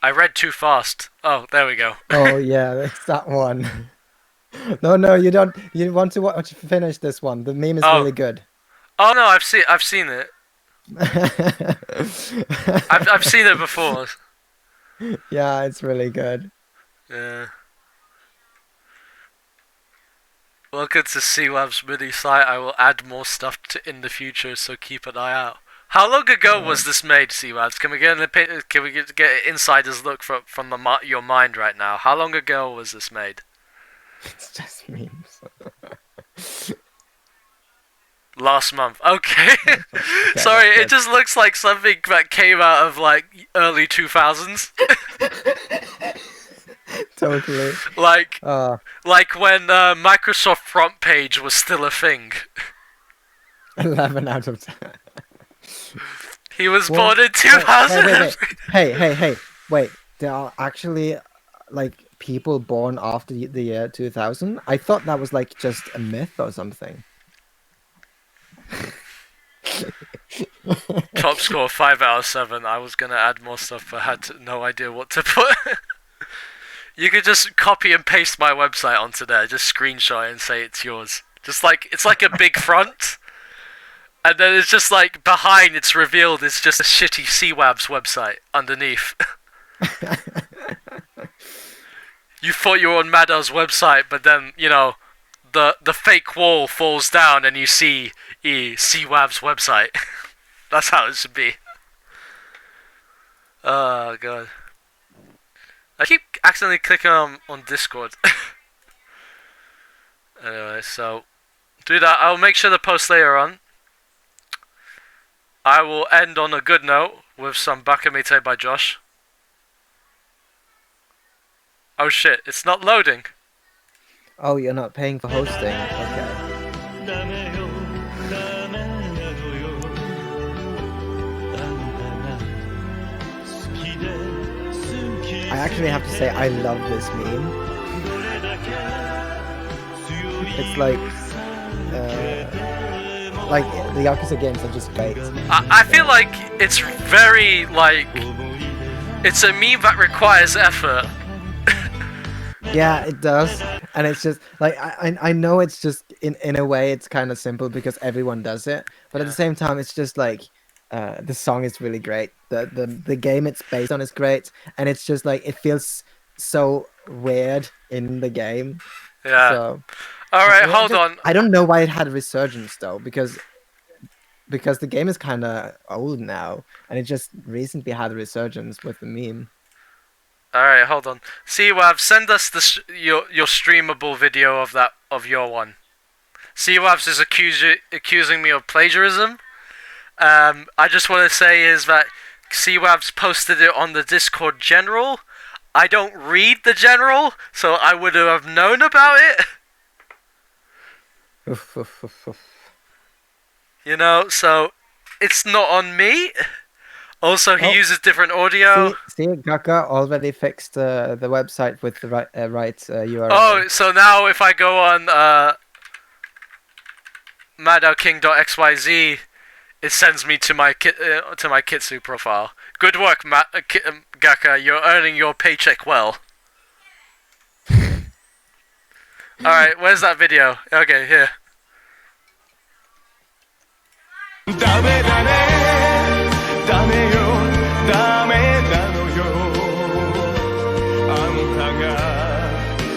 I read too fast. Oh, there we go.
Oh yeah, it's that one. No, you don't. You want to finish this one. The meme is really good.
Oh no, I've seen it. I've seen it before.
Yeah, it's really good.
Yeah. Welcome to CWAB's mini site. I will add more stuff in the future, so keep an eye out. How long ago was this made, CWABs? Can we get an insider's look from your mind right now? How long ago was this made?
It's just memes.
Last month. Okay. Sorry, it just looks like something that came out of early 2000s.
Totally.
Like when Microsoft front page was still a thing.
11 out of 10.
He was born in 2000.
Hey. Wait, there are actually people born after the year 2000? I thought that was just a myth or something.
Top score 5 out of 7. I was gonna add more stuff but had no idea what to put. You could just copy and paste my website onto there, just screenshot it and say it's yours. Just it's like a big front. And then it's just behind it's revealed it's just a shitty CWABs website underneath. You thought you were on Madao's website, but then, the fake wall falls down and you see CWAB's website. That's how it should be. Oh god. I keep accidentally clicking on Discord. Anyway, so do that. I'll make sure to post later on. I will end on a good note with some Bakamite by Josh. Oh shit, it's not loading.
Oh, you're not paying for hosting? Okay. I actually have to say I love this meme. It's like the Yakuza games are just great.
I feel like it's very it's a meme that requires effort.
Yeah, it does, and it's just I know it's just in a way it's kind of simple because everyone does it, but at the same time it's just the song is really great. The game it's based on is great, and it's just it feels so weird in the game.
Yeah.
So,
all right, hold on.
I don't know why it had a resurgence though, because the game is kind of old now, and it just recently had a resurgence with the meme.
All right, hold on. CWAV, send us your streamable video of your one. CWAVs is accusing me of plagiarism. I just want to say is that CWAVs posted it on the Discord general. I don't read the general, so I would have known about it. You know, so it's not on me. Also, he uses different audio.
See, Gaga already fixed the website with the right URL.
Oh, so now if I go on MadaoKing.xyz, it sends me to my Kitsu profile. Good work, Gaka. You're earning your paycheck well. All right, where's that video? Okay, here.
ダメだねダメよダメなのよあんたが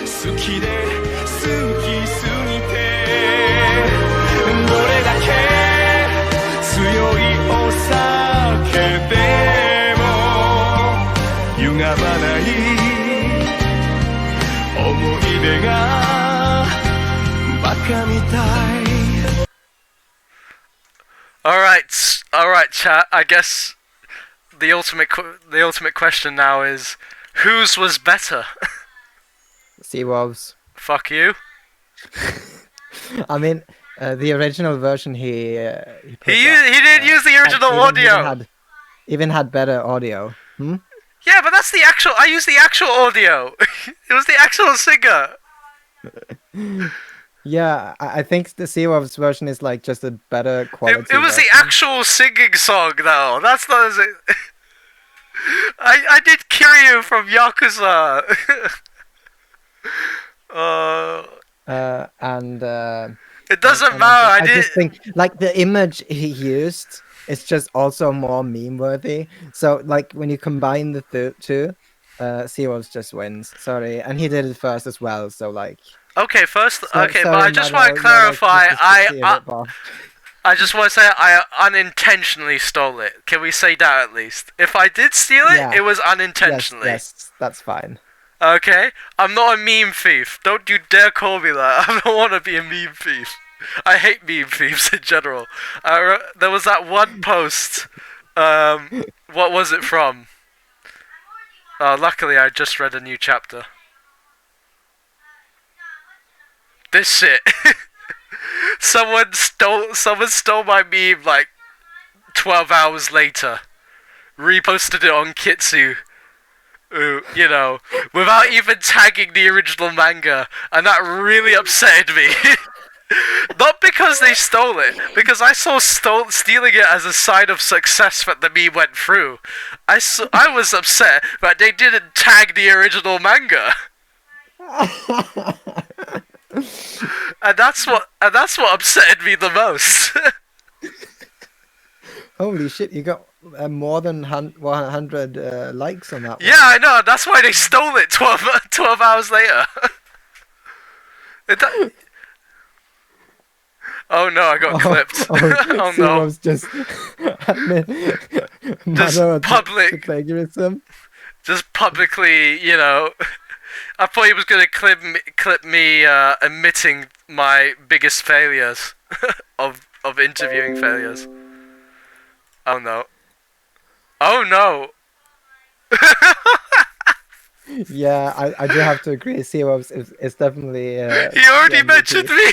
好きで好きすぎてどれだけ強いお酒でも歪まない思い出がバカみたい
All right, chat. I guess the ultimate question now is, whose was better?
CWAVs.
Fuck you.
I mean, the original version he
didn't use the original audio.
Even had better audio.
Yeah, but that's the actual. I used the actual audio. It was the actual singer.
Yeah, I think the CWAVs version is like just a better quality.
It was the actual singing song, though. That's not as it. I did Kiryu from Yakuza. It doesn't matter.
I just think like the image he used is just also more meme worthy. So like when you combine the two, CWAVs just wins. Sorry, and he did it first as well. So like.
Okay, first,
Sorry,
but I just want to clarify. I just want to say I unintentionally stole it. Can we say that at least? If I did steal it, it was unintentionally.
Yes, that's fine.
Okay, I'm not a meme thief. Don't you dare call me that. I don't want to be a meme thief. I hate meme thieves in general. There was that one post. What was it from? Luckily, I just read a new chapter. This shit. Someone stole my meme like 12 hours later. Reposted it on Kitsu. You know, without even tagging the original manga, and that really upsetted me. Not because they stole it, because I saw stealing it as a sign of success that the meme went through. I was upset that they didn't tag the original manga. And that's what upset me the most.
Holy shit! You got more than 100 likes on that one.
Yeah, I know. That's why they stole it 12 hours later. Oh no! I got clipped. Oh no!
Was just
public
plagiarism.
Just publicly, you know. I thought he was gonna clip me admitting my biggest failures of interviewing failures. Oh no! Oh no!
Yeah, I do have to agree. CWAVs is definitely.
He already mentioned me.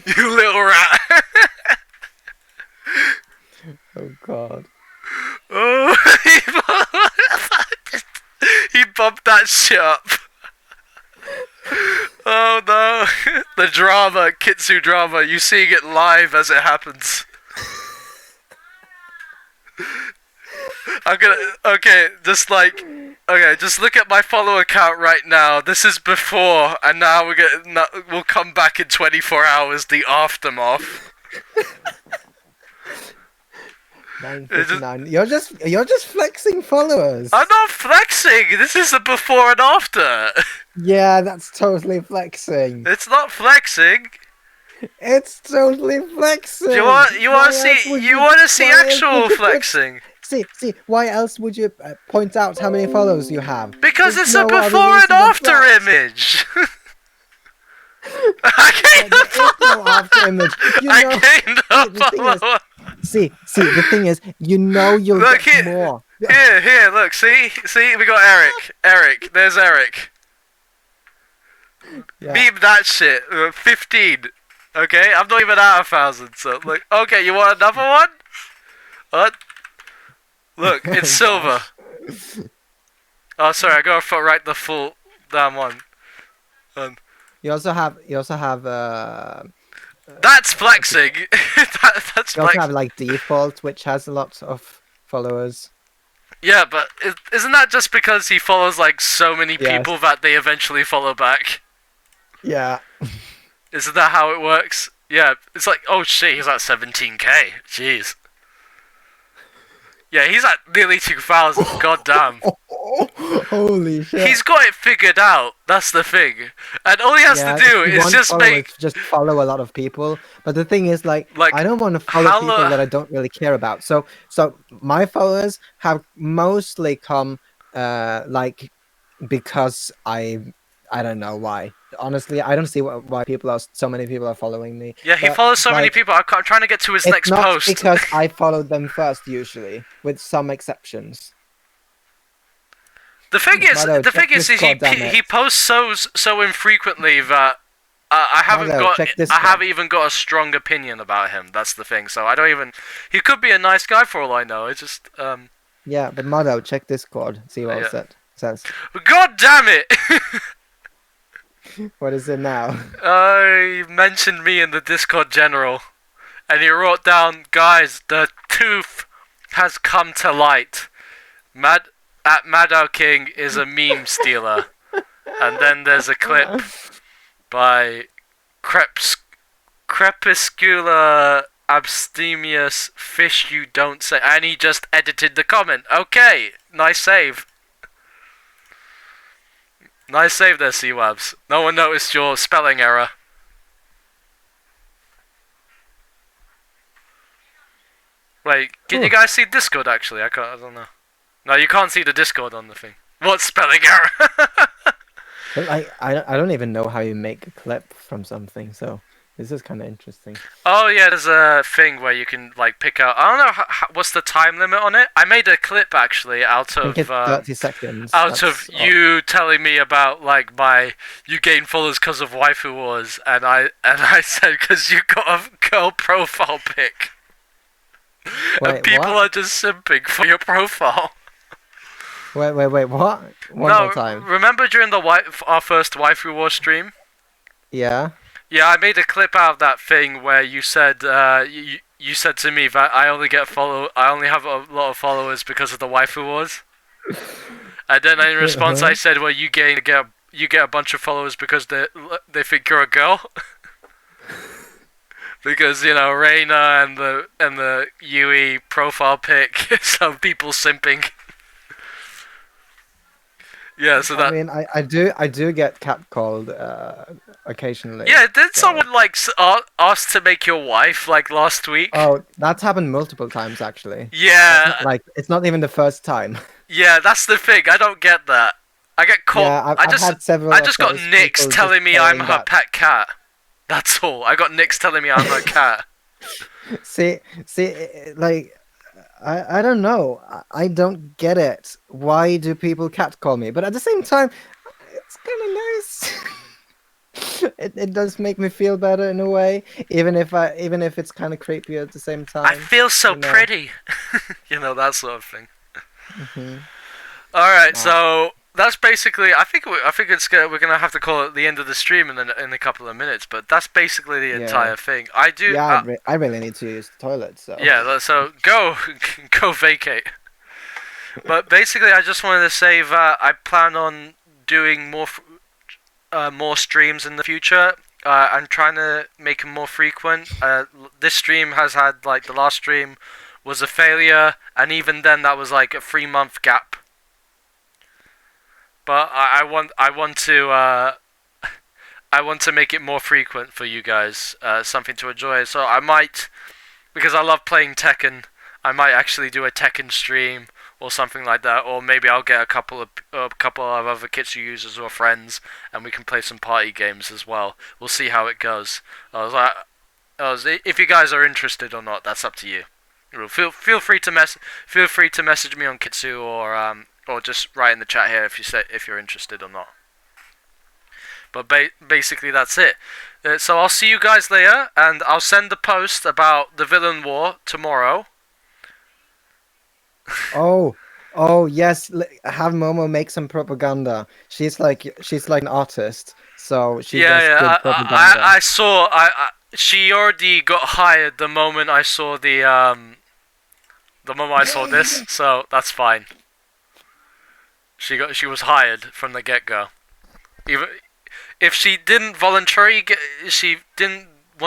You little rat!
Oh god!
Oh, he bumped that shit up. Oh no! The drama, Kitsu drama. You seeing it live as it happens. Just look at my follow count right now. This is before, and now we'll come back in 24 hours. The aftermath.
959. You're just flexing followers.
I'm not flexing. This is the before and after.
Yeah, that's totally flexing.
It's not flexing.
It's totally flexing.
You want to see actual flexing?
See, why else would you point out how many followers you have?
Because
There's
it's a
no other
before and
reason to
after
flex.
image. I
There is no after image. You know,
gained a
the thing is-
follower.
see, the thing is, you'll
Look
get
here.
more.
Here, look, see, we got Eric, there's Eric.
Yeah.
Meme that shit, 15, okay, I'm not even at 1,000, so, look, okay, you want another one? What? Look, it's silver. Oh, sorry, I gotta write the full damn one.
You also have
That's flexing! That's
you also
flexing.
have like default, which has a lot of followers.
Yeah, but isn't that just because he follows, like, so many
Yes.
people that they eventually follow back?
Yeah.
Isn't that how it works? Yeah, it's like, oh shit, he's at 17k. Jeez. Yeah, he's at nearly 2,000. God damn.
Holy shit.
He's got it figured out. That's the thing. And all he has to do
if you
is
want
just
followers,
make.
just follow a lot of people. But the thing is, like I don't want to follow
how
people
lo-
that I don't really care about. So my followers have mostly come like because I don't know why. Honestly, I don't see why so many people are following me.
Yeah, he
But,
follows so many
like,
people. I'm trying to get to his
it's
next
not
post.
because I followed them first, usually, with some exceptions.
The thing is,
Madao, check Discord, damn
he
it.
posts so infrequently that I haven't
Madao, check
I
Discord.
haven't even got a strong opinion about him. That's the thing. So I don't even. He could be a nice guy for all I know. It's just
Yeah, but Madao, check Discord. See what
Yeah.
it says.
God damn it!
What is it now?
He mentioned me in the Discord general, and he wrote down, guys, the truth has come to light. Madao King is a meme stealer. And then there's a clip by Crepuscular Abstemious Fish You Don't Say, and he just edited the comment. Okay, nice save. Nice save there, C-Wabs. No one noticed your spelling error. Wait, can you guys see Discord actually? I don't know. No, you can't see the Discord on the thing. What spelling error?
But I don't even know how you make a clip from something, so this is kind of interesting.
Oh yeah, there's a thing where you can like pick out. I don't know what's the time limit on it. I made a clip actually out
I
of
think it's 30 seconds.
out
That's
of you telling me about like you gained followers because of waifu wars, and I said because you got a girl profile pic,
Wait,
and people
what?
are just simping for your profile.
Wait, what? One
No,
more time.
remember during our first waifu war stream?
Yeah.
Yeah, I made a clip out of that thing where you said you said to me that I only have a lot of followers because of the waifu wars. And then in response I said, well, you get a bunch of followers because they think you're a girl. Because you know Reina and the Yui profile pic, some people simping. Yeah, so that.
I mean, I do get catcalled occasionally.
Yeah, did
so-
someone like ask to make your wife like last week?
Oh, that's happened multiple times actually.
Yeah,
Like it's not even the first time.
yeah, that's the thing. I don't get that. I get caught.
Yeah, I've had several
I
of
just got
those
Nix
people
telling
just
me I'm
saying
her
that.
pet cat. That's all. I got Nix telling me I'm her cat.
See, like I don't know. I don't get it. Why do people catcall me? But at the same time, it's kind of nice. it does make me feel better in a way, even if it's kind of creepy at the same time.
I feel so
you know.
pretty. You know, that sort of thing.
Mhm.
All right, so that's basically. I think we're gonna have to call it the end of the stream in a couple of minutes. But that's basically the
Yeah.
entire thing. I do.
Yeah, I really need to use the toilet. So
Yeah, so go vacate. But basically, I just wanted to say that I plan on doing more streams in the future. I'm trying to make them more frequent. This stream has had like the last stream was a failure, and even then that was like a 3-month gap. But I want to I want to make it more frequent for you guys, something to enjoy. So I might, because I love playing Tekken, I might actually do a Tekken stream or something like that, or maybe I'll get a couple of other Kitsu users or friends, and we can play some party games as well. We'll see how it goes. If you guys are interested or not, that's up to you. Feel free to message me on Kitsu or just write in the chat here if you're interested or not. But basically that's it. So I'll see you guys later, and I'll send the post about the villain war tomorrow.
Oh yes, have Momo make some propaganda. She's like an artist, so she does good propaganda.
I saw she already got hired the moment I saw this, so that's fine. She was hired from the get-go. Even if she didn't want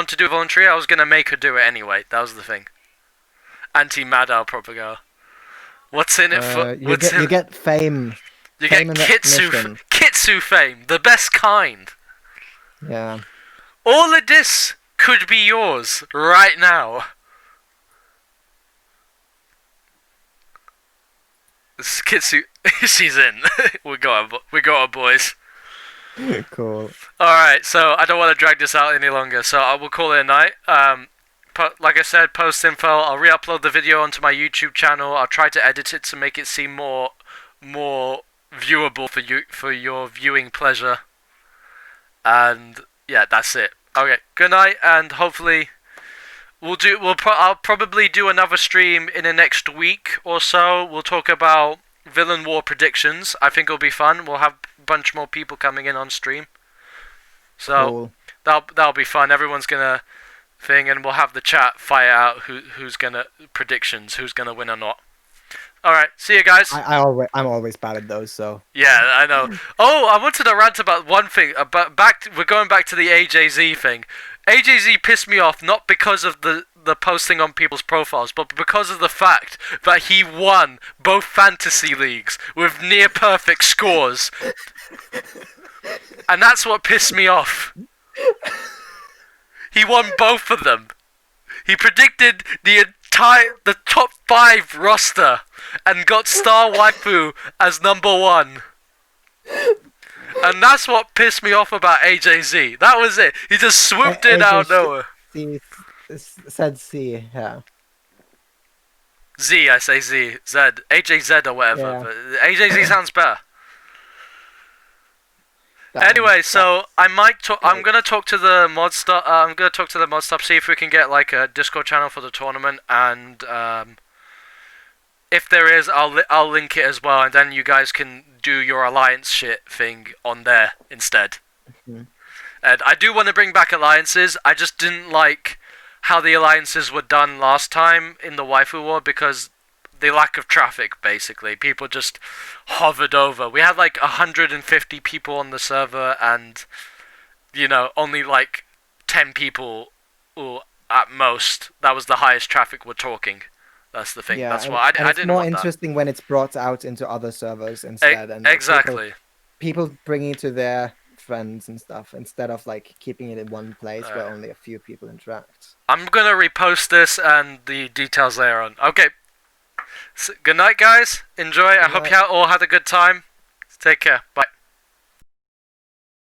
to do voluntary, I was gonna make her do it anyway. That was the thing. Anti-Madao propaganda. What's in it for?
You get fame.
You get Kitsu fame, the best kind.
Yeah.
All of this could be yours right now. This is Kitsu. She's in. we got her, boys.
Cool.
Alright, so I don't want to drag this out any longer, so I will call it a night. Like I said, post info. I'll re-upload the video onto my YouTube channel. I'll try to edit it to make it seem more viewable for your viewing pleasure. And yeah, that's it. Okay, good night, and hopefully I'll probably do another stream in the next week or so. We'll talk about Villain War predictions. I think it'll be fun. We'll have a bunch more people coming in on stream. So cool. That'll be fun. Everyone's gonna thing, and we'll have the chat fight out who's gonna win or not. All right, see you guys.
I'm always bad at those, so.
Yeah, I know. Oh, I wanted to rant about one thing. We're going back to the AJZ thing. AJZ pissed me off not because of the posting on people's profiles, but because of the fact that he won both fantasy leagues with near perfect scores, and that's what pissed me off. He won both of them. He predicted the top 5 roster and got Star Waifu as number 1. And that's what pissed me off about AJZ. That was it. He just swooped in out of nowhere.
Said C, yeah.
Z, I say Z. Z. AJZ or whatever.
Yeah.
But AJZ sounds better. Anyway, so I'm gonna talk to the mod stuff. I'm gonna talk to the mod stuff. See if we can get like a Discord channel for the tournament, and if there is, I'll link it as well, and then you guys can do your alliance shit thing on there instead.
Mm-hmm.
And I do want to bring back alliances. I just didn't like how the alliances were done last time in the Waifu War because the lack of traffic, basically. People just hovered over. We had like 150 people on the server and, only like 10 people at most. That was the highest traffic we're talking. That's the thing.
Yeah,
that's why I didn't want that.
It's more interesting when it's brought out into other servers instead. And
exactly.
People bringing it to their friends and stuff instead of like keeping it in one place where only a few people interact.
I'm gonna repost this and the details later on. Okay. So, good night, guys. Enjoy. I hope you all had a good time. Take care. Bye.